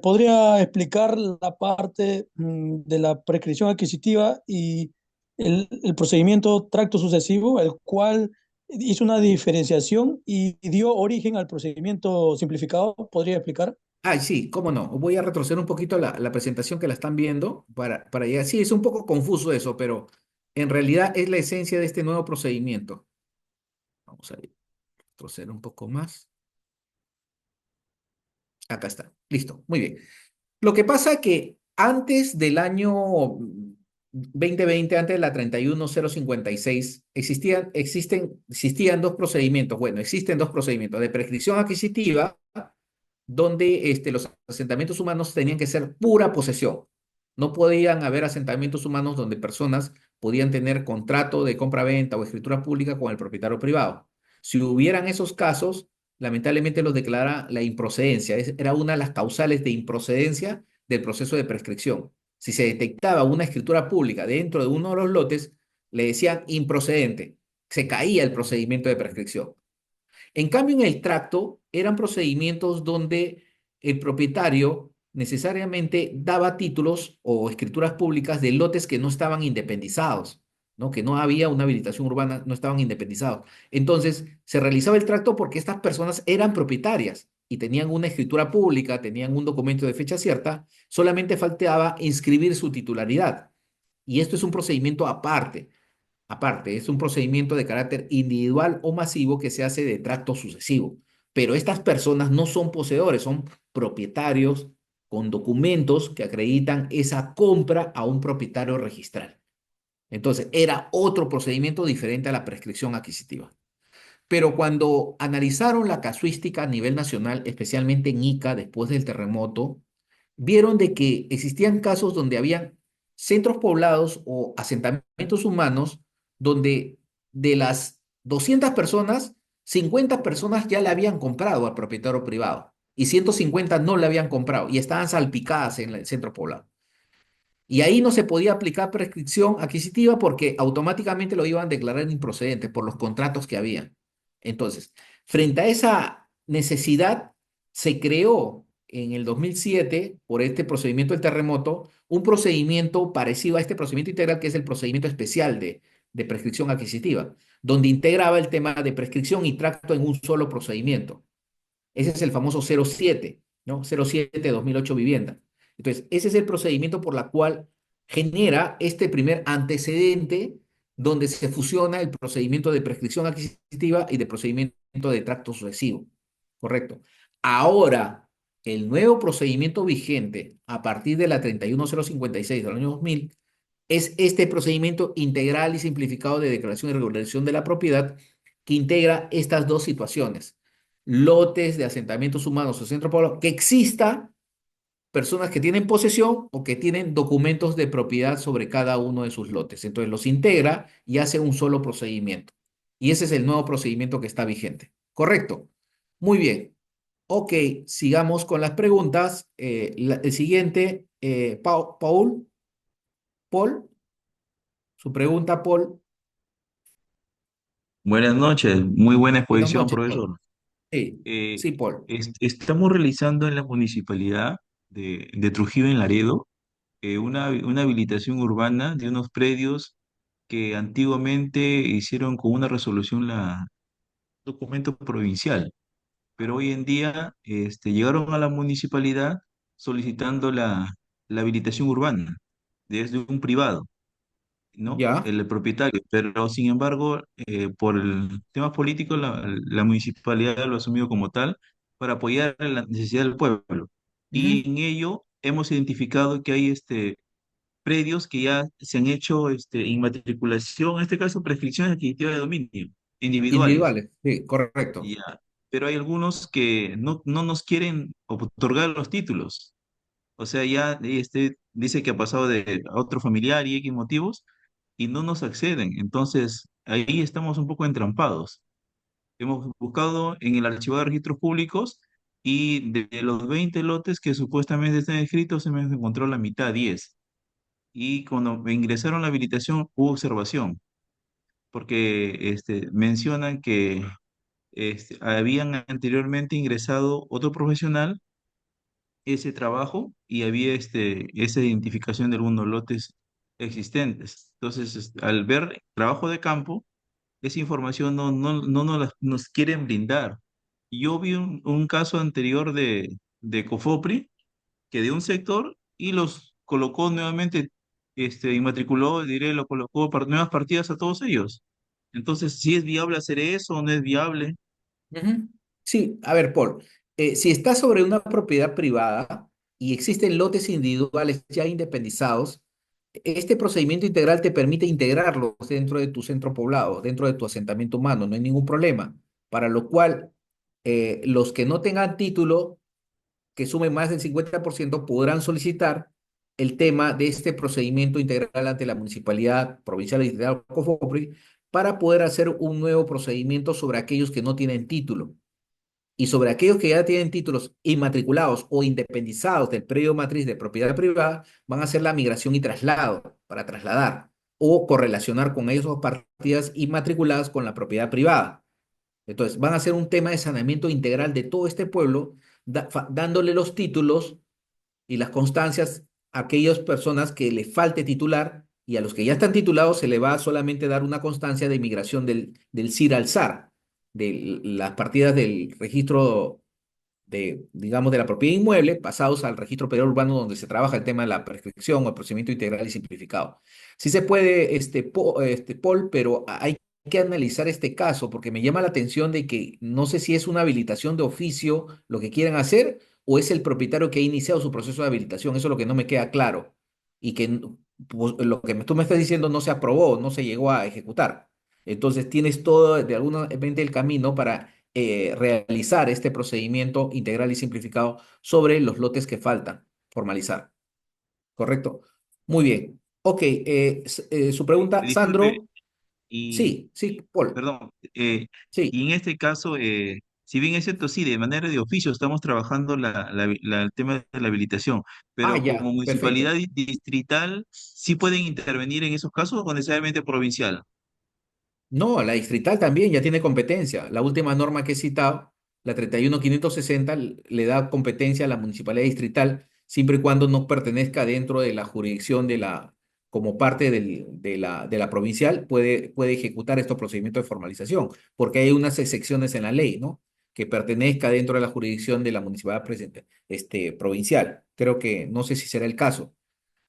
¿podría explicar la parte de la prescripción adquisitiva y el procedimiento tracto sucesivo, el cual hizo una diferenciación y dio origen al procedimiento simplificado. ¿Podría explicar? Ay, sí, cómo no. Voy a retroceder un poquito la presentación que la están viendo para llegar. Sí, es un poco confuso eso, pero en realidad es la esencia de este nuevo procedimiento. Vamos a retroceder un poco más. Acá está. Listo. Muy bien. Lo que pasa que antes del año 2020, antes de la 31056, existían dos procedimientos. Bueno, existen dos procedimientos de prescripción adquisitiva donde los asentamientos humanos tenían que ser pura posesión. No podían haber asentamientos humanos donde personas podían tener contrato de compra-venta o escritura pública con el propietario privado. Si hubieran esos casos, lamentablemente los declara la improcedencia. Era una de las causales de improcedencia del proceso de prescripción. Si se detectaba una escritura pública dentro de uno de los lotes, le decían improcedente. Se caía el procedimiento de prescripción. En cambio, en el tracto eran procedimientos donde el propietario necesariamente daba títulos o escrituras públicas de lotes que no estaban independizados, ¿no? Que no había una habilitación urbana, no estaban independizados. Entonces, se realizaba el tracto porque estas personas eran propietarias y tenían una escritura pública, tenían un documento de fecha cierta, solamente faltaba inscribir su titularidad. Y esto es un procedimiento aparte. Aparte, es un procedimiento de carácter individual o masivo que se hace de tracto sucesivo. Pero estas personas no son poseedores, son propietarios con documentos que acreditan esa compra a un propietario registral. Entonces, era otro procedimiento diferente a la prescripción adquisitiva. Pero cuando analizaron la casuística a nivel nacional, especialmente en Ica después del terremoto, vieron de que existían casos donde habían centros poblados o asentamientos humanos donde de las 200 personas, 50 personas ya le habían comprado al propietario privado y 150 no le habían comprado y estaban salpicadas en el centro poblado. Y ahí no se podía aplicar prescripción adquisitiva porque automáticamente lo iban a declarar improcedente por los contratos que habían. Entonces, frente a esa necesidad, se creó en el 2007, por este procedimiento del terremoto, un procedimiento parecido a este procedimiento integral, que es el procedimiento especial de prescripción adquisitiva, donde integraba el tema de prescripción y tracto en un solo procedimiento. Ese es el famoso 07, ¿no? 07 2008 vivienda. Entonces, ese es el procedimiento por la cual genera este primer antecedente donde se fusiona el procedimiento de prescripción adquisitiva y de procedimiento de tracto sucesivo. Correcto. Ahora, el nuevo procedimiento vigente a partir de la 31056 del año 2000 es este procedimiento integral y simplificado de declaración y regularización de la propiedad que integra estas dos situaciones: lotes de asentamientos humanos o centro poblado, que exista personas que tienen posesión o que tienen documentos de propiedad sobre cada uno de sus lotes. Entonces los integra y hace un solo procedimiento. Y ese es el nuevo procedimiento que está vigente. ¿Correcto? Muy bien. Ok, sigamos con las preguntas. El siguiente, Paul, su pregunta, Paul. Buenas noches, muy buena Buenas exposición, noches, Paul. profesor. Sí, Eh, sí, Paul. Estamos realizando en la municipalidad de Trujillo en Laredo una habilitación urbana de unos predios que antiguamente hicieron con una resolución la documento provincial, pero hoy en día llegaron a la municipalidad solicitando la habilitación urbana desde un privado. ¿No? Ya. El propietario, pero sin embargo, por el tema político, la municipalidad lo ha asumido como tal para apoyar la necesidad del pueblo. Y Ujú. en ello hemos identificado que hay predios que ya se han hecho inmatriculación, en este caso prescripción adquisitiva de dominio, individuales. Individuales, sí, correcto. Ya. Pero hay algunos que no nos quieren otorgar los títulos. O sea, ya dice que ha pasado a otro familiar y X motivos y no nos acceden. Entonces, ahí estamos un poco entrampados. Hemos buscado en el archivo de registros públicos y de los 20 lotes que supuestamente están escritos, se me encontró la mitad, 10. Y cuando me ingresaron la habilitación, hubo observación, porque mencionan que habían anteriormente ingresado otro profesional ese trabajo y había esa identificación de algunos lotes existentes. Entonces, al ver trabajo de campo, esa información no nos quieren brindar. Yo vi un caso anterior de Cofopri, que de un sector y los colocó nuevamente, inmatriculó, diré, lo colocó para nuevas partidas a todos ellos. Entonces, si es viable hacer eso o no es viable. Ujú. Sí, a ver, Paul, si está sobre una propiedad privada y existen lotes individuales ya independizados, este procedimiento integral te permite integrarlos dentro de tu centro poblado, dentro de tu asentamiento humano, no hay ningún problema. Para lo cual, los que no tengan título, que sumen más del 50%, podrán solicitar el tema de este procedimiento integral ante la Municipalidad Provincial de Distrital Cofopri para poder hacer un nuevo procedimiento sobre aquellos que no tienen título. Y sobre aquellos que ya tienen títulos inmatriculados o independizados del predio matriz de propiedad privada, van a hacer la migración y traslado para trasladar o correlacionar con esas partidas inmatriculadas con la propiedad privada. Entonces, van a hacer un tema de saneamiento integral de todo este pueblo, dándole los títulos y las constancias a aquellas personas que le falte titular, y a los que ya están titulados se le va a solamente dar una constancia de migración del CIR al SAR, de las partidas del registro digamos, de la propiedad inmueble, pasados al registro penal urbano donde se trabaja el tema de la prescripción o el procedimiento integral y simplificado. Sí se puede, Paul, pero hay que analizar este caso porque me llama la atención de que no sé si es una habilitación de oficio lo que quieren hacer o es el propietario que ha iniciado su proceso de habilitación. Eso es lo que no me queda claro y que pues, lo que tú me estás diciendo no se aprobó, no se llegó a ejecutar. Entonces tienes todo de alguna mente el camino para realizar este procedimiento integral y simplificado sobre los lotes que faltan formalizar. ¿Correcto? Muy bien. Ok, su pregunta, Disculpe, Sandro. y Sí, sí, Paul. perdón, Sí. y en este caso, si bien es cierto, sí, de manera de oficio estamos trabajando el tema de la habilitación, Ah, pero ya, como municipalidad perfecto. distrital, ¿sí pueden intervenir en esos casos o necesariamente provincial? No, la distrital también ya tiene competencia. La última norma que he citado, la 31560, le da competencia a la municipalidad distrital siempre y cuando no pertenezca dentro de la jurisdicción como parte de la provincial, puede ejecutar estos procedimientos de formalización, porque hay unas excepciones en la ley, ¿no? Que pertenezca dentro de la jurisdicción de la municipalidad provincial. Creo que no sé si será el caso.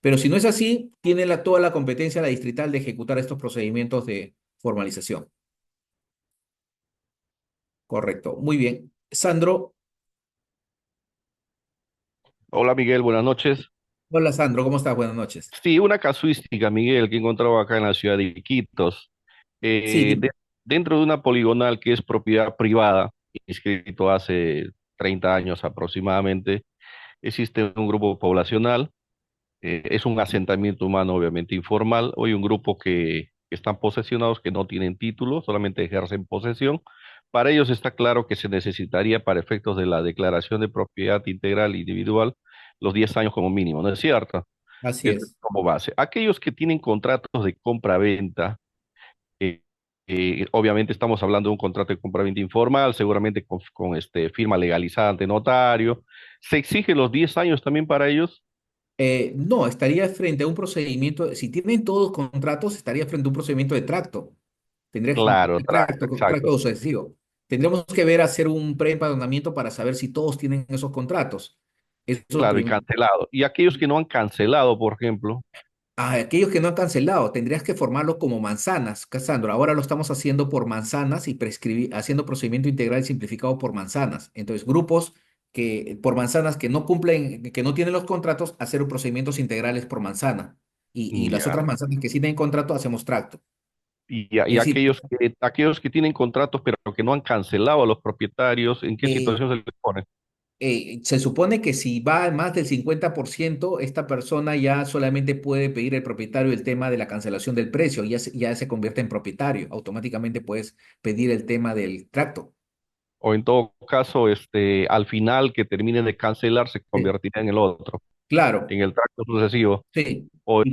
Pero si no es así, tiene toda la competencia la distrital de ejecutar estos procedimientos de formalización. Correcto. Muy bien. Sandro. Hola Miguel, buenas noches. Hola, Sandro. ¿Cómo estás? Buenas noches. Sí, una casuística, Miguel, que he encontrado acá en la ciudad de Iquitos. Sí, Eh, dime. de- Dentro de una poligonal que es propiedad privada, inscrito hace 30 años aproximadamente, existe un grupo poblacional, es un asentamiento humano obviamente informal, hoy un grupo que están posesionados, que no tienen título, solamente ejercen posesión. Para ellos está claro que se necesitaría para efectos de la declaración de propiedad integral individual los 10 años como mínimo, ¿no es cierto? Así Es es. como base. Aquellos que tienen contratos de compra-venta, eh, obviamente estamos hablando de un contrato de compra-venta informal, seguramente con firma legalizada ante notario. ¿Se exige los 10 años también para ellos? No, estaría frente a un procedimiento, si tienen todos contratos, estaría frente a un procedimiento de tracto. Tendría que Claro, tracto, tracto exacto. sucesivo. Tendríamos que ver, hacer un preempadronamiento para saber si todos tienen esos contratos. Eso Claro, y primero. cancelado. Y aquellos que no han cancelado, por ejemplo, A aquellos que no han cancelado, tendrías que formarlo como manzanas, Cassandra. Ahora lo estamos haciendo por manzanas y haciendo procedimiento integral y simplificado por manzanas. Entonces, grupos por manzanas que no cumplen, que no tienen los contratos, hacer procedimientos integrales por manzana. Y las ya. otras manzanas que sí tienen contrato, hacemos tracto. Y Es decir, aquellos que tienen contratos pero que no han cancelado a los propietarios, ¿en qué eh, situación se les pone? se supone que si va a más del 50%, esta persona ya solamente puede pedir al propietario el tema de la cancelación del precio, ya se convierte en propietario, automáticamente puedes pedir el tema del tracto. O en todo caso, al final que termine de cancelar, se Sí, convertirá en el otro, claro, en el tracto sucesivo. sí. o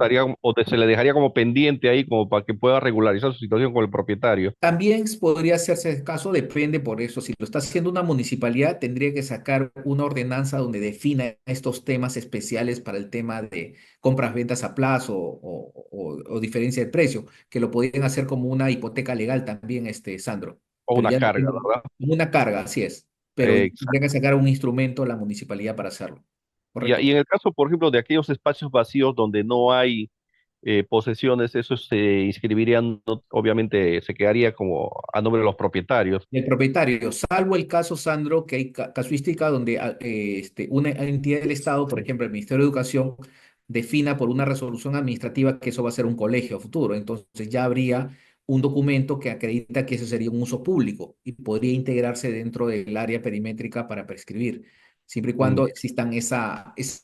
se le dejaría como pendiente ahí como para que pueda regularizar su situación con el propietario. También podría hacerse el caso, depende por eso. Si lo está haciendo una municipalidad, tendría que sacar una ordenanza donde defina estos temas especiales para el tema de compras, ventas a plazo o diferencia de precio, que lo podrían hacer como una hipoteca legal también, Sandro. O Pero una ya carga, depende, ¿verdad? como una carga, así es. Pero tendría que Exacto. sacar un instrumento la municipalidad para hacerlo. Y Correcto. en el caso, por ejemplo, de aquellos espacios vacíos donde no hay posesiones, eso se inscribiría, obviamente se quedaría como a nombre de los propietarios. El propietario, salvo el caso, Sandro, que hay casuística donde una entidad del Estado, por ejemplo, el Ministerio de Educación, defina por una resolución administrativa que eso va a ser un colegio a futuro. Entonces ya habría un documento que acredita que eso sería un uso público y podría integrarse dentro del área perimétrica para prescribir, siempre y Mm. cuando existan ese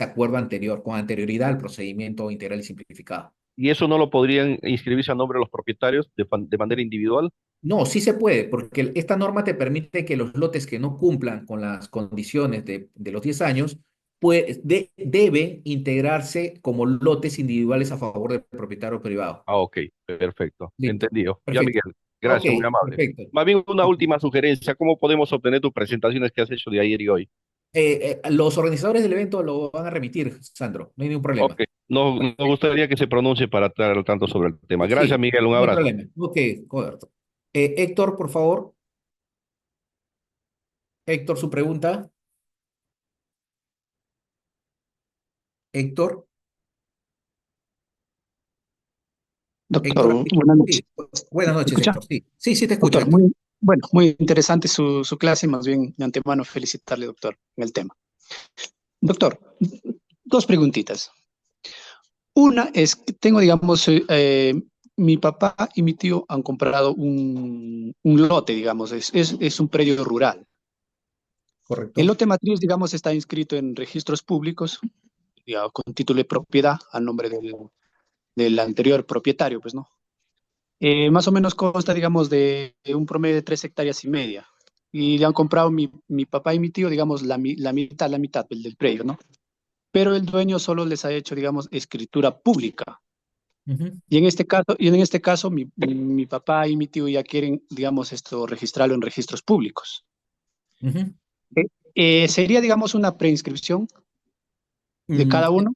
acuerdo anterior, con anterioridad al procedimiento integral y simplificado. Y eso no lo podrían inscribirse a nombre de los propietarios de manera individual. No, sí se puede, porque esta norma te permite que los lotes que no cumplan con las condiciones de los 10 años, pues deben integrarse como lotes individuales a favor del propietario privado. Ah, ok, perfecto, Listo, entendido. Ya, perfecto. Miguel, Ok, gracias, muy amable. perfecto. Más bien una última sugerencia, ¿cómo podemos obtener tus presentaciones que has hecho de ayer y hoy? Los organizadores del evento lo van a remitir, Sandro, no hay ningún problema. Ok, nos gustaría que se pronuncie para estar al tanto sobre el tema. Gracias, Sí, Miguel, un no hay abrazo. problema. Ok, correcto. Héctor, por favor. Héctor, su pregunta. Héctor. Héctor, Doctor, buenas noches. sí. Buenas ¿Me noches, escucha? Héctor. Sí, sí, sí te escucho, Doctor, Héctor. muy interesante su clase, más bien de antemano felicitarle, doctor, en el tema. Doctor, dos preguntitas. Una es que tengo, digamos, mi papá y mi tío han comprado un lote, digamos, es un predio rural. El Correcto. lote matriz, digamos, está inscrito en registros públicos, digamos, con título de propiedad a nombre del anterior propietario, pues, ¿no? Más o menos consta, digamos, de un promedio de 3,5 hectáreas. Y le han comprado mi papá y mi tío, digamos, la mitad del predio, ¿no? Pero el dueño solo les ha hecho, digamos, escritura pública. Ujú, Y en este caso, mi papá y mi tío ya quieren, digamos, esto, registrarlo en registros públicos. ujú. Sería, digamos, una preinscripción de Mm, cada uno.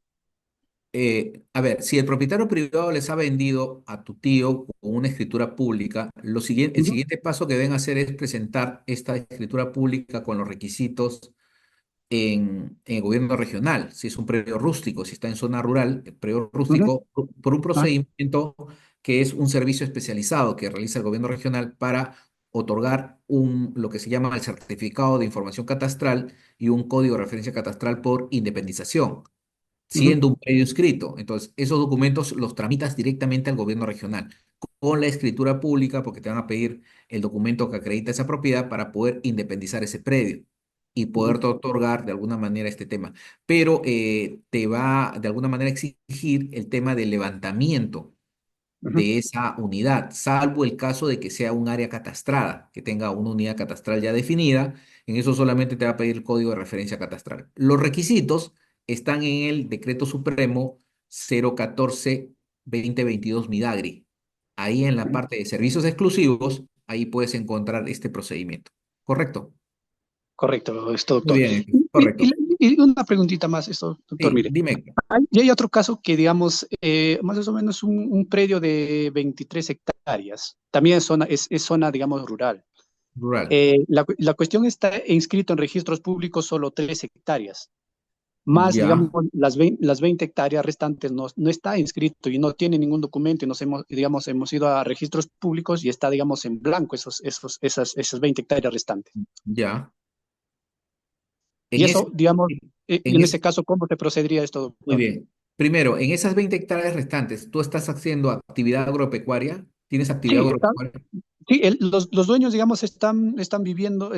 a ver, si el propietario privado les ha vendido a tu tío con una escritura pública, el Ujú, siguiente paso que deben hacer es presentar esta escritura pública con los requisitos en el gobierno regional. Si es un predio rústico, si está en zona rural, el predio ujú, rústico, por un ah, procedimiento que es un servicio especializado que realiza el gobierno regional para otorgar lo que se llama el certificado de información catastral y un código de referencia catastral por independización, ujú, siendo un predio inscrito. Entonces, esos documentos los tramitas directamente al gobierno regional con la escritura pública, porque te van a pedir el documento que acredita esa propiedad para poder independizar ese predio y ujú, poder otorgar de alguna manera este tema. Pero te va de alguna manera a exigir el tema del levantamiento ujú, de esa unidad, salvo el caso de que sea un área catastrada, que tenga una unidad catastral ya definida. En eso solamente te va a pedir el código de referencia catastral. Los requisitos están en el Decreto Supremo 014-2022 Midagri. Ahí en la ujú. parte de servicios exclusivos, ahí puedes encontrar este procedimiento. ¿Correcto? Correcto, esto, Muy doctor. bien, Y, correcto. y una preguntita más, esto, doctor, Sí, mire. dime, Y hay otro caso que, digamos, más o menos un predio de 23 hectáreas. También es zona, digamos, rural. rural. La cuestión está inscrito en registros públicos solo 3 hectáreas. Más, digamos, Ya. las 20 hectáreas restantes no está inscrito y no tiene ningún documento y digamos, hemos ido a registros públicos y está, digamos, en blanco esas 20 hectáreas restantes. Ya. Y En ese, eso, digamos, y en en ese, ese caso, ¿cómo se procedería esto, Muy doctor? bien. Primero, en esas 20 hectáreas restantes, ¿tú estás haciendo actividad agropecuaria? ¿Tienes actividad Sí, agropecuaria? sí, los dueños, digamos, están viviendo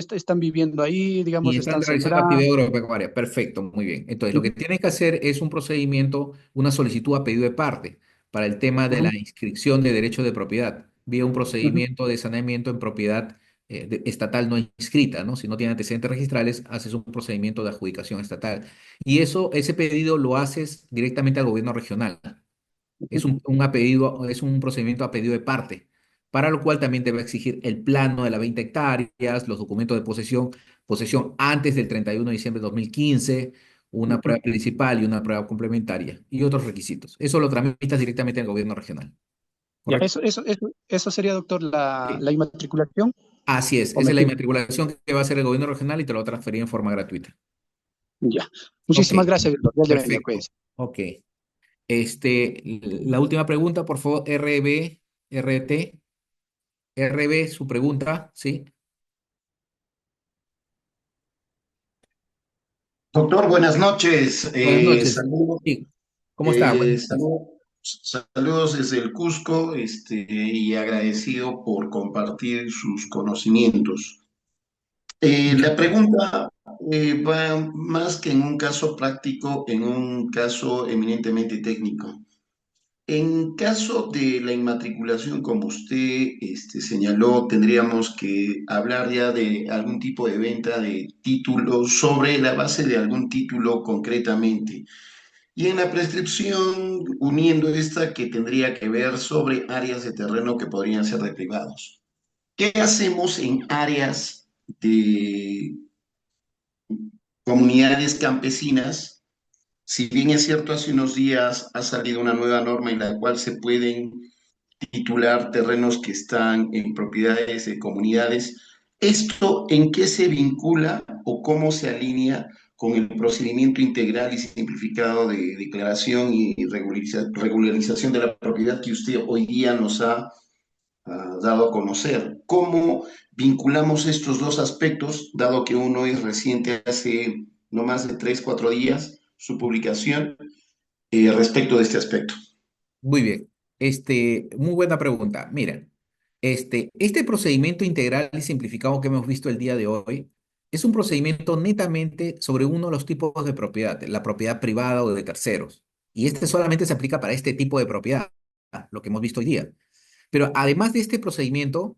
ahí, Y digamos, están están realizando sembrando. actividad agropecuaria. Perfecto, muy bien. Entonces, lo que Ujú, tienes que hacer es un procedimiento, una solicitud a pedido de parte para el tema de ujú, la inscripción de derecho de propiedad, vía un ujú, procedimiento de saneamiento en propiedad estatal no inscrita, ¿no? Si no tiene antecedentes registrales, haces un procedimiento de adjudicación estatal. Y ese pedido lo haces directamente al gobierno regional. Es un procedimiento a pedido de parte, para lo cual también debe exigir el plano de las 20 hectáreas, los documentos de posesión antes del 31 de diciembre de 2015, una Ujú. prueba principal y una prueba complementaria y otros requisitos. Eso lo tramitas directamente al gobierno regional, Ya, ¿correcto? eso sería, doctor, Sí. la inmatriculación, Así es, o esa me es la equivoco. inmatriculación que va a hacer el gobierno regional y te lo va a transferir en forma gratuita. Ya. Ok, Muchísimas gracias, doctor. Ya le venga, perfecto. cuídese. Ok. La última pregunta, por favor, RB, su pregunta, ¿sí? Doctor, buenas noches. Buenas noches. Sí, ¿cómo está? Buenas noches. Saludos desde el Cusco, y agradecido por compartir sus conocimientos. Muchas La gracias. pregunta va más que en un caso práctico, en un caso eminentemente técnico. En caso de la inmatriculación, como usted señaló, tendríamos que hablar ya de algún tipo de venta de títulos sobre la base de algún título concretamente. Y en la prescripción, uniendo esta que tendría que ver sobre áreas de terreno que podrían ser de privados. ¿Qué hacemos en áreas de comunidades campesinas? Si bien es cierto, hace unos días ha salido una nueva norma en la cual se pueden titular terrenos que están en propiedades de comunidades. ¿Esto en qué se vincula o cómo se alinea con el procedimiento integral y simplificado de declaración y regularización de la propiedad que usted hoy día nos ha dado a conocer? ¿Cómo vinculamos estos dos aspectos, dado que uno es reciente, hace no más de 3, 4 días, su publicación, respecto de este aspecto? Muy bien. Muy buena pregunta. Mira, este procedimiento integral y simplificado que hemos visto el día de hoy es un procedimiento netamente sobre uno de los tipos de propiedad, la propiedad privada o de terceros. Y este solamente se aplica para este tipo de propiedad, lo que hemos visto hoy día. Pero además de este procedimiento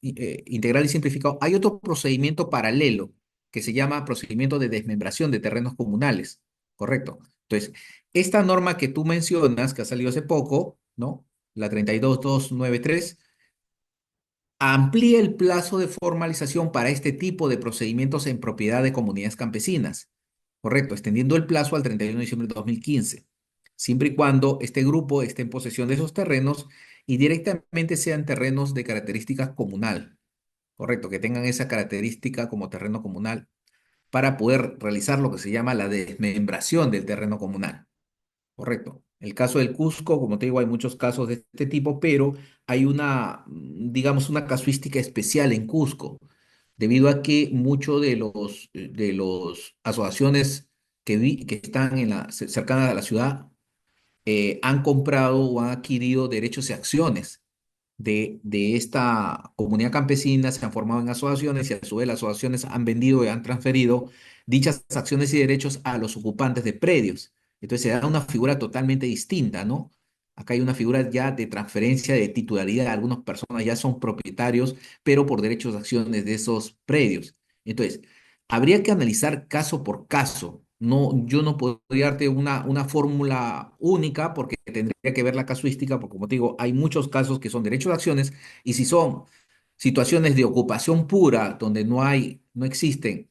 integral y simplificado, hay otro procedimiento paralelo que se llama procedimiento de desmembración de terrenos comunales, ¿correcto? Entonces, esta norma que tú mencionas, que ha salido hace poco, ¿no? La 32293, amplía el plazo de formalización para este tipo de procedimientos en propiedad de comunidades campesinas, ¿correcto? Extendiendo el plazo al 31 de diciembre de 2015, siempre y cuando este grupo esté en posesión de esos terrenos y directamente sean terrenos de características comunal, ¿correcto? Que tengan esa característica como terreno comunal para poder realizar lo que se llama la desmembración del terreno comunal. Correcto. El caso del Cusco, como te digo, hay muchos casos de este tipo, pero hay digamos, una casuística especial en Cusco, debido a que muchos de los asociaciones que están cercanas a la ciudad han comprado o han adquirido derechos y acciones de esta comunidad campesina, se han formado en asociaciones y a su vez las asociaciones han vendido y han transferido dichas acciones y derechos a los ocupantes de predios. Entonces se da una figura totalmente distinta, ¿no? Acá hay una figura ya de transferencia de titularidad. Algunas personas ya son propietarios, pero por derechos de acciones de esos predios. Entonces, habría que analizar caso por caso. No, yo no podría darte una fórmula única porque tendría que ver la casuística, porque como te digo, hay muchos casos que son derechos de acciones y si son situaciones de ocupación pura donde no existen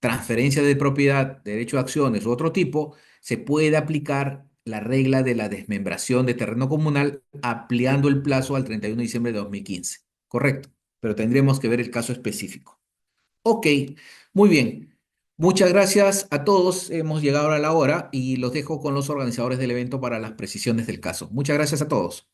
transferencia de propiedad, derecho de acciones u otro tipo, se puede aplicar la regla de la desmembración de terreno comunal ampliando el plazo al 31 de diciembre de 2015. Correcto, pero tendríamos que ver el caso específico. Ok, muy bien. Muchas gracias a todos. Hemos llegado a la hora y los dejo con los organizadores del evento para las precisiones del caso. Muchas gracias a todos.